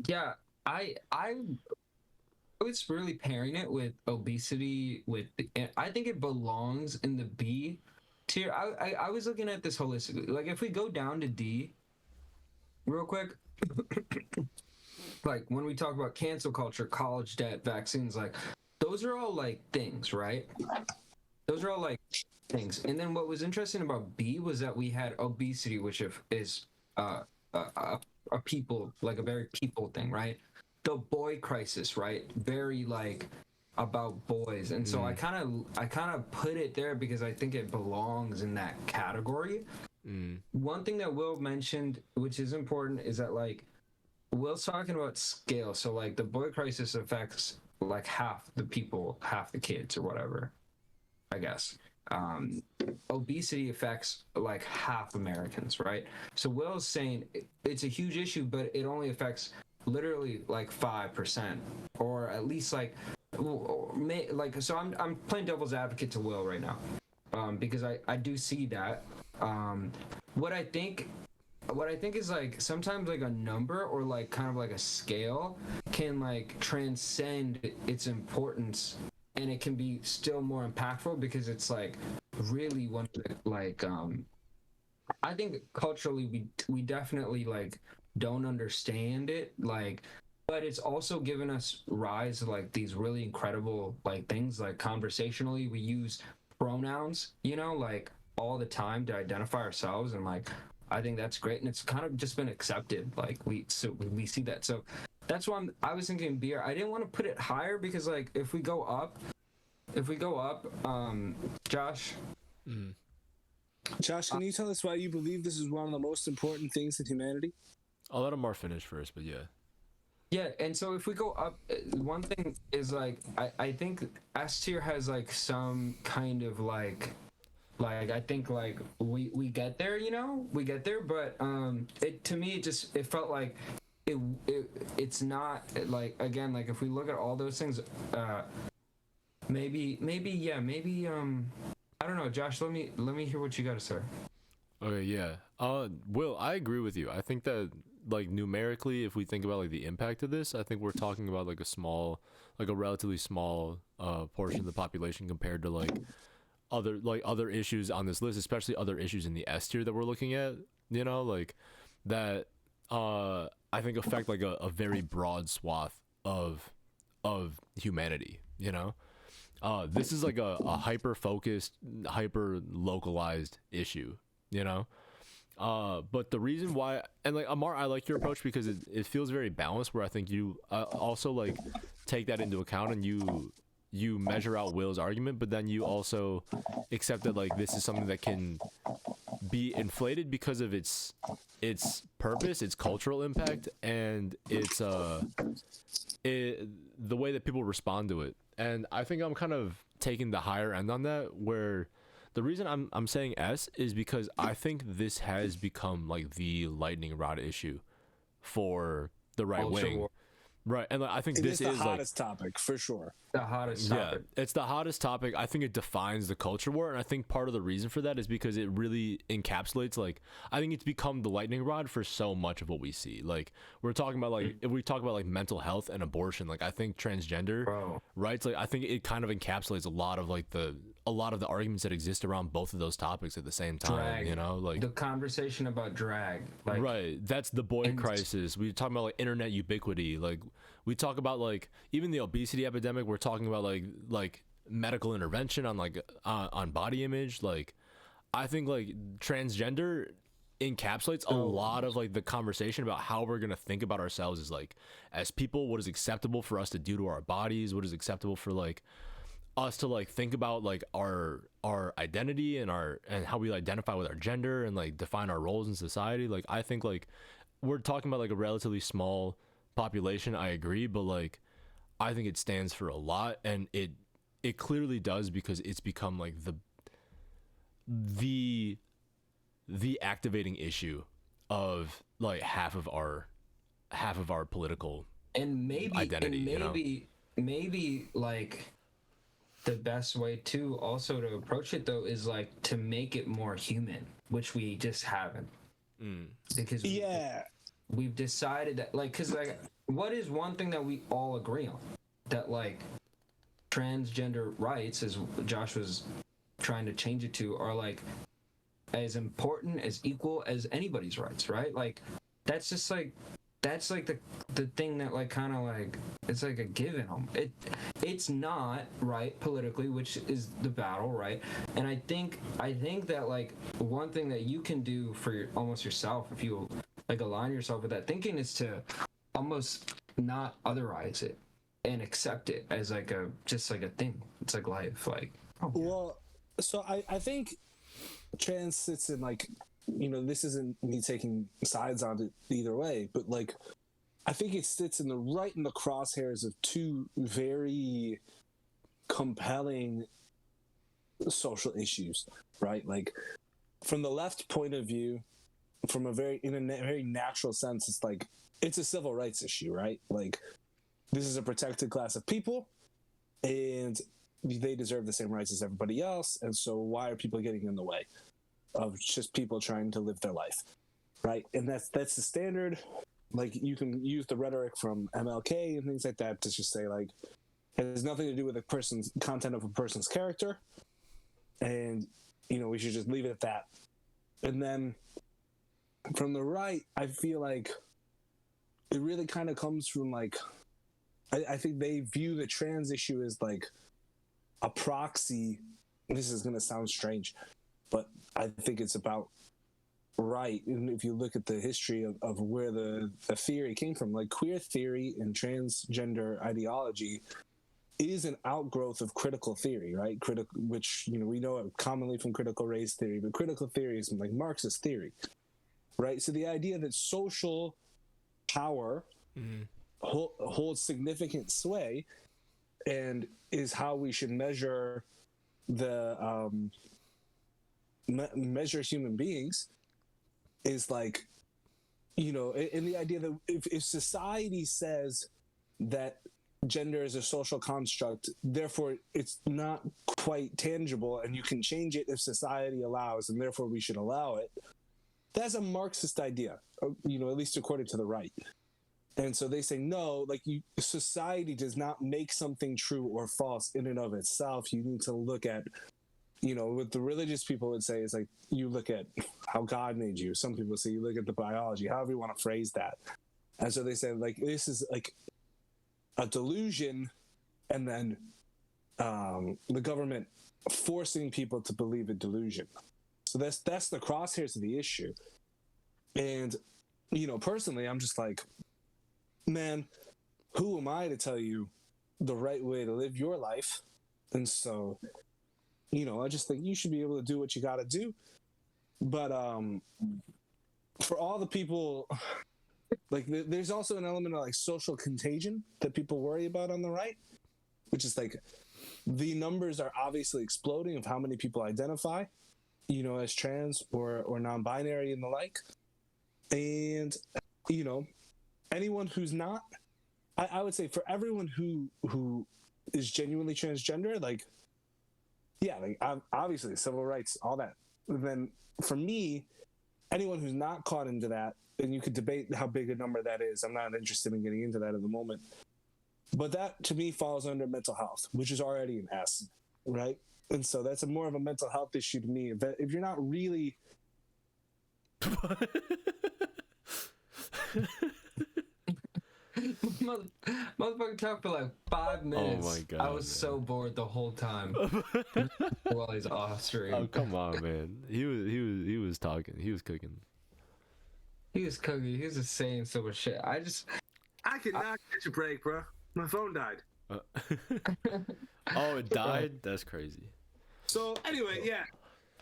Yeah, I was really pairing it with obesity and I think it belongs in the B tier. I was looking at this holistically. Like if we go down to D real quick, like when we talk about cancel culture, college debt, vaccines, like those are all like things, right? Those are all like things. And then what was interesting about B was that we had obesity, which is a people, like a very people thing, right? The boy crisis, right? Very like about boys. And so I kind of put it there because I think it belongs in that category. One thing that Will mentioned, which is important, is that like Will's talking about scale. So like the boy crisis affects like half the people, half the kids or whatever, I guess. Obesity affects like half Americans, right? So Will's saying it's a huge issue, but it only affects literally like 5%, or at least like so I'm playing devil's advocate to Will right now, because I do see that. What I think is like sometimes like a number or like kind of like a scale can like transcend its importance, and it can be still more impactful because it's like really one of the, like I think culturally we definitely like don't understand it, like, but it's also given us rise to like these really incredible like things, like conversationally we use pronouns, you know, like all the time to identify ourselves, and like I think that's great, and it's kind of just been accepted, like we see that. So that's why I was thinking beer. I didn't want to put it higher because like if we go up, Josh. Josh, can you tell us why you believe this is one of the most important things in humanity? I'll let Amar finish first, but yeah. Yeah, and so if we go up, one thing is like I think S tier has like some kind of like I think like we get there, you know, but it to me it felt like it's not like, again, like if we look at all those things, maybe I don't know, Josh, let me hear what you got to say. Okay, yeah. Will, I agree with you. I think that like numerically, if we think about like the impact of this, I think we're talking about like a relatively small portion of the population compared to like other issues on this list, especially other issues in the S tier that we're looking at, you know, like that I think affect like a very broad swath of humanity, you know. This is like a hyper focused, hyper localized issue, you know. But the reason why, and like Amar, I like your approach because it feels very balanced, where I think you also like take that into account and you measure out Will's argument, but then you also accept that like this is something that can be inflated because of its purpose, its cultural impact, and its the way that people respond to it. And I think I'm kind of taking the higher end on that, where the reason I'm saying S is because I think this has become like the lightning rod issue for the right wing. Right, and like, I think this is the hottest topic for sure. The hottest topic. Yeah, it's the hottest topic. I think it defines the culture war, and I think part of the reason for that is because it really encapsulates, like, I think it's become the lightning rod for so much of what we see. Like, we're talking about, like, if we talk about, like, mental health and abortion, like, I think transgender rights, like, I think it kind of encapsulates a lot of the arguments that exist around both of those topics at the same time. Drag. You know, like the conversation about drag, like, right, that's the boy crisis. We talk about like internet ubiquity, like we talk about like even the obesity epidemic. We're talking about like medical intervention on like on body image. Like I think like transgender encapsulates a lot of like the conversation about how we're gonna think about ourselves as people, what is acceptable for us to do to our bodies, what is acceptable for like us to like think about like our identity and how we identify with our gender and like define our roles in society. Like I think like we're talking about like a relatively small population, I agree, but like I think it stands for a lot, and it clearly does, because it's become like the activating issue of like half of our political and maybe identity, and you know? maybe like the best way to also to approach it though is like to make it more human, which we just haven't. Because we've decided that like, because like what is one thing that we all agree on, that like transgender rights, as Josh was trying to change it to, are like as important, as equal as anybody's rights, right? Like that's just like that's like the thing that like kind of like it's like a given. It's not right politically, which is the battle, right? And I think that like one thing that you can do for almost yourself, if you like align yourself with that thinking, is to almost not otherize it and accept it as like a just like a thing. It's like life, like Well, so I think trans sits in like, you know, this isn't me taking sides on it either way, but like I think it sits in the crosshairs of two very compelling social issues, right? Like from the left point of view, from a very natural sense, it's like it's a civil rights issue, right? Like this is a protected class of people, and they deserve the same rights as everybody else, and so why are people getting in the way of just people trying to live their life, right? And that's the standard. Like you can use the rhetoric from MLK and things like that to just say like it has nothing to do with a person's content of a person's character, and you know we should just leave it at that. And then from the right, I feel like it really kind of comes from like I think they view the trans issue as like a proxy. This is going to sound strange, but I think it's about right. And if you look at the history of where the theory came from, like queer theory and transgender ideology is an outgrowth of critical theory, right? Which, you know, we know it commonly from critical race theory, but critical theory is like Marxist theory, right? So the idea that social power holds significant sway and is how we should measure the measure human beings is like, you know, and the idea that if society says that gender is a social construct, therefore it's not quite tangible and you can change it if society allows, and therefore we should allow it, that's a Marxist idea, you know, at least according to the right. And so they say, no, like society does not make something true or false in and of itself. You need to look at, you know, what the religious people would say is like, you look at how God made you. Some people say you look at the biology, however you want to phrase that. And so they say, like, this is like a delusion, and then the government forcing people to believe a delusion. So that's the crosshairs of the issue. And, you know, personally, I'm just like, man, who am I to tell you the right way to live your life? And so, you know, I just think you should be able to do what you got to do. But for all the people, like, there's also an element of like social contagion that people worry about on the right, which is like the numbers are obviously exploding of how many people identify, you know, as trans or non-binary and the like. And, you know, anyone who's not, I would say for everyone who is genuinely transgender, like, yeah, like obviously civil rights, all that. And then for me, anyone who's not caught into that, and you could debate how big a number that is. I'm not interested in getting into that at the moment. But that to me falls under mental health, which is already an S, right? And so that's more of a mental health issue to me. If you're not really Motherfucker talked for like 5 minutes. Oh my God, I was man. so bored the whole time while he's off stream. Oh come on, man. He was talking. He was cooking. He was cooking. He was just saying so much shit. I could not catch a break, bro. My phone died. Oh, it died? That's crazy. So anyway, yeah.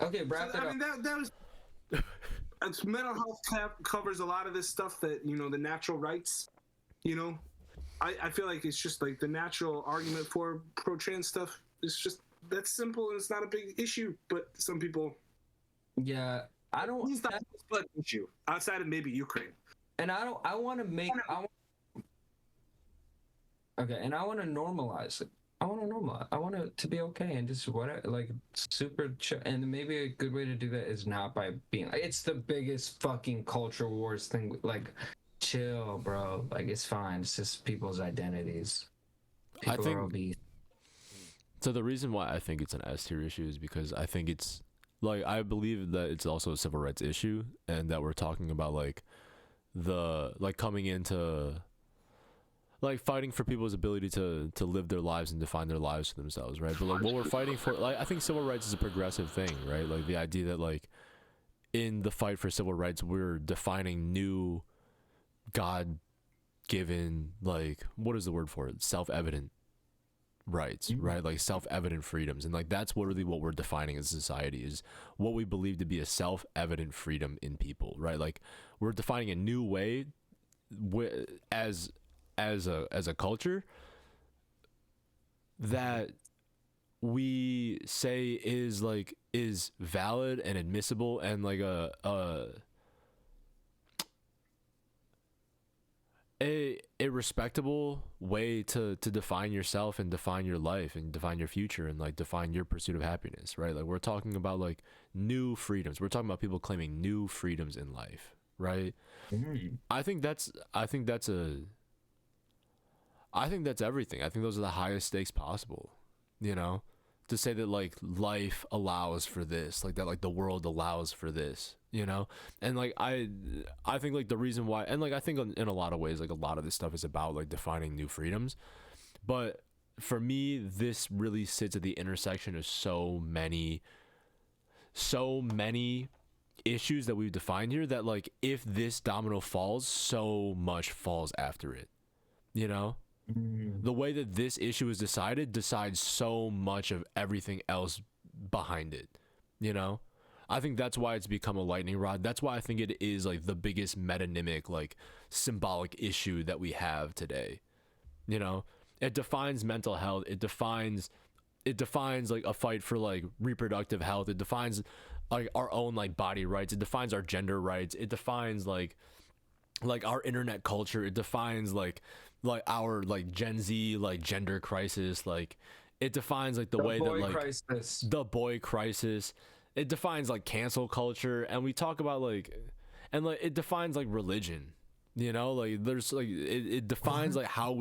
Okay, wrap it I up. mean, that was. Mental health covers a lot of this stuff that, you know, the natural rights, you know. I feel like it's just like the natural argument for pro-trans stuff. It's just that's simple and it's not a big issue. But some people, Yeah, I don't. it's not a split issue outside of maybe Ukraine. And I don't. I want to make. Okay, and I want to normalize it. I want to normalize. I want it to be okay and just whatever, like super chill. And maybe a good way to do that is not by being. It's the biggest fucking culture wars thing. Like, chill, bro. Like, it's fine. It's just people's identities. I People think- are obese. So the reason why I think it's an S tier issue is because I think it's like I believe that it's also a civil rights issue, and that we're talking about like coming into like fighting for people's ability to live their lives and define their lives for themselves, right? But like what we're fighting for, like I think civil rights is a progressive thing, right? Like the idea that like in the fight for civil rights we're defining new God-given, like what is the word for it? Self-evident rights, right? Like self-evident freedoms, and like that's really what we're defining as a society, is what we believe to be a self-evident freedom in people, right? Like we're defining a new way as a culture that we say is valid and admissible and like a respectable way to define yourself and define your life and define your future and like define your pursuit of happiness, right? Like we're talking about like new freedoms. We're talking about people claiming new freedoms in life, right? I think that's everything. I think those are the highest stakes possible, you know, to say that like life allows for this, like that, like the world allows for this, you know? And like, I think like the reason why, and like, I think in a lot of ways, like a lot of this stuff is about like defining new freedoms. But for me, this really sits at the intersection of so many issues that we've defined here that like, if this domino falls, so much falls after it, you know? The way that this issue is decided decides so much of everything else behind it, you know? I think that's why it's become a lightning rod. That's why I think it is like the biggest metonymic, like symbolic issue that we have today. You know, it defines mental health. It defines like a fight for like reproductive health. It defines like our own like body rights. It defines our gender rights. It defines like our internet culture. It defines like our like Gen Z like gender crisis. Like it defines like the way that like crisis. the boy crisis. It defines like cancel culture, and we talk about like and like it defines like religion, you know, like there's like it defines like how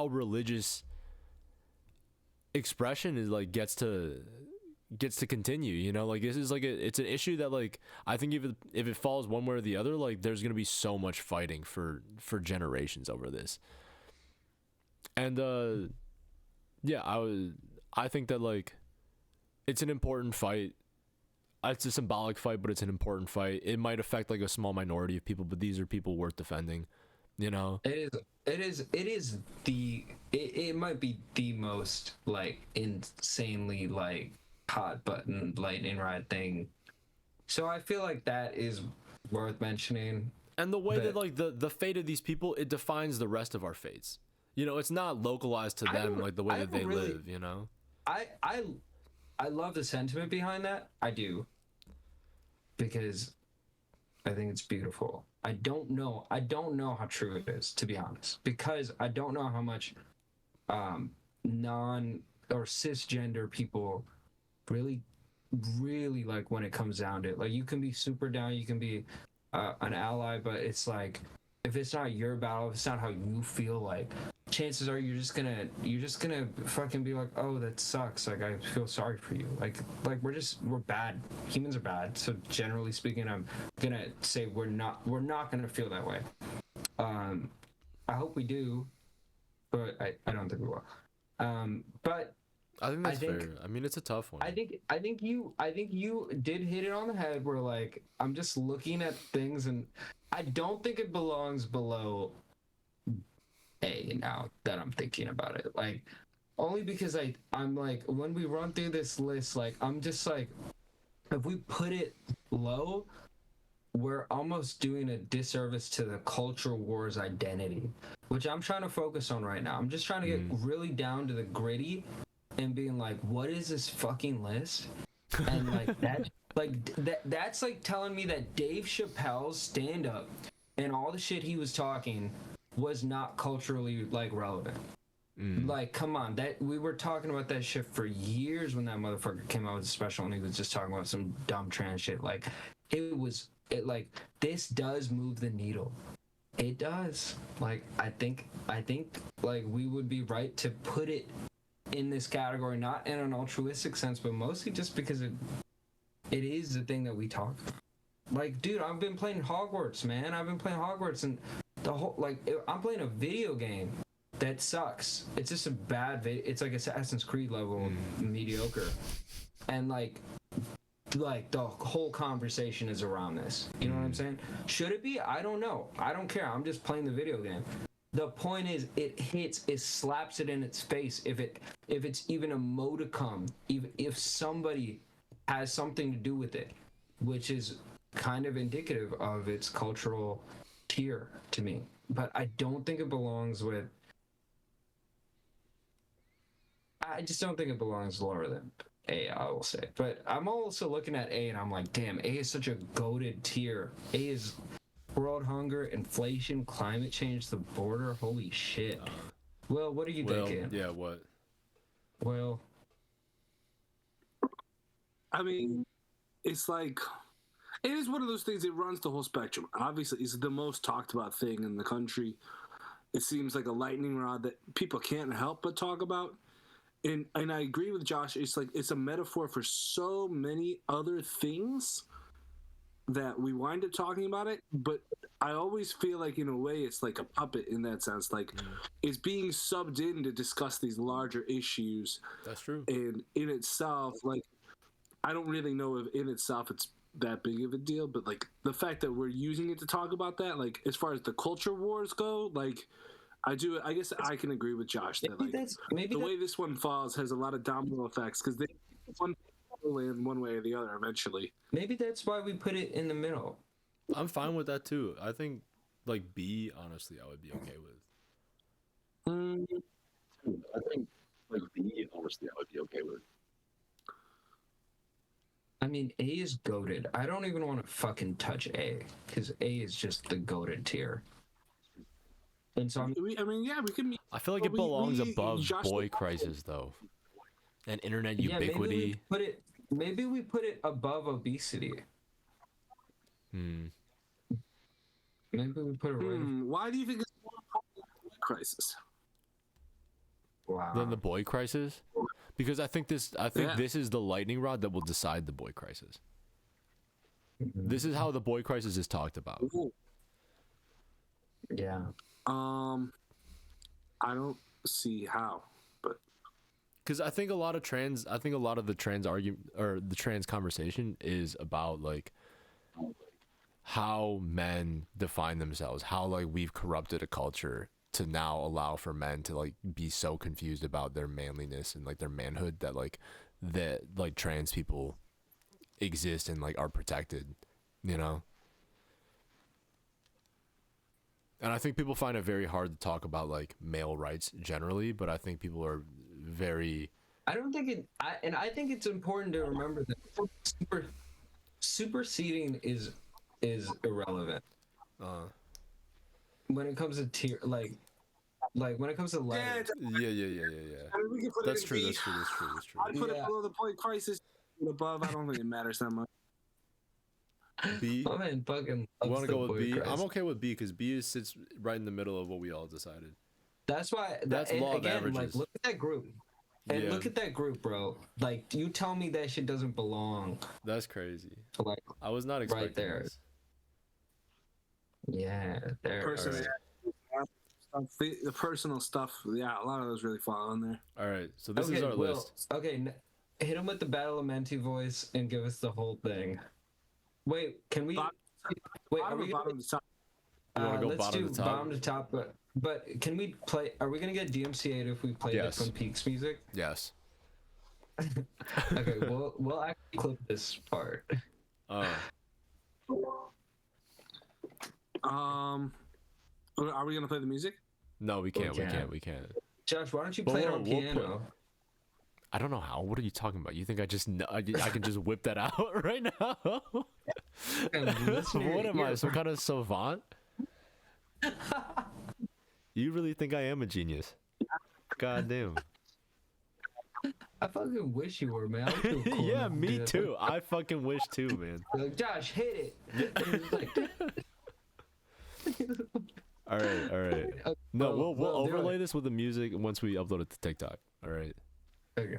religious expression is like gets to continue, you know, like this is like it's an issue that like I think if it falls one way or the other, like there's gonna be so much fighting for generations over this. And yeah, I think that like it's an important fight. It's a symbolic fight, but it's an important fight. It might affect like a small minority of people, but these are people worth defending, you know. It might be the most like insanely like hot button lightning rod thing. So I feel like that is worth mentioning. And the way that like the fate of these people, it defines the rest of our fates. You know, it's not localized to them like the way that they live, you know. I love the sentiment behind that. I do. Because I think it's beautiful. I don't know how true it is, to be honest. Because I don't know how much non or cisgender people really like when it comes down to it. Like you can be super down, you can be an ally, but it's like if it's not your battle, if it's not how you feel, like chances are you're just gonna fucking be like, oh, that sucks, like I feel sorry for you, like we're bad, humans are bad, so generally speaking I'm gonna say we're not gonna feel that way. I hope we do, but I don't think we will. But I think that's fair. I mean, it's a tough one. I think you did hit it on the head where like I'm just looking at things and I don't think it belongs below A now that I'm thinking about it. Like only because I'm like when we run through this list, like I'm just like if we put it low, we're almost doing a disservice to the culture wars identity, which I'm trying to focus on right now. I'm just trying to get really down to the gritty and being like, what is this fucking list? And like that's like telling me that Dave Chappelle's stand-up and all the shit he was talking was not culturally like relevant. Like, come on, that we were talking about that shit for years when that motherfucker came out with a special and he was just talking about some dumb trans shit. Like, it like this does move the needle. It does. Like, I think like we would be right to put it in this category, not in an altruistic sense, but mostly just because it is the thing that we talk about. Like, dude, I've been playing Hogwarts, man. I've been playing Hogwarts, and the whole like I'm playing a video game that sucks. It's just a bad it's like Assassin's Creed level mediocre, and like the whole conversation is around this. You know what I'm saying? Should it be? I don't know. I don't care. I'm just playing the video game. The point is, it slaps it in its face if it's even a modicum, if somebody has something to do with it, which is kind of indicative of its cultural tier to me. But I don't think it belongs with. I just don't think it belongs lower than A, I will say. But I'm also looking at A and I'm like, damn, A is such a goated tier. A is world hunger, inflation, climate change, the border. Holy shit. Well, what are you thinking? Yeah, what? Well, I mean, it's like it is one of those things. It runs the whole spectrum. Obviously, it's the most talked about thing in the country. It seems like a lightning rod that people can't help but talk about. And I agree with Josh. It's like it's a metaphor for so many other things that we wind up talking about it. But I always feel like in a way it's like a puppet in that sense. Like it's being subbed in to discuss these larger issues. That's true. And in itself, like I don't really know if in itself it's that big of a deal, but like the fact that we're using it to talk about that, like as far as the culture wars go, like I guess I can agree with Josh that like the way this one falls has a lot of domino effects because they one land one way or the other eventually. Maybe that's why we put it in the middle. I'm fine with that too. I think like B, honestly, I would be okay with. I think like B, honestly, I would be okay with. I mean, A is goated. I don't even want to fucking touch A because A is just the goated tier. And so we can. I feel like it belongs above boy crisis though, and internet ubiquity. Maybe we put it above obesity. Hmm. Maybe we put it right. Why do you think it's more important than the crisis? Wow. Then the boy crisis, because I think Yeah. this is the lightning rod that will decide the boy crisis. This is how the boy crisis is talked about. Ooh. Yeah. I don't see how, but Because I think a lot of the trans argument or the trans conversation is about like how men define themselves, how like we've corrupted a culture to now allow for men to like be so confused about their manliness and like their manhood that like trans people exist and like are protected, you know? And I think people find it very hard to talk about like male rights generally, but I think people are very I don't think it. I think it's important to remember that superseding is irrelevant when it comes to tier like when it comes to life. yeah. I mean, we can put That's it true. in That's B. true. That's true. That's true. I'd put it Yeah. below the point crisis and above. I don't think it matters that much. B. My man fucking You loves want to the go with boy B? crisis. I'm okay with B because B sits right in the middle of what we all decided. That's why. That's and law of again, averages. like, look at that group. And Yeah. look at that group, bro. Like, you tell me that shit doesn't belong. That's crazy. To like, I was not expecting there. this. yeah, there. Personally, the personal stuff, yeah, a lot of those really fall in there. All right, so this is our Will, list. Okay, hit him with the Battle of Menti voice and give us the whole thing. Wait, can we? Wait, are Bottom we or gonna? bottom to top? You wanna go let's bottom do to top? bottom to top, but can we play? Are we gonna get DMCA'd if we play Yes. the Twin Peaks music? Yes. Okay, we'll actually clip this part. Are we gonna play the music? No, we can't. We Okay. can't. We can't. Josh, why don't you But play it we'll- on we'll piano? I don't know how. What are you talking about? You think I just I can just whip that out right now? And listen to your What am I? ear. Some kind of savant? You really think I am a genius? God damn. I fucking wish you were, man. I feel cool Yeah, enough to me do that. too. I fucking wish too, man. Like, Josh, hit it. And it's like, All right, all right. okay, No, well, we'll do overlay it. this with the music once we upload it to TikTok. All right. Okay.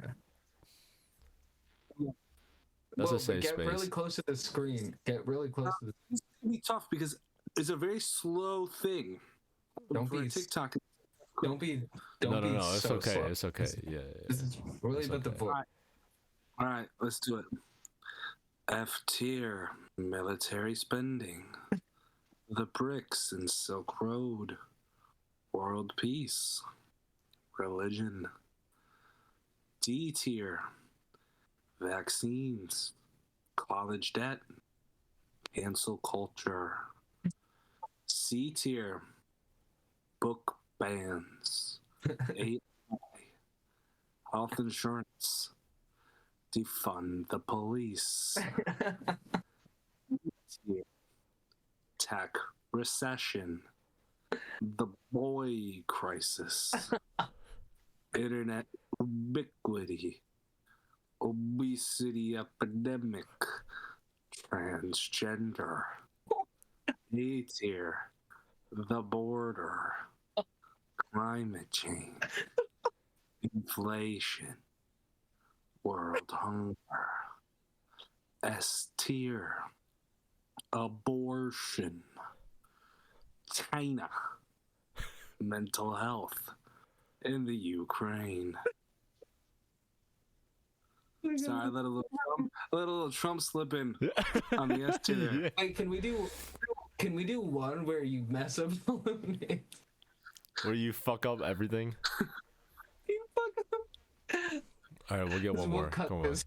That's a But safe get space. really close to the screen. Get really close to the. It's gonna be tough because it's a very slow thing. Don't For be- TikTok. Don't be. No, Don't be. it's so okay. slow. It's okay. Yeah. This is really It's about the okay. voice. All right, let's do it. F tier military spending, the BRICS and Silk Road, world peace, religion. D tier vaccines, college debt, cancel culture. C tier book bans, AI, health insurance, defund the police. Tech recession, the boy crisis, internet ubiquity, obesity epidemic, transgender, A tier, the border, climate change, inflation, world hunger, S tier, abortion, China, mental health, in the Ukraine. Sorry, I let a little Trump slip in on the S tier. Yeah. Wait, can we do one where you mess up the eliminate? Where you fuck up everything. You fuck up. All right, we'll get one We'll more. cut Come on. this.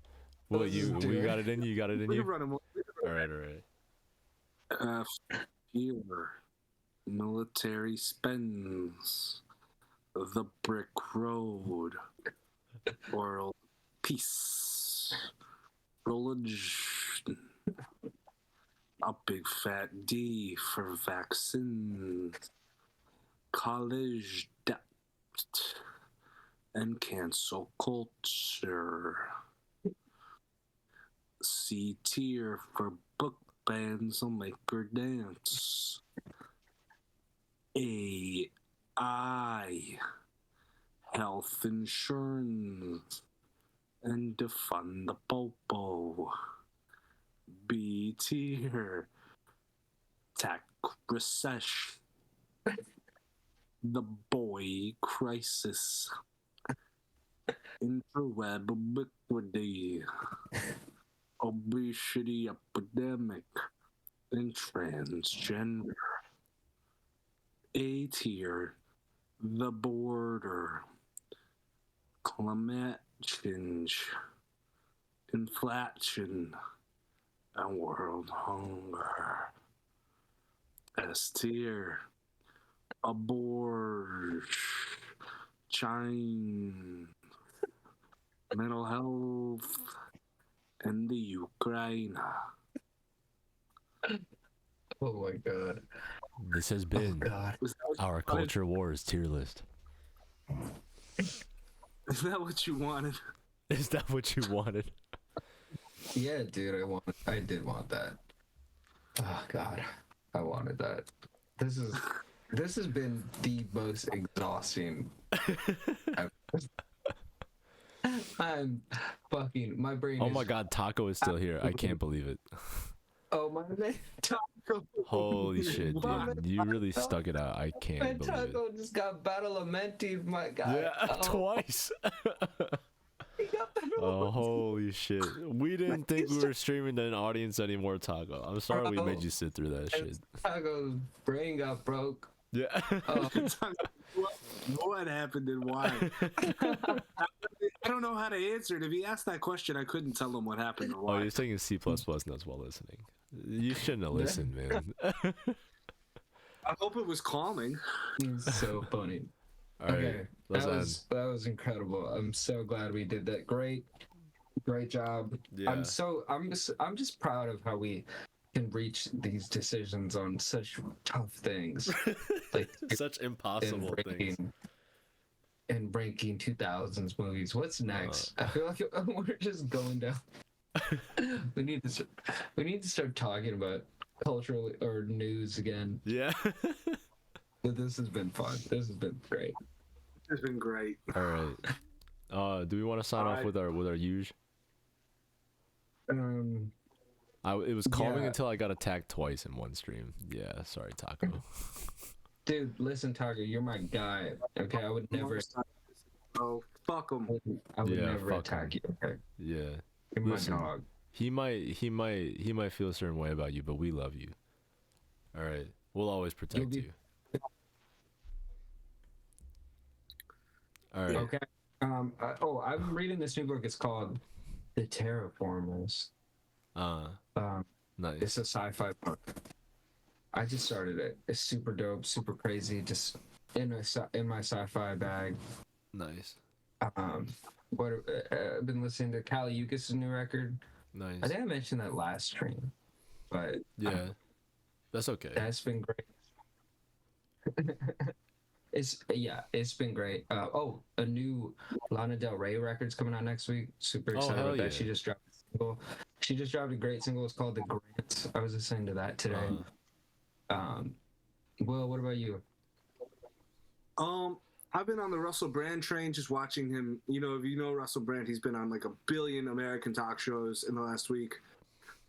Well, Let's just do we it. got it in you. You got it in We can you. run him. All right, all right. Fewer military spends, the brick road, world peace, religion, a big fat D for vaccines, college debt, and cancel culture. C tier for book bands will make her dance. AI, health insurance, and defund the popo. B tier, tech recession, the boy crisis, interweb ubiquity, obesity epidemic, and transgender. A tier, the border, climate change, inflation, and world hunger. S tier, abortion, China, mental health, and the Ukraine. Oh my god. This has Oh been god. Was that what our you wanted? Culture Wars tier list. Is that what you wanted? Is that what you wanted? Yeah, dude, I did want that. Oh god. I wanted that. This has been the most exhausting. I'm fucking my brain Oh is my god, Taco is still here. I can't believe it. Oh my man, Taco. Holy shit, Why? dude. You really stuck it out. I My can't believe it. Taco just got battle lamented, my guy. Yeah, twice. He got battle Oh, holy shit. We didn't think we were streaming to an audience anymore, Taco. I'm sorry we made you sit through that shit. Taco's brain got broke. Yeah. Oh, What happened and why? I don't know how to answer it. If he asked that question, I couldn't tell him what happened or Oh, why. you're taking C++ notes while listening. You shouldn't have listened, man. I hope it was calming. he's so funny. All right, Okay, let's that end. was incredible. I'm so glad we did that. Great job. Yeah. I'm just proud of how we can reach these decisions on such tough things, like Such impossible things. and ranking 2000s movies. What's next? I feel like we're just going down. we need to start talking about cultural or news again. Yeah. But this has been fun. This has been great. It's been great. All right. Do we want to sign off Alright. with our huge? It was calming Yeah. until I got attacked twice in one stream. Yeah, sorry, Taco. Dude, listen, Tiger, you're my guy. Okay, I would never. Oh, fuck him. I would Yeah, never fuck attack you. Okay, Yeah. you're my Listen. dog. He might feel a certain way about you, but we love you. All right. We'll always protect be- you. All right. Okay. I'm reading this new book. It's called The Terraformers. Nice. It's a sci-fi book. I just started it. It's super dope, super crazy. Just in my sci-fi bag. Nice. What I've been listening to Kali Uchis' new record. Nice. I think I mentioned that last stream, but Yeah. That's okay. that's been great. It's been great. A new Lana Del Rey record's coming out next week. Super excited hell about that. yeah. She just dropped a single. She just dropped a great single. It's called The Grant. I was listening to that today. Will, what about you? I've been on the Russell Brand train, just watching him. You know, if you know Russell Brand, he's been on like a billion American talk shows in the last week.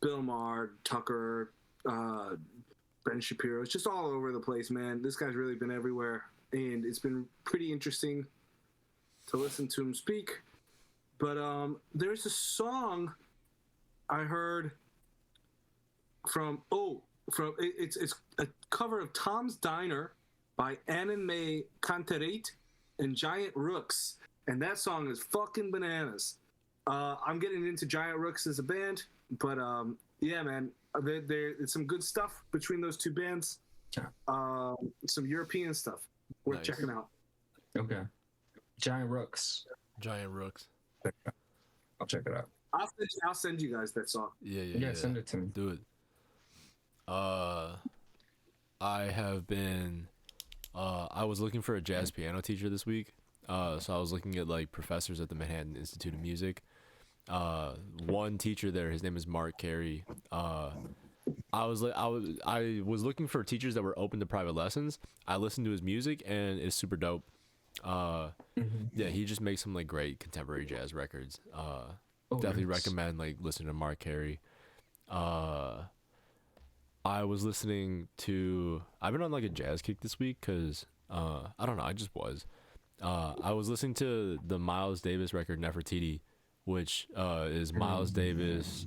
Bill Maher, Tucker, Ben Shapiro. It's just all over the place, man. This guy's really been everywhere, and it's been pretty interesting to listen to him speak. But there's a song I heard it's a cover of Tom's Diner by Annan May Canterate and Giant Rooks, and that song is fucking bananas. I'm getting into Giant Rooks as a band, but yeah, man, there's some good stuff between those two bands. Some European stuff worth Nice. checking out. Okay. Giant Rooks. Giant Rooks. I'll check it out. I'll send you guys that song. Yeah. Send it to me. Do it. I have been. I was looking for a jazz piano teacher this week. So I was looking at like professors at the Manhattan Institute of Music. One teacher there, his name is Mark Carey. I was looking for teachers that were open to private lessons. I listened to his music and it's super dope. Yeah, he just makes some like great contemporary jazz records. Definitely nice. recommend like listening to Mark Carey. I was listening to. I've been on like a jazz kick this week because I don't know. I just was. I was listening to the Miles Davis record Nefertiti, which is Miles Davis,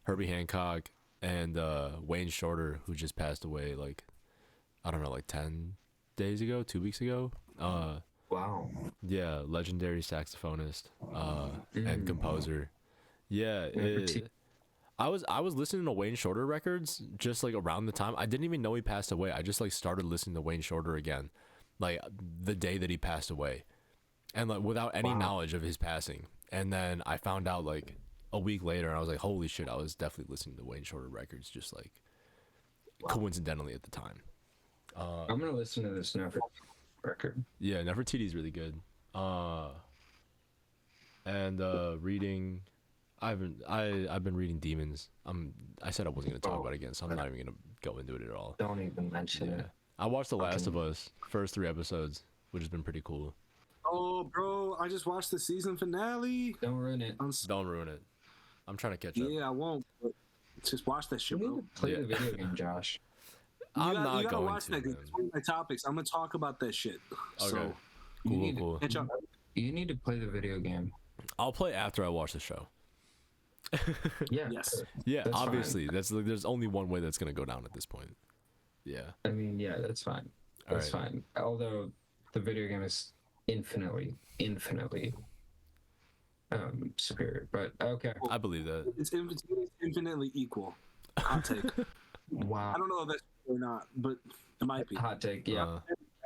Herbie Hancock, and Wayne Shorter, who just passed away like I don't know, like 10 days ago, 2 weeks ago. Wow. Yeah, legendary saxophonist and composer. Yeah, I was listening to Wayne Shorter records just like around the time. I didn't even know he passed away. I just like started listening to Wayne Shorter again, like the day that he passed away, and like without any knowledge of his passing. And then I found out like a week later, and I was like, holy shit! I was definitely listening to Wayne Shorter records just like coincidentally at the time. I'm gonna listen to this Nefer record. Yeah, Nefertiti's really good. And reading, I've been reading Demons. I said I wasn't gonna talk about it again, so I'm not even gonna go into it at all. Don't even mention Yeah, it. I watched The Last of Us first 3 episodes, which has been pretty cool. Oh, bro, I just watched the season finale. Don't ruin it. Don't ruin it. I'm trying to catch up. Yeah, I won't. But just watch that shit, You need bro. to play Yeah. the video game, Josh. I'm You not gotta going watch to. that. 'Cause Man. it's one of my topics. I'm gonna talk about that shit. Okay. So Cool, need cool. catch up. You need to play the video game. I'll play after I watch the show. Yeah. Yes. Yeah, That's fine. obviously. That's like, there's only one way that's gonna go down at this point. Yeah. I mean, yeah, that's fine. All That's right. fine. Although the video game is infinitely superior. But okay. I believe that. It's infinitely equal. Hot take. Wow. I don't know if that's true or not, but it might be. Hot take. Yeah.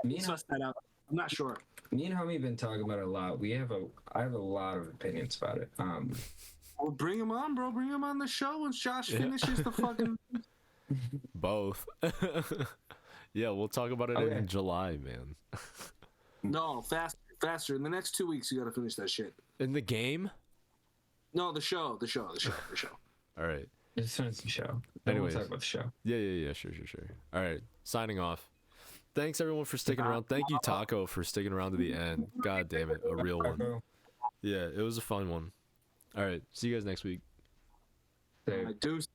me and Suss that out. I'm not sure. me and homie been talking about it a lot. I have a lot of opinions about it. Well, bring him on, bro. Bring him on the show once Josh finishes the fucking. Both. Yeah, we'll talk about it Okay. in July, man. No, faster. In the next 2 weeks, you got to finish that shit. In the game? No, the show. All right. Just finish the show. Then we'll Anyways. talk about the show. Yeah. Sure. All right. Signing off. Thanks everyone for sticking around. Thank you, Taco, for sticking around to the end. God damn it, a real one. Taco, Yeah, it was a fun one. All right. See you guys next week. Dave. Like, deuce.